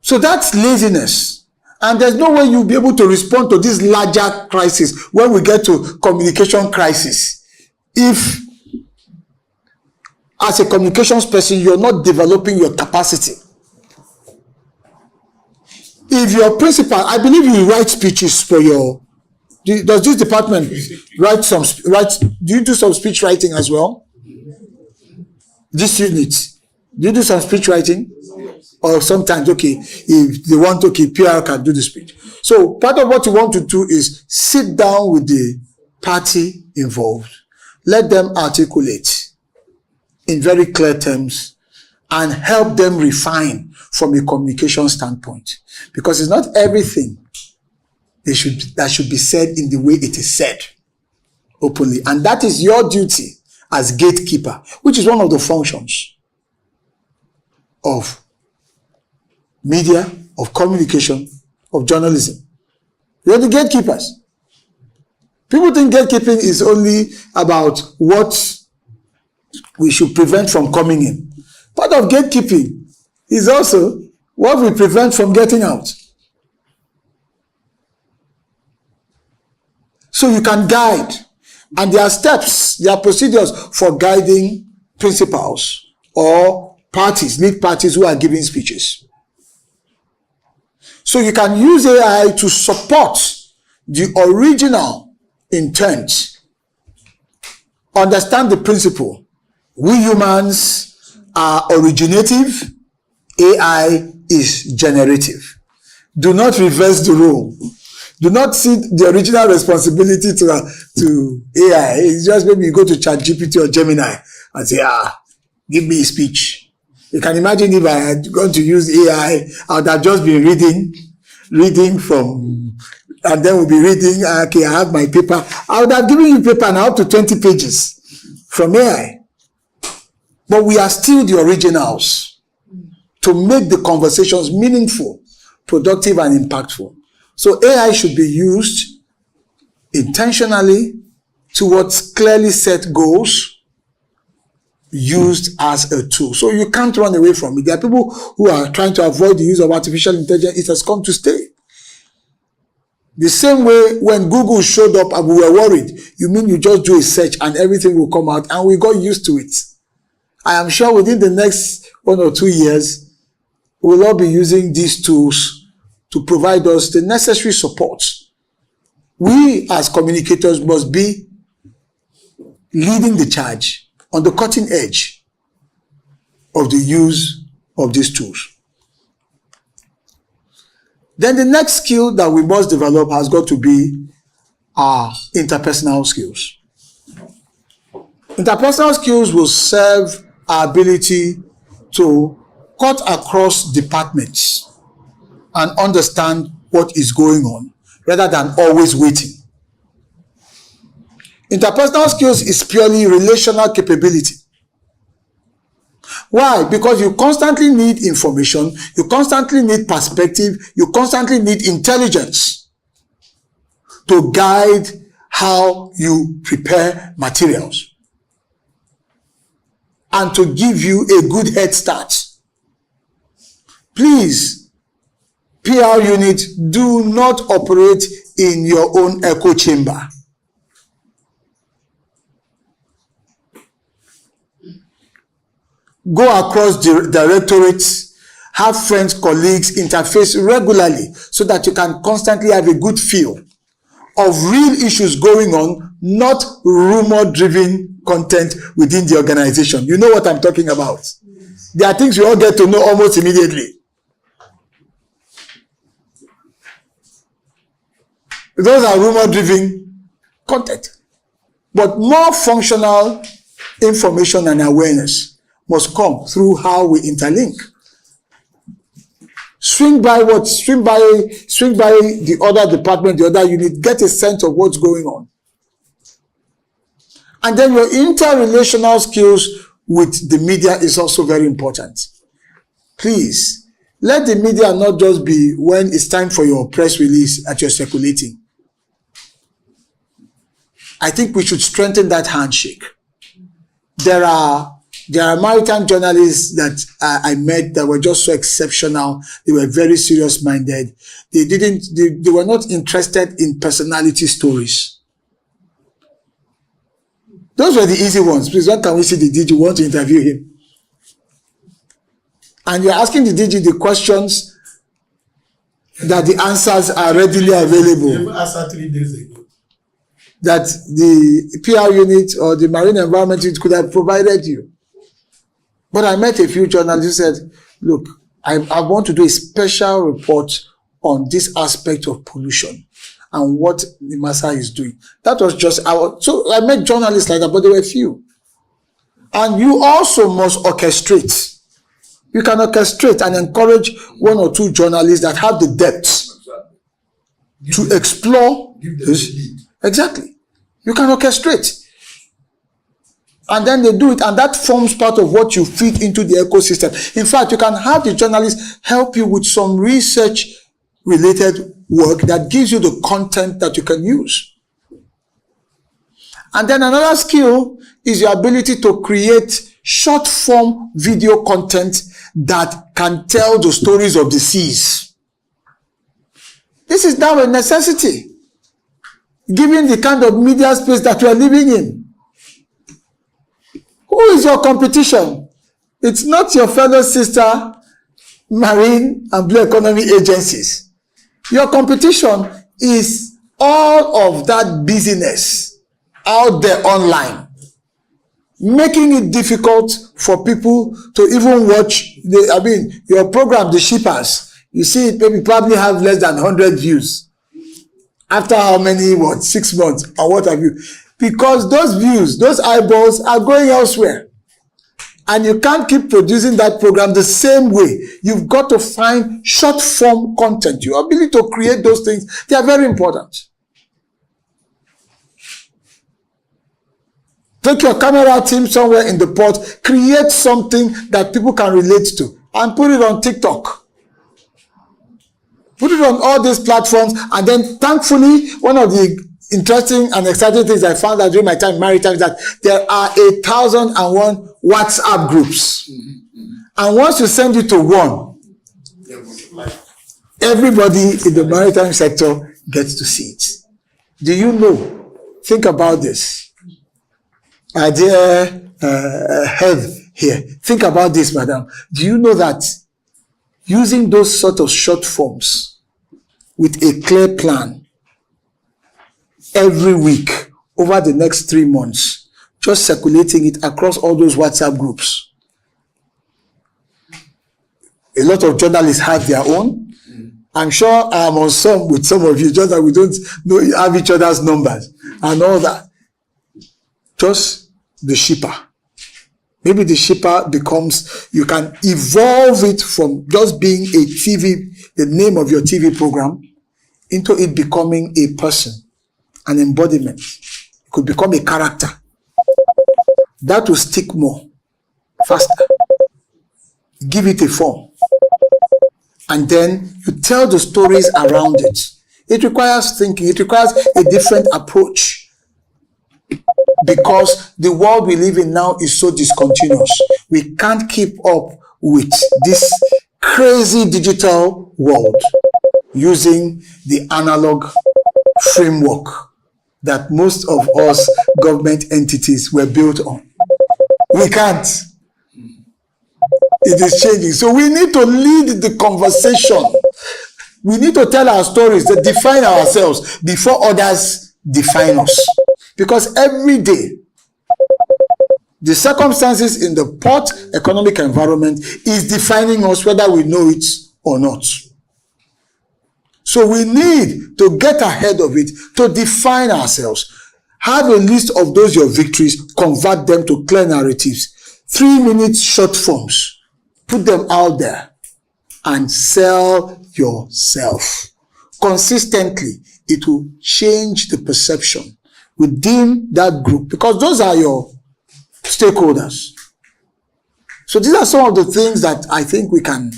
So that's laziness. And there's no way you'll be able to respond to this larger crisis when we get to communication crisis. If, as a communications person, you're not developing your capacity. If your principal, I believe you write speeches for your, does this department do you do some speech writing as well? This unit, do you do some speech writing? Or sometimes, okay, if they want, okay, PR can do the speech. So part of what you want to do is sit down with the party involved, let them articulate in very clear terms and help them refine from a communication standpoint. Because it's not everything that should be said in the way it is said openly. And that is your duty as gatekeeper, which is one of the functions of media, of communication, of journalism. You're the gatekeepers. People think gatekeeping is only about what we should prevent from coming in. Part of gatekeeping is also what we prevent from getting out. So you can guide. And there are steps, there are procedures for guiding principals or parties, lead parties who are giving speeches. So you can use AI to support the original intent. Understand the principle. We humans are originative. AI is generative. Do not reverse the role. Do not see the original responsibility to AI. It's just maybe you go to ChatGPT or Gemini and say, give me a speech. You can imagine if I had gone to use AI, I would have just been reading from, and then we'll be reading, okay, I have my paper. I would have given you paper now up to 20 pages from AI. But we are still the originals to make the conversations meaningful, productive, and impactful. So AI should be used intentionally towards clearly set goals, used as a tool. So you can't run away from it. There are people who are trying to avoid the use of artificial intelligence. It has come to stay. The same way when Google showed up and we were worried, you mean you just do a search and everything will come out, and we got used to it. I am sure within the next 1 or 2 years, we will all be using these tools to provide us the necessary support. We as communicators must be leading the charge on the cutting edge of the use of these tools. Then the next skill that we must develop has got to be our interpersonal skills. Interpersonal skills will serve our ability to cut across departments and understand what is going on rather than always waiting. Interpersonal skills is purely relational capability. Why? Because you constantly need information, you constantly need perspective, you constantly need intelligence to guide how you prepare materials and to give you a good head start. Please, PR unit, do not operate in your own echo chamber. Go across the directorates, have friends, colleagues, interface regularly so that you can constantly have a good feel of real issues going on, not rumor-driven content within the organization. You know what I'm talking about. There are things we all get to know almost immediately. Those are rumor-driven content. But more functional information and awareness must come through how we interlink. Swing by the other department, the other unit, get a sense of what's going on. And then your interrelational skills with the media is also very important. Please, let the media not just be when it's time for your press release that you're circulating. I think we should strengthen that handshake. There are maritime journalists that I met that were just so exceptional. They were very serious-minded. They were not interested in personality stories. Those were the easy ones. Please, when can we see the DG? We want to interview him. And you're asking the DG the questions that the answers are readily available. You answered 3 days ago. That the PR unit or the marine environment unit could have provided you. But I met a few journalists who said, look, I want to do a special report on this aspect of pollution and what NIMASA is doing. That was just so I met journalists like that, but there were few. And you also must orchestrate. You can orchestrate and encourage 1 or 2 journalists that have the depth to explore this. Exactly. You can orchestrate. And then they do it, and that forms part of what you feed into the ecosystem. In fact, you can have the journalists help you with some research-related work that gives you the content that you can use. And then another skill is your ability to create short-form video content that can tell the stories of the seas. This is now a necessity, given the kind of media space that we are living in. Who is your competition? It's not your fellow sister marine and blue economy agencies. Your competition is all of that business out there online, making it difficult for people to even watch your program, The Shippers. You see it probably have less than 100 views. After how many, 6 months or what have you? Because those views, those eyeballs are going elsewhere. And you can't keep producing that program the same way. You've got to find short form content. Your ability to create those things, they are very important. Take your camera team somewhere in the port, create something that people can relate to, and put it on TikTok. Put it on all these platforms, and then thankfully, one of the interesting and exciting things I found out during my time in maritime is that there are 1,001 WhatsApp groups. And once you send it to one, everybody in the maritime sector gets to see it. Do you know? Think about this. My dear head here, think about this, madam. Do you know that using those sort of short forms with a clear plan every week over the next 3 months, just circulating it across all those WhatsApp groups? A lot of journalists have their own. I'm sure I'm on some with some of you, just that we don't know, have each other's numbers and all that. Just the shipper. Maybe the shipper becomes, you can evolve it from just being a TV, the name of your TV program, into it becoming a person, an embodiment. It could become a character. That will stick more, faster. Give it a form. And then you tell the stories around it. It requires thinking. It requires a different approach. Because the world we live in now is so discontinuous. We can't keep up with this crazy digital world using the analog framework that most of us government entities were built on. We can't. It is changing. So we need to lead the conversation. We need to tell our stories, to define ourselves before others define us. Because every day, the circumstances in the post-economic environment is defining us whether we know it or not. So we need to get ahead of it, to define ourselves. Have a list of those your victories, convert them to clear narratives. 3-minute short forms. Put them out there and sell yourself. Consistently, it will change the perception within that group, because those are your stakeholders. So these are some of the things that I think we can,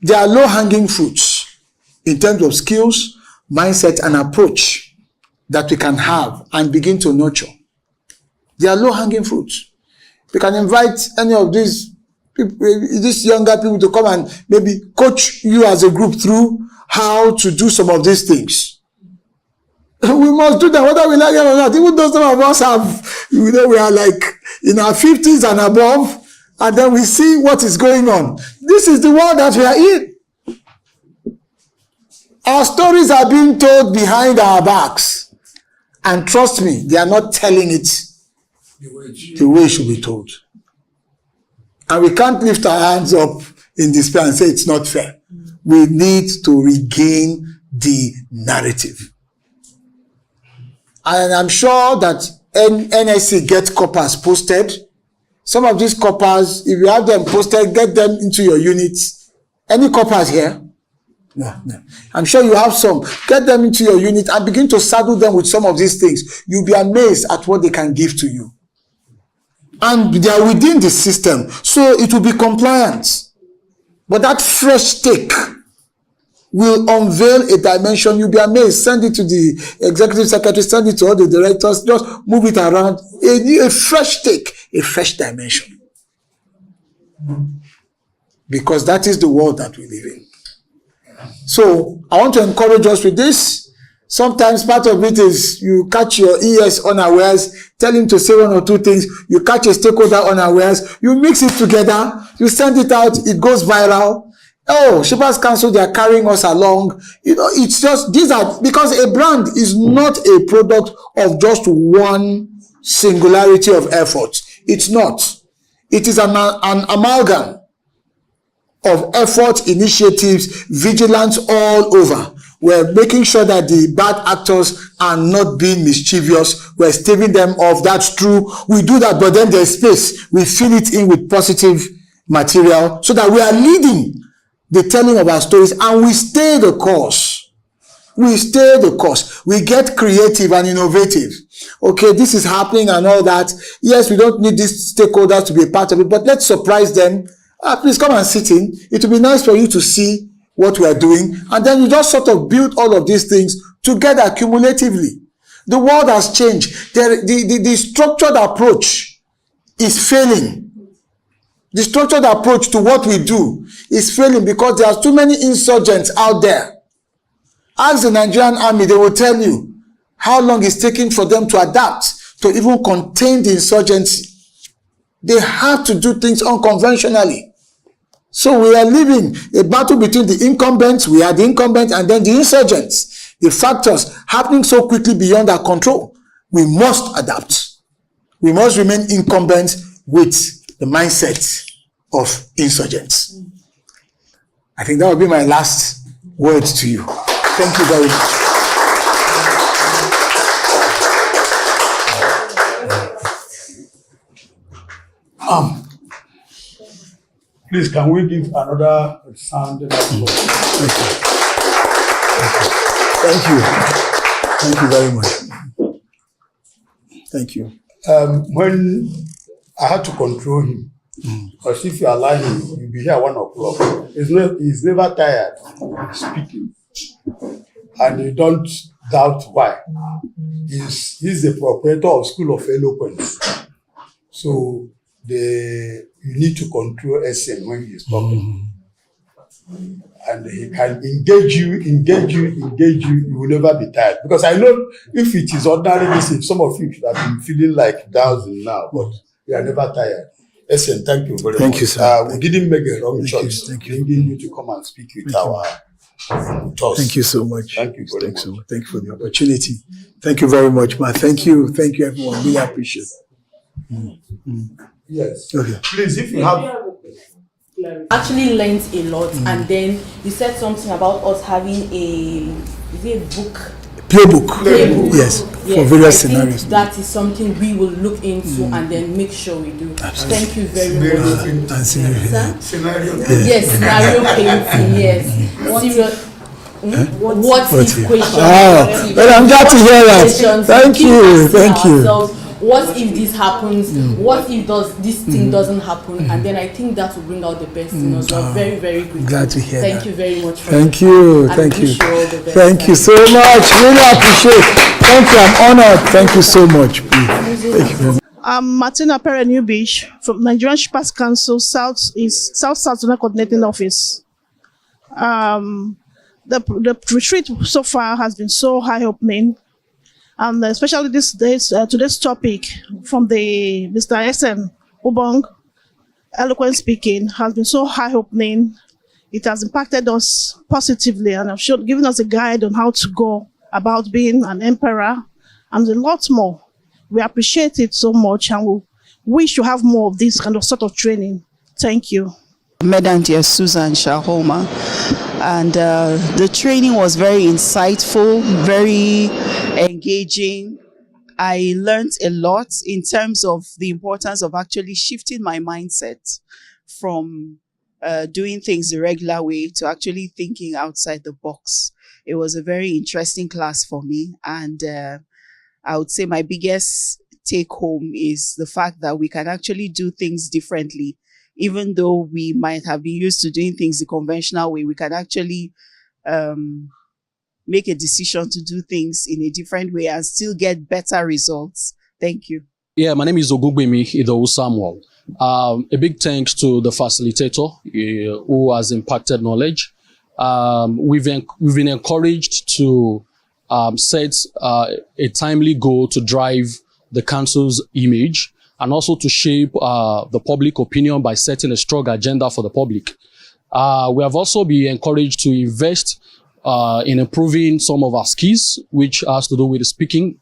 they are low-hanging fruits in terms of skills, mindset, and approach that we can have and begin to nurture. They are low-hanging fruits. We can invite any of these people, these younger people, to come and maybe coach you as a group through how to do some of these things. We must do them, whether we like them or not. Even though some of us have, we are like in our 50s and above, and then we see what is going on. This is the world that we are in. Our stories are being told behind our backs. And trust me, they are not telling it the way it should be told. And we can't lift our hands up in despair and say it's not fair. We need to regain the narrative. And I'm sure that NSC gets coppers posted. Some of these coppers, if you have them posted, get them into your units. Any coppers here? No. I'm sure you have some. Get them into your unit and begin to saddle them with some of these things. You'll be amazed at what they can give to you. And they are within the system, so it will be compliant. But that fresh take will unveil a dimension. You'll be amazed. Send it to the executive secretary, send it to all the directors, just move it around. A fresh take, a fresh dimension. Because that is the world that we live in. So I want to encourage us with this. Sometimes part of it is you catch your ES unawares, tell him to say one or two things, you catch a stakeholder unawares, you mix it together, you send it out, it goes viral. Oh, Shippers Council, they are carrying us along. It's just, these are, because a brand is not a product of just one singularity of effort. It's not. It is an amalgam of effort, initiatives, vigilance all over. We're making sure that the bad actors are not being mischievous. We're staving them off. That's true. We do that, but then there's space. We fill it in with positive material so that we are leading the telling of our stories, and we stay the course. We stay the course. We get creative and innovative. Okay, this is happening and all that. Yes, we don't need these stakeholders to be a part of it, but let's surprise them. Please come and sit in. It will be nice for you to see what we are doing. And then you just sort of build all of these things together cumulatively. The world has changed. The structured approach is failing. The structured approach to what we do is failing because there are too many insurgents out there. Ask the Nigerian army, they will tell you how long it's taking for them to adapt, to even contain the insurgency. They have to do things unconventionally. So we are living a battle between the incumbents, we are the incumbents, and then the insurgents. The factors happening so quickly beyond our control. We must adapt. We must remain incumbent with the mindset of insurgents. I think that will be my last word to you. Thank you very much. Please, can we give another sound? Thank you. Thank you very much. Thank you. When I had to control him, because if you allow him, he'll be here 1 o'clock. He's never tired speaking. And you don't doubt why. He's the proprietor of School of Eloquence. So you need to control SN when he's talking. And he can engage you, you will never be tired. Because I know if it is ordinary listening, some of you should have been feeling like dowsing now, but you are never tired. SN, thank you very much. Thank you, sir. We didn't make a wrong choice. Thank you. Bringing you to come and speak with our thoughts. Thank you so much. Thank you very much. So much. Thank you for the opportunity. Thank you very much, man. Thank you. Thank you, everyone. Really appreciate it. Yes. Okay. Please, if you have... Actually learned a lot, and then you said something about us having a book? Playbook. Yes, for various scenarios. That is something we will look into and then make sure we do. Absolutely. Thank you very much. Scenario. Yes, scenario painting, yes. What if question? Well, I'm glad to hear that. Thank you. Thank you. What if this happens? What if this thing doesn't happen? And then I think that will bring out the best in us. We're very, very good. Glad to hear Thank that. you very much. Thank you. Thank you. Thank you so much. Really appreciate it. Thank you. I'm honored. Thank you so much. Thank you very much. I'm Martina Pere New Beach from Nigerian Shippers Council South Zona Coordinating Office. The retreat so far has been so eye-opening. And especially today's topic from the Mr. SN Ubong, eloquent speaking, has been so eye-opening. It has impacted us positively and have given us a guide on how to go about being an emperor and a lot more. We appreciate it so much and we wish to have more of this kind of sort of training. Thank you. Medantia Susan Shahoma, and the training was very insightful, very engaging. I learned a lot in terms of the importance of actually shifting my mindset from doing things the regular way to actually thinking outside the box. It was a very interesting class for me, and I would say my biggest take home is the fact that we can actually do things differently. Even though we might have been used to doing things the conventional way, we can actually make a decision to do things in a different way and still get better results. Thank you. Yeah, my name is Ogugbemi Idowu Samuel. A big thanks to the facilitator who has impacted knowledge. We've been encouraged to set a timely goal to drive the council's image, and also to shape the public opinion by setting a strong agenda for the public. We have also been encouraged to invest in improving some of our skills, which has to do with speaking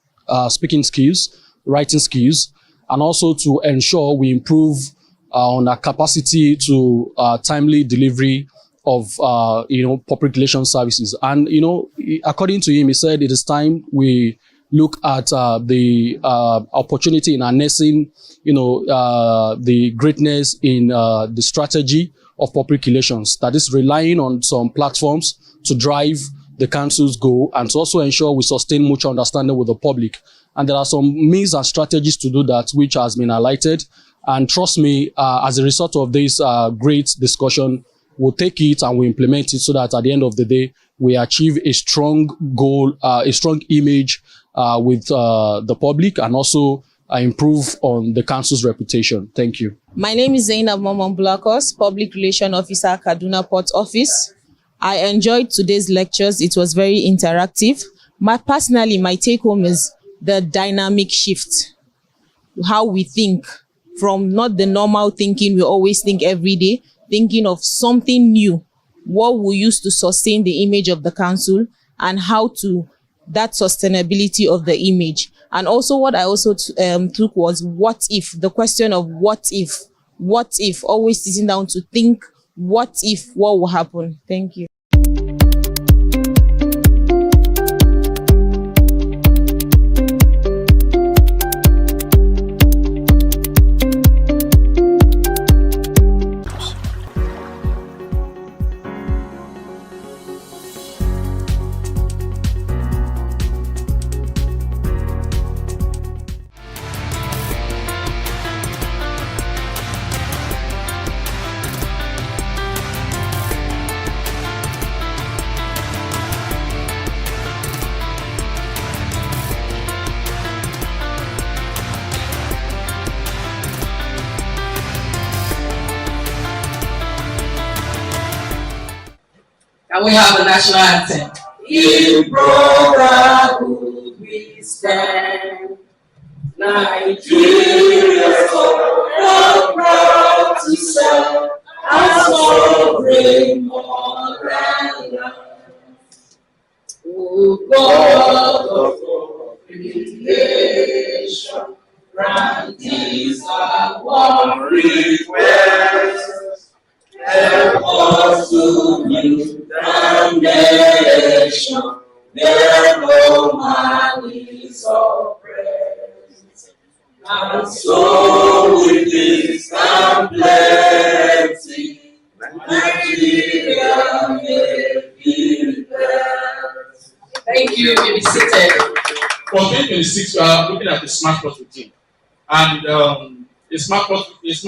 skills, writing skills, and also to ensure we improve on our capacity to timely delivery of public relations services. And according to him, he said it is time we look at the opportunity in harnessing, the greatness in the strategy of public relations, that is relying on some platforms to drive the council's goal and to also ensure we sustain mutual understanding with the public. And there are some means and strategies to do that, which has been highlighted. And trust me, as a result of this great discussion, we'll take it and we'll implement it so that at the end of the day, we achieve a strong goal, a strong image with the public, and also improve on the council's reputation. Thank you. My name is Zainab Momon Blakos, Public Relations Officer, Kaduna Port Office. I enjoyed today's lectures. It was very interactive. Personally, my take home is the dynamic shift, how we think from not the normal thinking we always think every day, thinking of something new, what we use to sustain the image of the council, and how to that sustainability of the image. And also what I also took was what if, the question of what if, always sitting down to think, what will happen? Thank you. Can we have a national anthem? In brotherhood we stand. Nigeria, so proud to serve our sovereign motherland. O God of creation, grant this our one request. Help us to build the nation where no man is oppressed. And so with this and plenty, Nigeria may be blessed. Thank you. You may be seated. For 2026, we are looking at the smart port routine, and a smart port is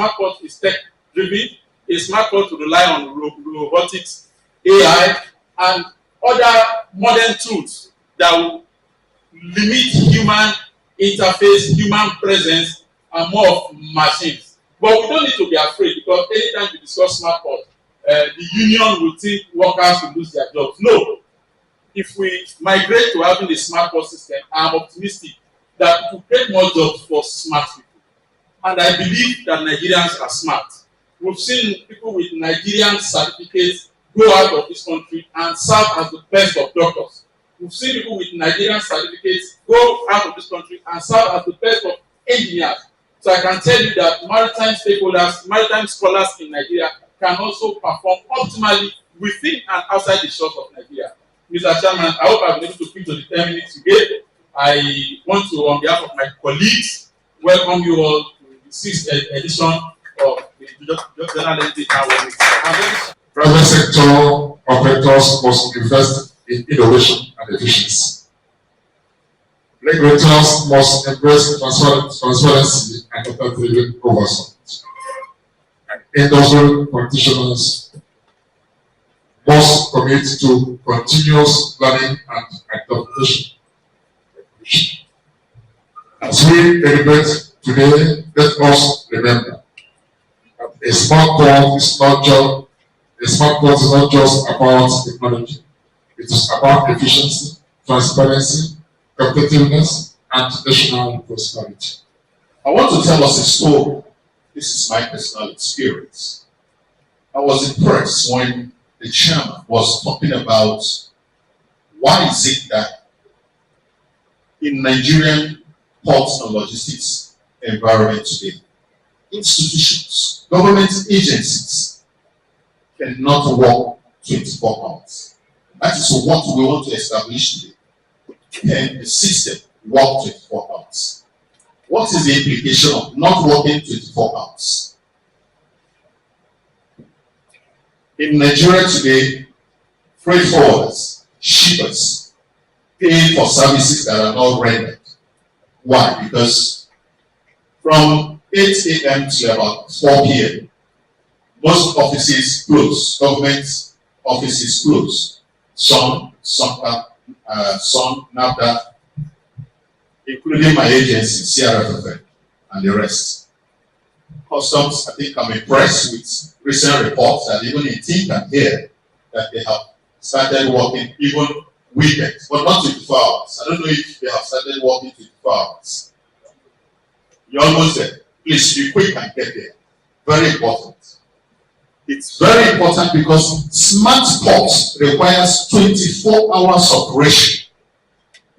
tech-driven. A smart port to rely on robotics, AI, and other modern tools that will limit human interface, human presence, and more of machines. But we don't need to be afraid, because anytime we discuss smart port, the union will think workers will lose their jobs. No. If we migrate to having a smart port system, I'm optimistic that it will create more jobs for smart people. And I believe that Nigerians are smart. We've seen people with Nigerian certificates go out of this country and serve as the best of doctors. We've seen people with Nigerian certificates go out of this country and serve as the best of engineers. So I can tell you that maritime stakeholders, maritime scholars in Nigeria can also perform optimally within and outside the shores of Nigeria. Mr. Chairman, I hope I've been able to speak to the 10 minutes you gave. I want to, on behalf of my colleagues, welcome you all to the 6th edition of the General Entity Awareness. Private sector operators must invest in innovation and efficiency. Regulators must embrace transparency and data-driven oversight. Industrial practitioners must commit to continuous learning and adaptation. As we deliberate today, let us remember that a smart port is not just about technology. It is about efficiency, transparency, competitiveness, and national prosperity. I want to tell us a story. This is my personal experience. I was impressed when the chairman was talking about why is it that in Nigerian ports and logistics environment today, institutions, government agencies cannot work 24 hours. That is what we want to establish today. Can the system work 24 hours? What is the implication of not working 24 hours? In Nigeria today, freight forwarders, shippers, pay for services that are not rendered. Why? Because from 8 a.m. to about 4 p.m., most offices close, government offices close. Some, NAFDA, including my agency, CRFFN, and the rest. Customs, I think I'm impressed with recent reports that even in Think and Hear that they have started working even weekends, but not 24 hours. I don't know if they have started working 24 hours. You're almost there. Please be quick and get there. Very important. It's very important because smart ports requires 24 hours operation.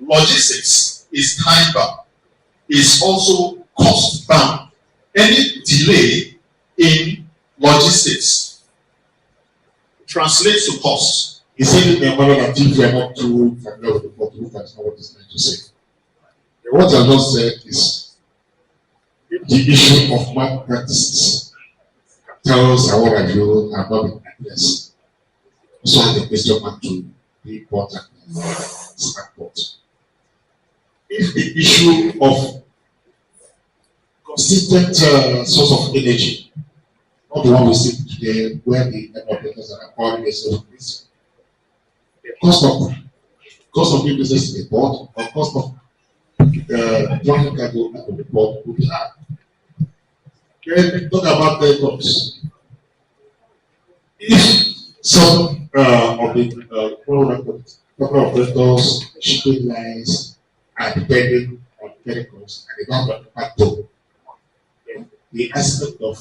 Logistics is time bound. It's also cost bound. Any delay in logistics translates to cost. He said the model that if you are not too familiar with the port, look at what he's trying to say. What I just said is the issue of market practices. Tells us what I do have not been addressed. So the question back to the important smart port. If the issue of consistent source of energy, not the one we see today, where the operators are acquiring a source of energy, the cost of doing business in the port, or cost of driving cargo out of the port will be high. Then talk about telecoms. If Some of the proper operators, shipping lines are depending on chemicals and they don't have the backbone. The aspect of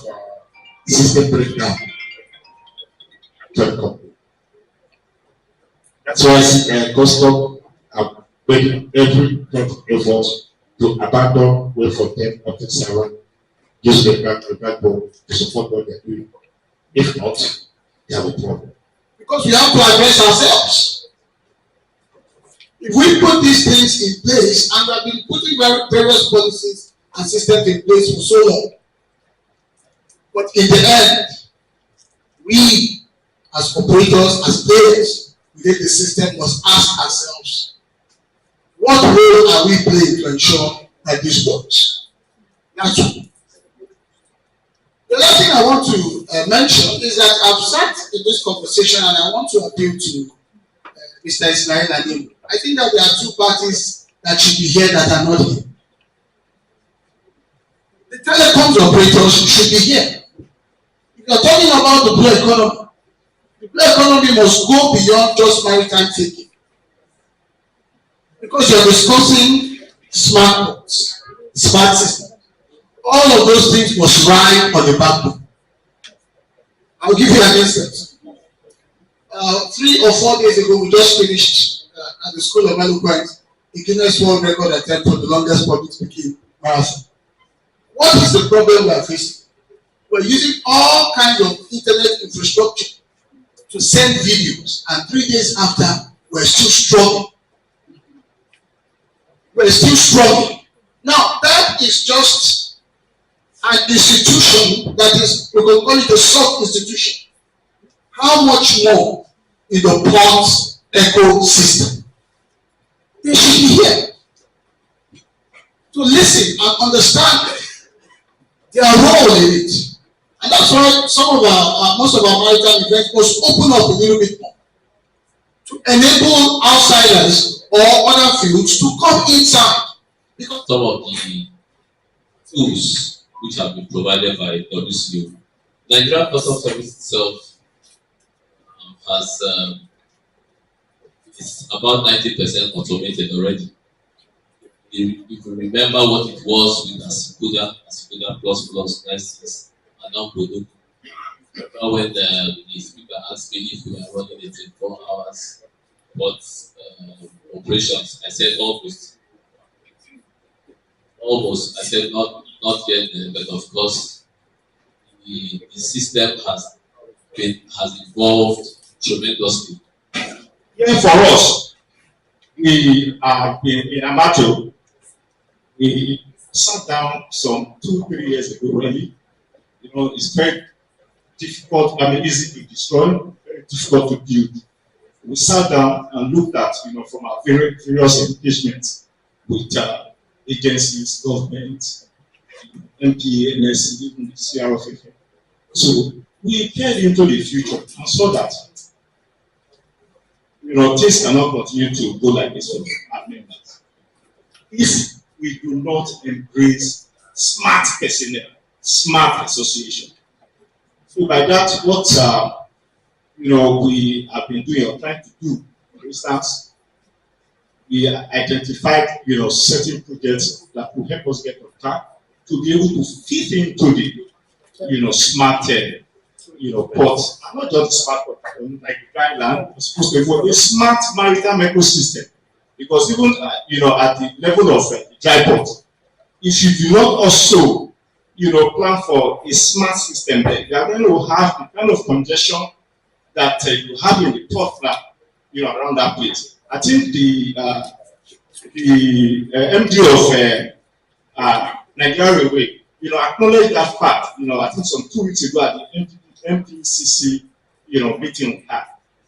system breakdown to the company. That's why custom have made every effort to abandon way for them of the server, use the backbone to support what they're doing. If not, they have a problem. Because we have to address ourselves. If we put these things in place, and we have been putting various policies and systems in place for so long, but in the end, we as operators, as players within the system must ask ourselves, what role are we playing to ensure that this works? That's all. The last thing I want to mention is that I've sat in this conversation and I want to appeal to Mr. Ismail Anim. I think that there are two parties that should be here that are not here. The telecoms operators should be here. If you're talking about the blue economy, the blue economy must go beyond just maritime thinking. Because you're discussing smart ports, smart systems. All of those things must ride on the backbone. I'll give you an instance. 3 or 4 days ago, we just finished at the School of Eloquence a Guinness World Record attempt for the longest public speaking marathon. What is the problem we are facing? We're using all kinds of internet infrastructure to send videos, and 3 days after, we're still struggling. We're still struggling. Now, that is just an institution that is, we can call it a soft institution. How much more in the port ecosystem? They should be here to listen and understand their role in it. And that's why some of most of our maritime events must open up a little bit more to enable outsiders or other fields to come inside. Because some of the tools which have been provided by WCO. Nigerian Customs Service itself has it's about 90% automated already. If you remember what it was with Asikuda plus 96 and now Product. When the speaker asked me if we are running it in 4 hours, what operations, I said almost. I said not yet, but of course, the system has evolved tremendously. Yeah, for us, we have been in Amato. We sat down some 2-3 years ago, really. You know, it's very difficult, easy to destroy, very difficult to build. We sat down and looked at, from our various engagements with agencies, government, MPA, NSC, even the CRFF. So we peered into the future and saw that things cannot continue to go like this for our members. If we do not embrace smart personnel, smart association. So by that, what we have been doing or trying to do, for instance, we identified certain projects that will help us get on track to be able to fit into the smart ports, and not just smart port, like the guideline is supposed to evolve a smart maritime ecosystem. Because even at the level of the dry port, if you do not also plan for a smart system there, you are going to have the kind of congestion that you have in the port now, around that place. I think the MD of Nigeria Railway, acknowledged that fact. I think some 2 weeks ago at the MPCC, meeting we had,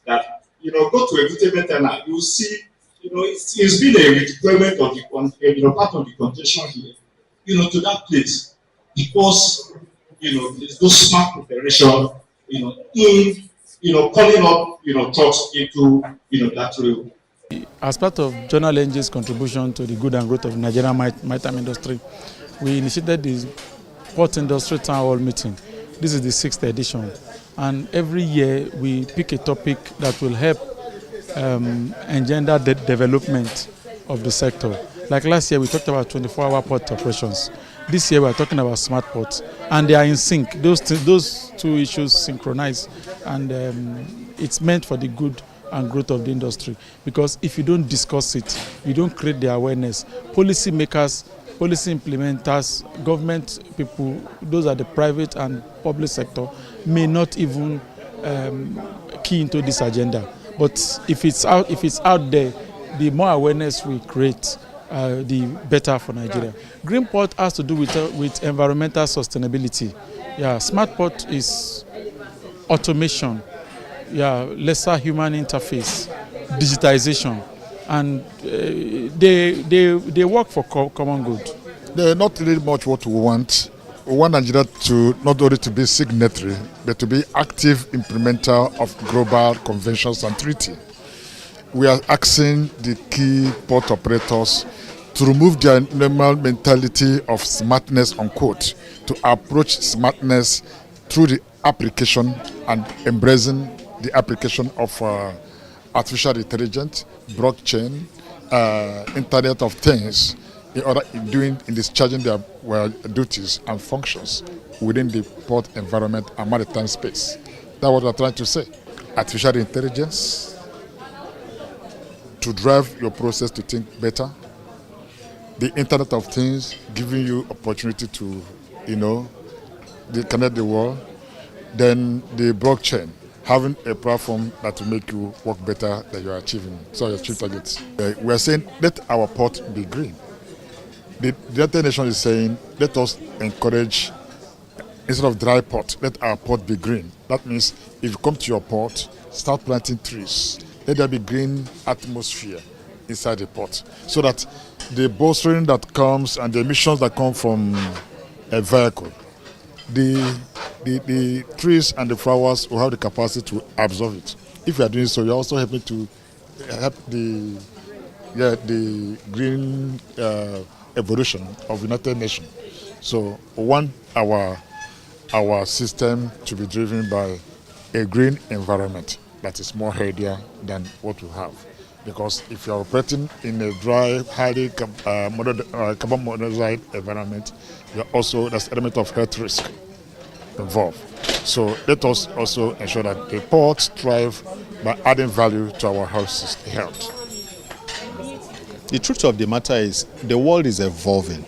that go to a vegetable tunnel, you will see, it's been a redeployment of the part of the congestion here, to that place, because there's no smart preparation, in calling up trucks into that rail. As part of Journal NG's contribution to the good and growth of the Nigerian maritime industry, we initiated the Port Industry Town Hall meeting. This is the 6th edition. And every year we pick a topic that will help engender the development of the sector. Like last year we talked about 24-hour port operations. This year we are talking about smart ports, and they are in sync. Those two issues synchronize, and it's meant for the good and growth of the industry. Because if you don't discuss it, you don't create the awareness. Policy makers, policy implementers, government people, those are the private and public sector, may not even key into this agenda. But if it's out there, the more awareness we create, the better for Nigeria. Green port has to do with environmental sustainability. Yeah, smart port is automation. Yeah, lesser human interface, digitization, and they work for common good. They're not really much what we want. We want Nigeria to not only to be signatory, but to be active implementer of global conventions and treaties. We are asking the key port operators to remove their normal mentality of smartness, unquote, to approach smartness through the application and embracing the application of artificial intelligence, blockchain, Internet of Things, in discharging their duties and functions within the port environment and maritime space. That's what we're trying to say. Artificial intelligence to drive your process to think better. The Internet of Things giving you opportunity to, connect the world. Then the blockchain, having a platform that will make you work better than you are achieving. So you achieve targets. We are saying let our port be green. The United Nations is saying let us encourage, instead of dry port, let our port be green. That means if you come to your port, start planting trees. Let there be green atmosphere inside the port, so that the bolstering that comes and the emissions that come from a vehicle, the trees and the flowers will have the capacity to absorb it. If you are doing so, you're also helping to help the green evolution of United Nations. So we want our system to be driven by a green environment that is more healthier than what we have. Because if you're operating in a dry, highly carbon monoxide environment, there's an element of health risk involved. So let us also ensure that the ports thrive by adding value to our health. The truth of the matter is the world is evolving.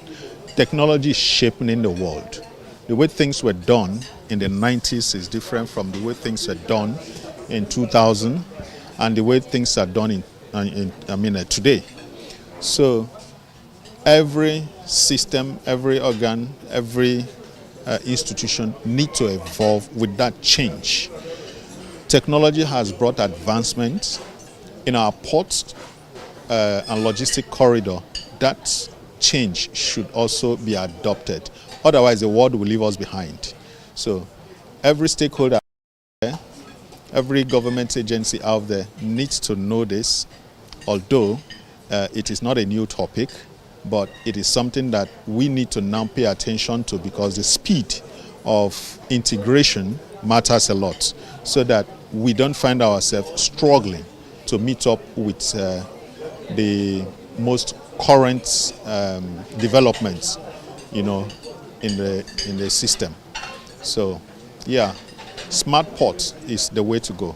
Technology is shaping the world. The way things were done in the 90s is different from the way things were done in 2000 and the way things are done today. So every system, every organ, every institution need to evolve with that change. Technology has brought advancements in our ports and logistic corridor. That change should also be adopted. Otherwise, the world will leave us behind. So every stakeholder, every government agency out there needs to know this, although it is not a new topic, but it is something that we need to now pay attention to, because the speed of integration matters a lot, so that we don't find ourselves struggling to meet up with the most current developments, in the system. So, yeah, smart port is the way to go.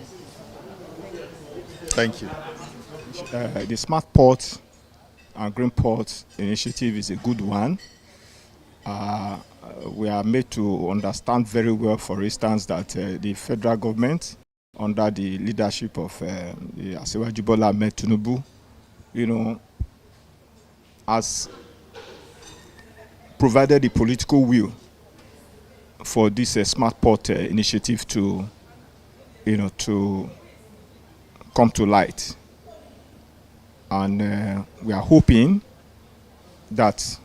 Thank you. The smart port and green port initiative is a good one. We are made to understand very well, for instance, that the federal government, under the leadership of the Asiwaju Bola Ahmed Tinubu, has provided the political will for this smart port initiative to come to light. And we are hoping that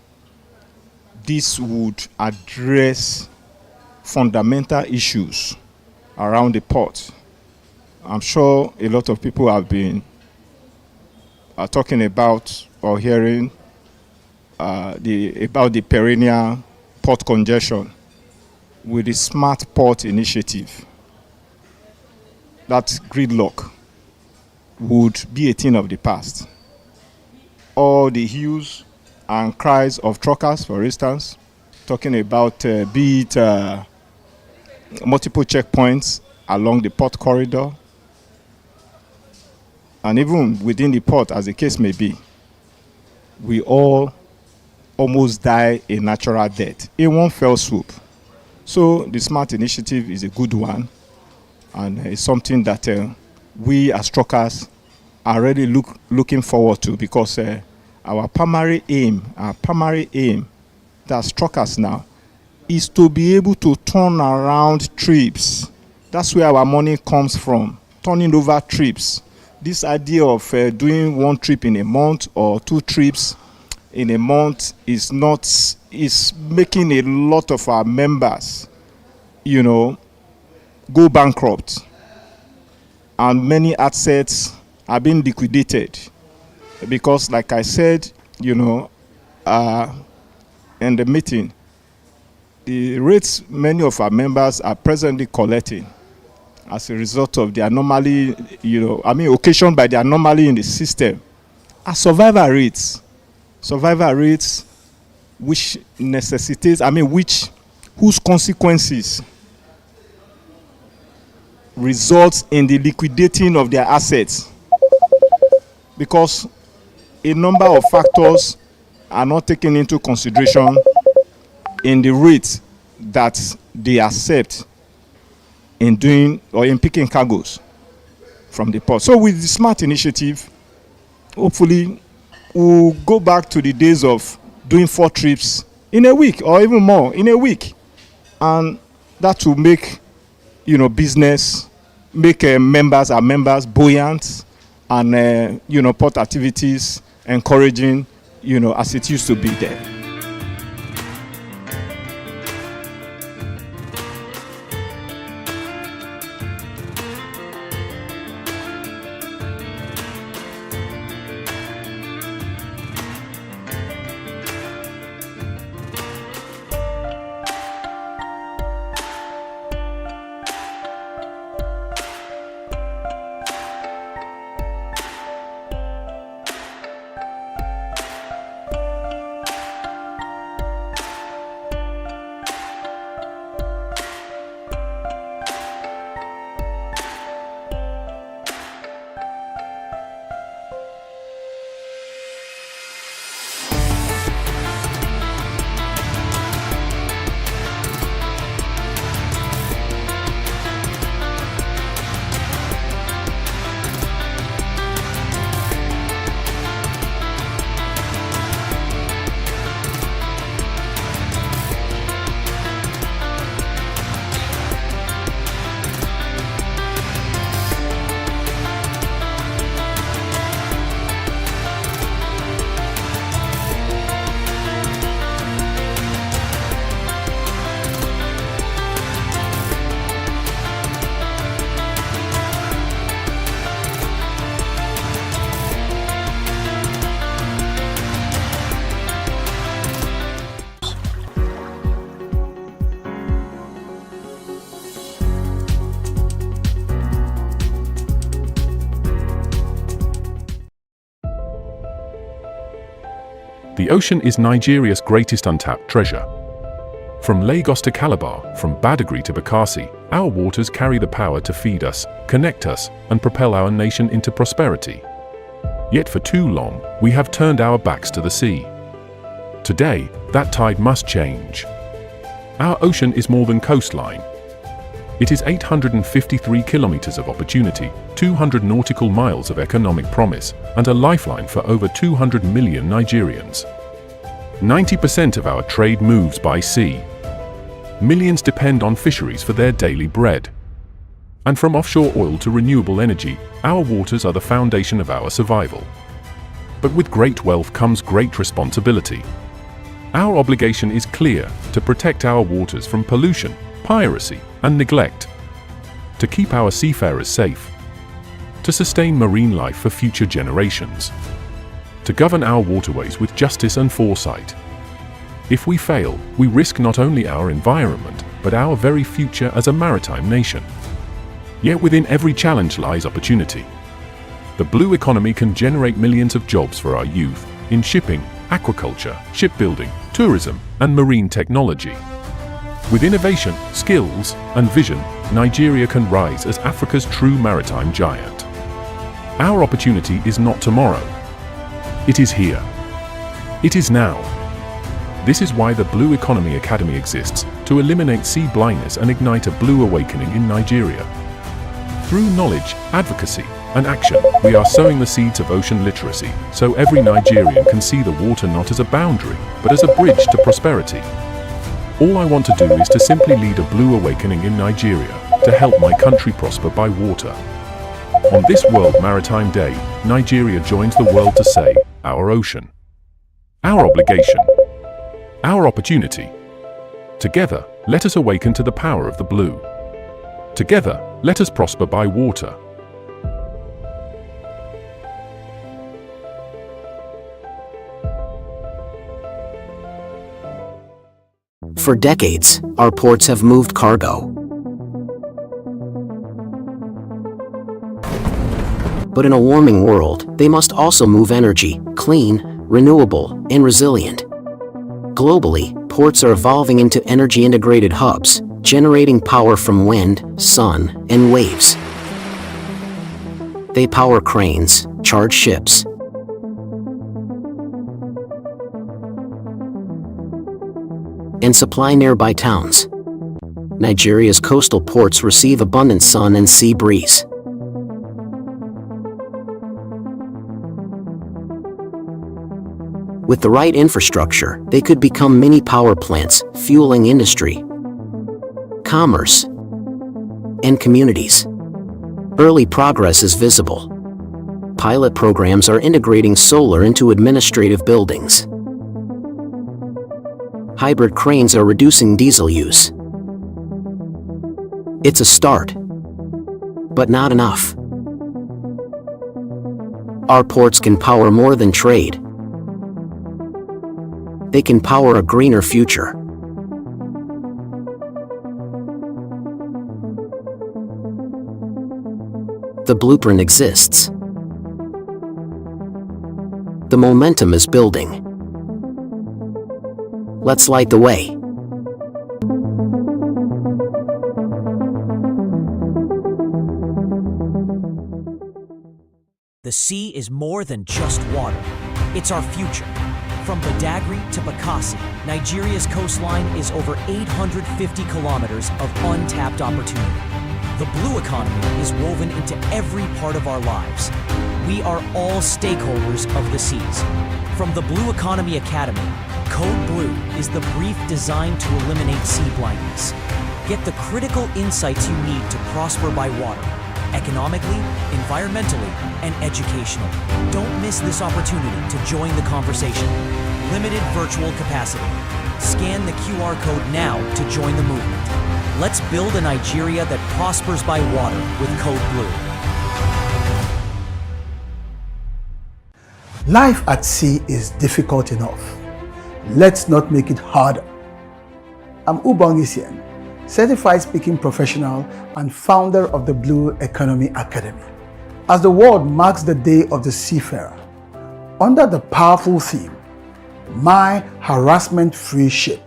this would address fundamental issues around the port. I'm sure a lot of people have been talking about or hearing about the perennial port congestion. With the smart port initiative, that gridlock would be a thing of the past. All the hues and cries of truckers, for instance, talking about be it multiple checkpoints along the port corridor, and even within the port, as the case may be, we all almost die a natural death in one fell swoop. So the SMART initiative is a good one, and it's something that we as truckers are really looking forward to, because our primary aim as truckers now is to be able to turn around trips. That's where our money comes from, turning over trips. This idea of doing one trip in a month or 2 trips in a month is making a lot of our members, go bankrupt, and many assets are being liquidated because, like I said, in the meeting, the rates many of our members are presently collecting as a result of the anomaly, occasioned by the anomaly in the system, are survival rates which necessitates, whose consequences results in the liquidating of their assets, because a number of factors are not taken into consideration in the rate that they accept in doing or in picking cargoes from the port. So with the SMART initiative, hopefully we'll go back to the days of doing 4 trips in a week or even more in a week, and that will make business, make our members buoyant, and port activities encouraging, as it used to be there. The ocean is Nigeria's greatest untapped treasure. From Lagos to Calabar, from Badagry to Bakassi, our waters carry the power to feed us, connect us, and propel our nation into prosperity. Yet for too long, we have turned our backs to the sea. Today, that tide must change. Our ocean is more than coastline. It is 853 kilometers of opportunity, 200 nautical miles of economic promise, and a lifeline for over 200 million Nigerians. 90% of our trade moves by sea. Millions depend on fisheries for their daily bread. And from offshore oil to renewable energy, our waters are the foundation of our survival. But with great wealth comes great responsibility. Our obligation is clear: to protect our waters from pollution, piracy, and neglect, to keep our seafarers safe, to sustain marine life for future generations, to govern our waterways with justice and foresight. If we fail, we risk not only our environment, but our very future as a maritime nation. Yet within every challenge lies opportunity. The blue economy can generate millions of jobs for our youth in shipping, aquaculture, shipbuilding, tourism, and marine technology. With innovation, skills, and vision, Nigeria can rise as Africa's true maritime giant. Our opportunity is not tomorrow. It is here. It is now. This is why the Blue Economy Academy exists, to eliminate sea blindness and ignite a blue awakening in Nigeria. Through knowledge, advocacy, and action, we are sowing the seeds of ocean literacy, so every Nigerian can see the water not as a boundary, but as a bridge to prosperity. All I want to do is to simply lead a blue awakening in Nigeria, to help my country prosper by water. On this World Maritime Day, Nigeria joins the world to say, our ocean. Our obligation. Our opportunity. Together, let us awaken to the power of the blue. Together, let us prosper by water. For decades, our ports have moved cargo. But in a warming world, they must also move energy, clean, renewable, and resilient. Globally, ports are evolving into energy-integrated hubs, generating power from wind, sun, and waves. They power cranes, charge ships, and supply nearby towns. Nigeria's coastal ports receive abundant sun and sea breeze. With the right infrastructure, they could become mini power plants, fueling industry, commerce, and communities. Early progress is visible. Pilot programs are integrating solar into administrative buildings. Hybrid cranes are reducing diesel use. It's a start, but not enough. Our ports can power more than trade. They can power a greener future. The blueprint exists. The momentum is building. Let's light the way. The sea is more than just water. It's our future. From Badagry to Bakassi, Nigeria's coastline is over 850 kilometers of untapped opportunity. The blue economy is woven into every part of our lives. We are all stakeholders of the seas. From the Blue Economy Academy, Code Blue is the brief designed to eliminate sea blindness. Get the critical insights you need to prosper by water, economically, environmentally, and educationally. Don't miss this opportunity to join the conversation. Limited virtual capacity. Scan the QR code now to join the movement. Let's build a Nigeria that prospers by water with Code Blue. Life at sea is difficult enough. Let's not make it harder. I'm Ubong Isian, certified speaking professional and founder of the Blue Economy Academy. As the world marks the Day of the Seafarer, under the powerful theme, My Harassment-Free Ship,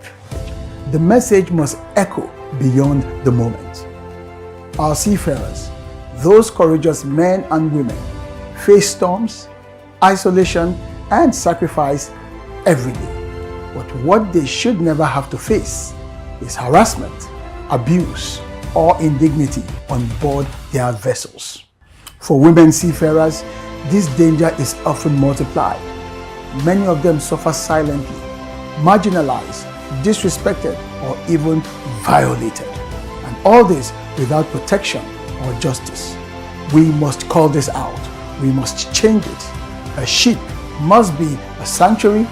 the message must echo beyond the moment. Our seafarers, those courageous men and women, face storms, isolation, and sacrifice every day. But what they should never have to face is harassment, abuse, or indignity on board their vessels. For women seafarers, this danger is often multiplied. Many of them suffer silently, marginalized, disrespected, or even violated. And all this without protection or justice. We must call this out. We must change it. A ship must be a sanctuary,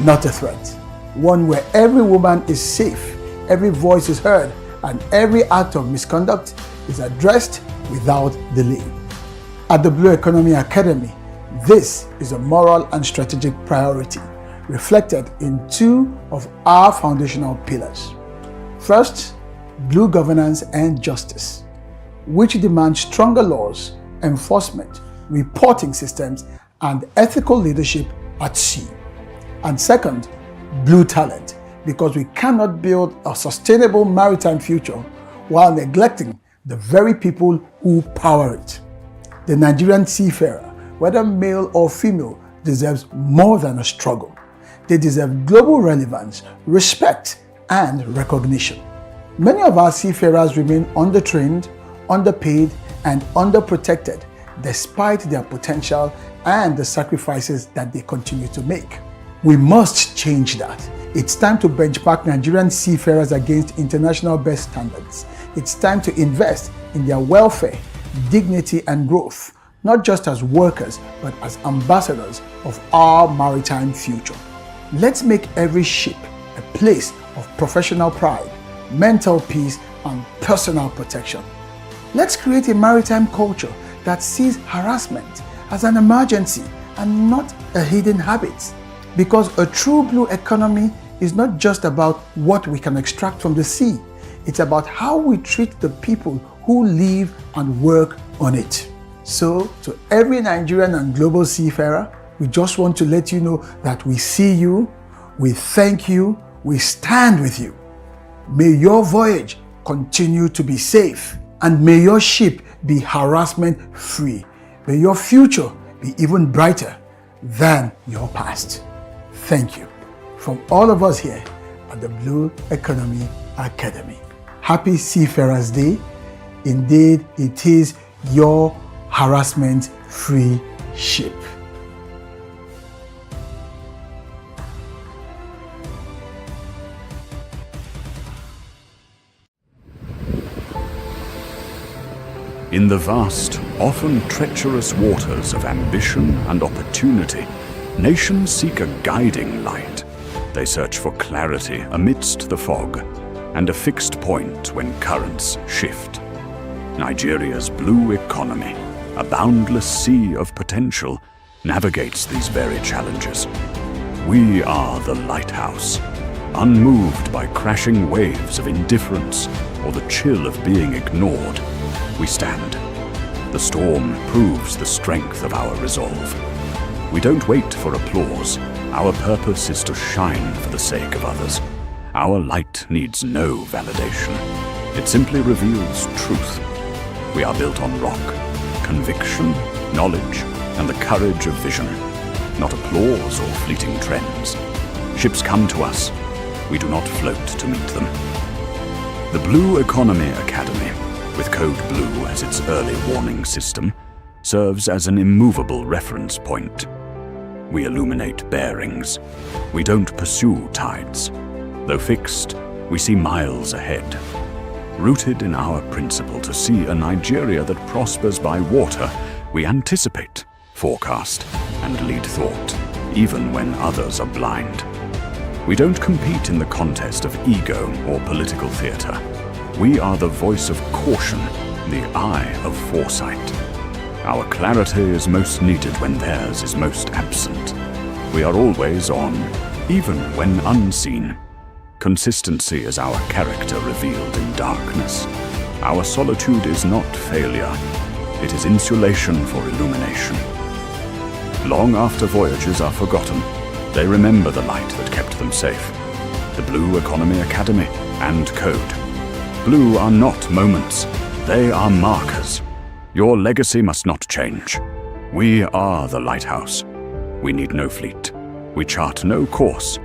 not a threat. One where every woman is safe, every voice is heard, and every act of misconduct is addressed without delay. At the Blue Economy Academy, this is a moral and strategic priority reflected in two of our foundational pillars. First, blue governance and justice. which demands stronger laws, enforcement, reporting systems, and ethical leadership at sea. And second, blue talent, because we cannot build a sustainable maritime future while neglecting the very people who power it. The Nigerian seafarer, whether male or female, deserves more than a struggle. They deserve global relevance, respect, and recognition. Many of our seafarers remain undertrained, underpaid, and underprotected despite their potential and the sacrifices that they continue to make. We must change that. It's time to benchmark Nigerian seafarers against international best standards. It's time to invest in their welfare, dignity, and growth, not just as workers, but as ambassadors of our maritime future. Let's make every ship a place of professional pride, mental peace, and personal protection. Let's create a maritime culture that sees harassment as an emergency and not a hidden habit. Because a true blue economy is not just about what we can extract from the sea. It's about how we treat the people who live and work on it. So, to every Nigerian and global seafarer, we just want to let you know that we see you, we thank you, we stand with you. May your voyage continue to be safe, and may your ship be harassment-free. May your future be even brighter than your past. Thank you from all of us here at the Blue Economy Academy. Happy Seafarers Day. Indeed, it is your harassment-free ship. In the vast, often treacherous waters of ambition and opportunity, nations seek a guiding light. They search for clarity amidst the fog and a fixed point when currents shift. Nigeria's blue economy, a boundless sea of potential, navigates these very challenges. We are the lighthouse, unmoved by crashing waves of indifference or the chill of being ignored. We stand. The storm proves the strength of our resolve. We don't wait for applause. Our purpose is to shine for the sake of others. Our light needs no validation. It simply reveals truth. We are built on rock, conviction, knowledge, and the courage of vision, not applause or fleeting trends. Ships come to us. We do not float to meet them. The Blue Economy Academy, with Code Blue as its early warning system, serves as an immovable reference point. We illuminate bearings. We don't pursue tides. Though fixed, we see miles ahead. Rooted in our principle to see a Nigeria that prospers by water, we anticipate, forecast, and lead thought, even when others are blind. We don't compete in the contest of ego or political theater. We are the voice of caution, the eye of foresight. Our clarity is most needed when theirs is most absent. We are always on, even when unseen. Consistency is our character revealed in darkness. Our solitude is not failure. It is insulation for illumination. Long after voyages are forgotten, they remember the light that kept them safe. The Blue Economy Academy and Code. Blue are not moments, they are markers. Your legacy must not change. We are the lighthouse. We need no fleet. We chart no course.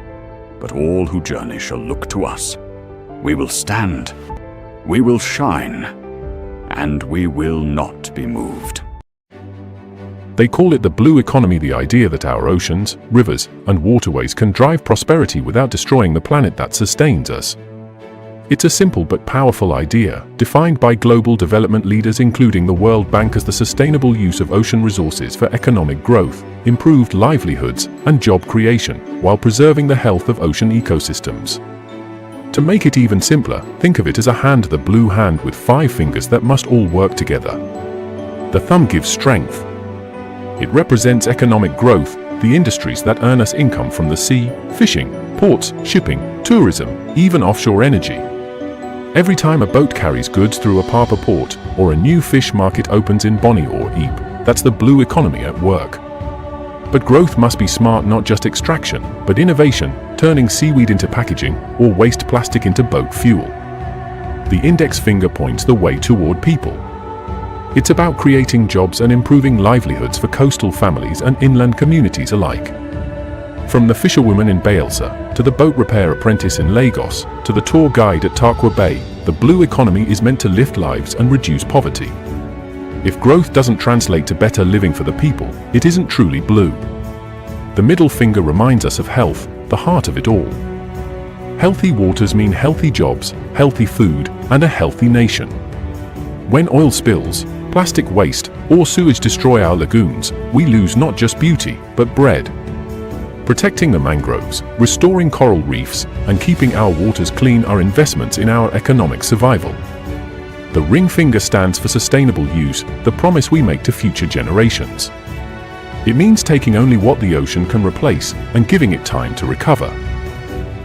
But all who journey shall look to us. We will stand. We will shine. And we will not be moved. They call it the blue economy, the idea that our oceans, rivers, and waterways can drive prosperity without destroying the planet that sustains us. It's a simple but powerful idea, defined by global development leaders including the World Bank as the sustainable use of ocean resources for economic growth, improved livelihoods, and job creation, while preserving the health of ocean ecosystems. To make it even simpler, think of it as a hand, the blue hand with 5 fingers that must all work together. The thumb gives strength. It represents economic growth, the industries that earn us income from the sea, fishing, ports, shipping, tourism, even offshore energy. Every time a boat carries goods through a Papa port or a new fish market opens in Bonny or Ypres, that's the blue economy at work. But growth must be smart, not just extraction, but innovation, turning seaweed into packaging or waste plastic into boat fuel. The index finger points the way toward people. It's about creating jobs and improving livelihoods for coastal families and inland communities alike. From the fisherwoman in Bayelsa, to the boat repair apprentice in Lagos, to the tour guide at Tarkwa Bay, the blue economy is meant to lift lives and reduce poverty. If growth doesn't translate to better living for the people, it isn't truly blue. The middle finger reminds us of health, the heart of it all. Healthy waters mean healthy jobs, healthy food, and a healthy nation. When oil spills, plastic waste, or sewage destroy our lagoons, we lose not just beauty, but bread. Protecting the mangroves, restoring coral reefs, and keeping our waters clean are investments in our economic survival. The ring finger stands for sustainable use, the promise we make to future generations. It means taking only what the ocean can replace and giving it time to recover.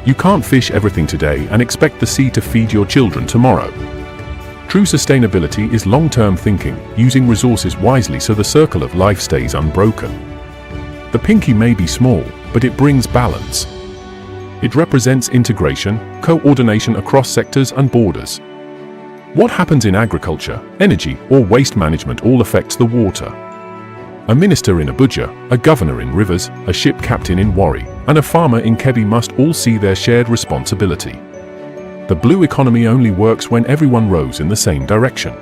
You can't fish everything today and expect the sea to feed your children tomorrow. True sustainability is long-term thinking, using resources wisely so the circle of life stays unbroken. The pinky may be small, but it brings balance. It represents integration, coordination across sectors and borders. What happens in agriculture, energy, or waste management all affects the water. A minister in Abuja, a governor in Rivers, a ship captain in Warri, and a farmer in Kebbi must all see their shared responsibility. The blue economy only works when everyone rows in the same direction.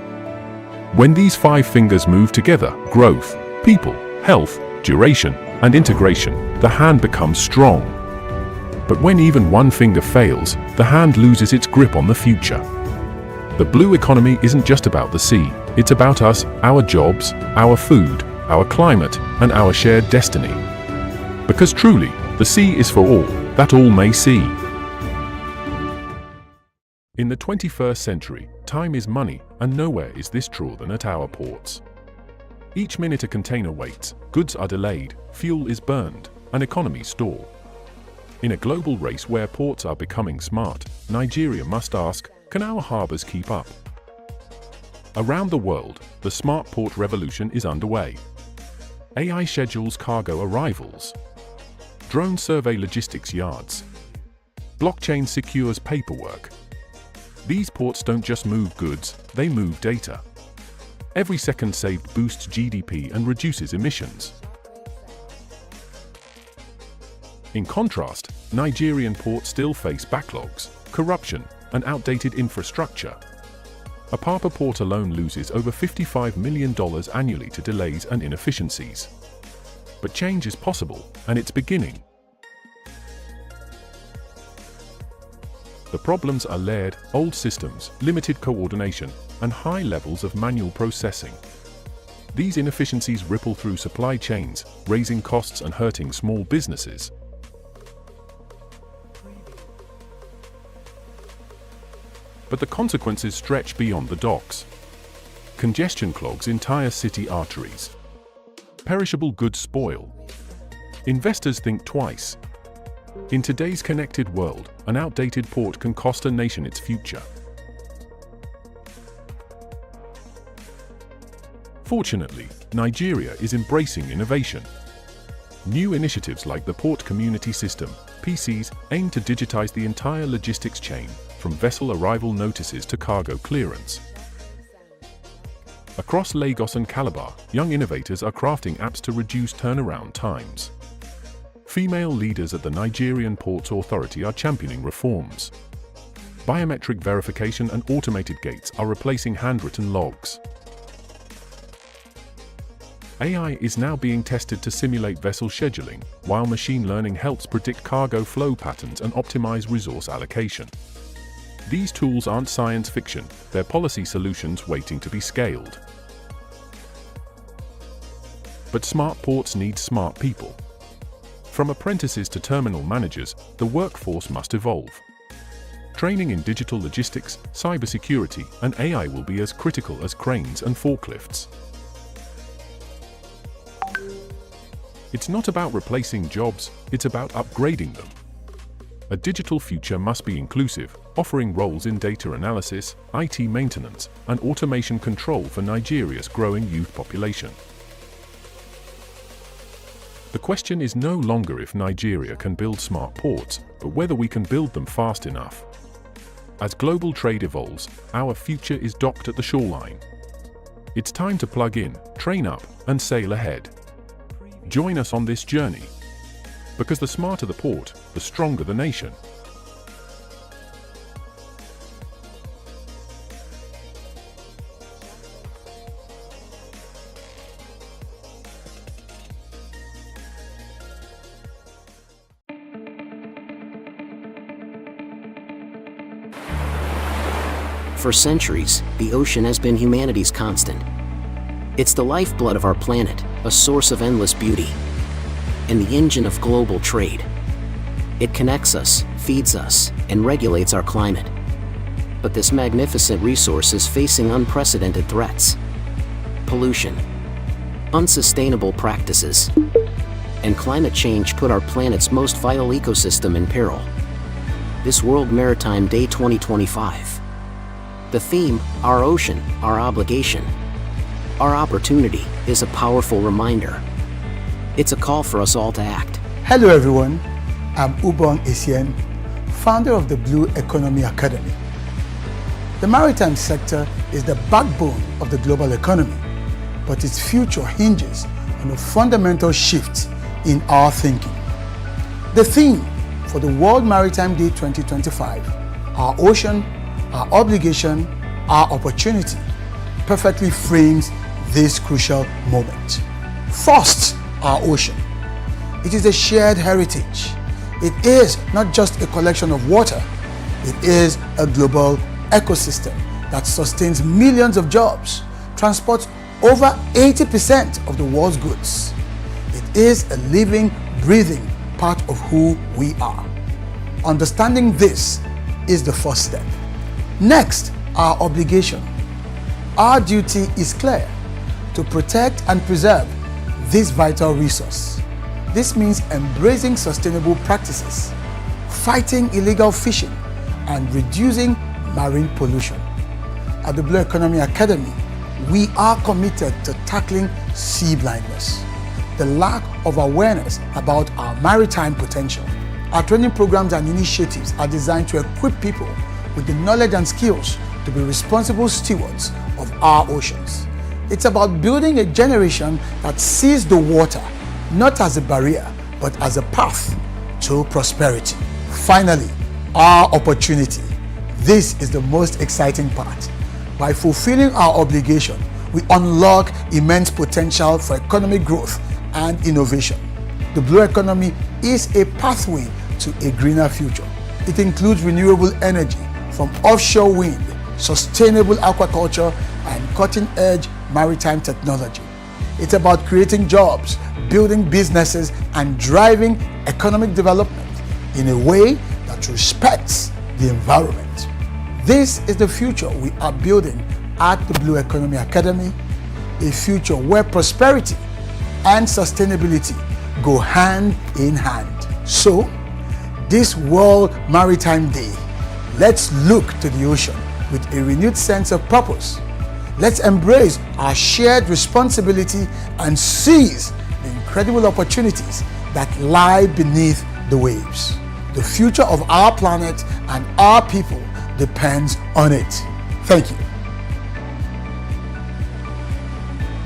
When these 5 fingers move together, growth, people, health, duration, and integration, the hand becomes strong. But when even one finger fails, the hand loses its grip on the future. The blue economy isn't just about the sea, it's about us, our jobs, our food, our climate, and our shared destiny. Because truly, the sea is for all, that all may see. In the 21st century, time is money, and nowhere is this truer than at our ports. Each minute a container waits, goods are delayed, fuel is burned, and economies stall. In a global race where ports are becoming smart, Nigeria must ask, can our harbors keep up? Around the world, the smart port revolution is underway. AI schedules cargo arrivals. Drones survey logistics yards. Blockchain secures paperwork. These ports don't just move goods, they move data. Every second saved boosts GDP and reduces emissions. In contrast, Nigerian ports still face backlogs, corruption, and outdated infrastructure. Apapa Port alone loses over $55 million annually to delays and inefficiencies. But change is possible, and it's beginning. The problems are layered, old systems, limited coordination, and high levels of manual processing. These inefficiencies ripple through supply chains, raising costs and hurting small businesses. But the consequences stretch beyond the docks. Congestion clogs entire city arteries. Perishable goods spoil. Investors think twice. In today's connected world, an outdated port can cost a nation its future. Fortunately, Nigeria is embracing innovation. New initiatives like the Port Community System, PCs, aim to digitize the entire logistics chain, from vessel arrival notices to cargo clearance. Across Lagos and Calabar, young innovators are crafting apps to reduce turnaround times. Female leaders at the Nigerian Ports Authority are championing reforms. Biometric verification and automated gates are replacing handwritten logs. AI is now being tested to simulate vessel scheduling, while machine learning helps predict cargo flow patterns and optimize resource allocation. These tools aren't science fiction, they're policy solutions waiting to be scaled. But smart ports need smart people. From apprentices to terminal managers, the workforce must evolve. Training in digital logistics, cybersecurity, and AI will be as critical as cranes and forklifts. It's not about replacing jobs, it's about upgrading them. A digital future must be inclusive, offering roles in data analysis, IT maintenance, and automation control for Nigeria's growing youth population. The question is no longer if Nigeria can build smart ports, but whether we can build them fast enough. As global trade evolves, our future is docked at the shoreline. It's time to plug in, train up, and sail ahead. Join us on this journey. Because the smarter the port, the stronger the nation. For centuries, the ocean has been humanity's constant. It's the lifeblood of our planet, a source of endless beauty, and the engine of global trade. It connects us, feeds us, and regulates our climate. But this magnificent resource is facing unprecedented threats. Pollution, unsustainable practices, and climate change put our planet's most vital ecosystem in peril. This World Maritime Day 2025. The theme, Our Ocean, Our Obligation, Our Opportunity, is a powerful reminder. It's a call for us all to act. Hello everyone, I'm Ubong Essien, founder of the Blue Economy Academy. The maritime sector is the backbone of the global economy, but its future hinges on a fundamental shift in our thinking. The theme for the World Maritime Day 2025, Our Ocean, Our Obligation, Our Opportunity, perfectly frames this crucial moment. First, our ocean. It is a shared heritage. It is not just a collection of water, it is a global ecosystem that sustains millions of jobs, transports over 80% of the world's goods. It is a living, breathing part of who we are. Understanding this is the first step. Next, our obligation. Our duty is clear: to protect and preserve this vital resource. This means embracing sustainable practices, fighting illegal fishing, and reducing marine pollution. At the Blue Economy Academy, we are committed to tackling sea blindness, the lack of awareness about our maritime potential. Our training programs and initiatives are designed to equip people with the knowledge and skills to be responsible stewards of our oceans. It's about building a generation that sees the water not as a barrier, but as a path to prosperity. Finally, our opportunity. This is the most exciting part. By fulfilling our obligation, we unlock immense potential for economic growth and innovation. The Blue Economy is a pathway to a greener future. It includes renewable energy from offshore wind, sustainable aquaculture, and cutting-edge maritime technology. It's about creating jobs, building businesses, and driving economic development in a way that respects the environment. This is the future we are building at the Blue Economy Academy, a future where prosperity and sustainability go hand in hand. So, this World Maritime Day, let's look to the ocean with a renewed sense of purpose. Let's embrace our shared responsibility and seize the incredible opportunities that lie beneath the waves. The future of our planet and our people depends on it. Thank you.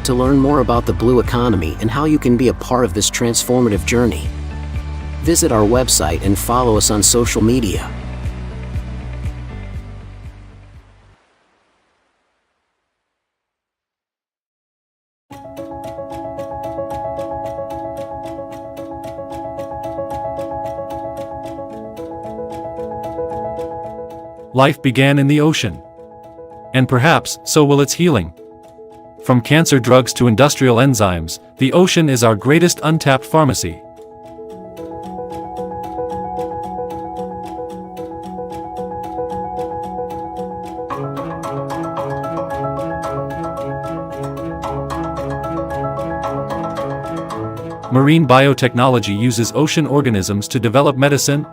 To learn more about the Blue Economy and how you can be a part of this transformative journey, visit our website and follow us on social media. Life began in the ocean. And perhaps, so will its healing. From cancer drugs to industrial enzymes, the ocean is our greatest untapped pharmacy. Marine biotechnology uses ocean organisms to develop medicine,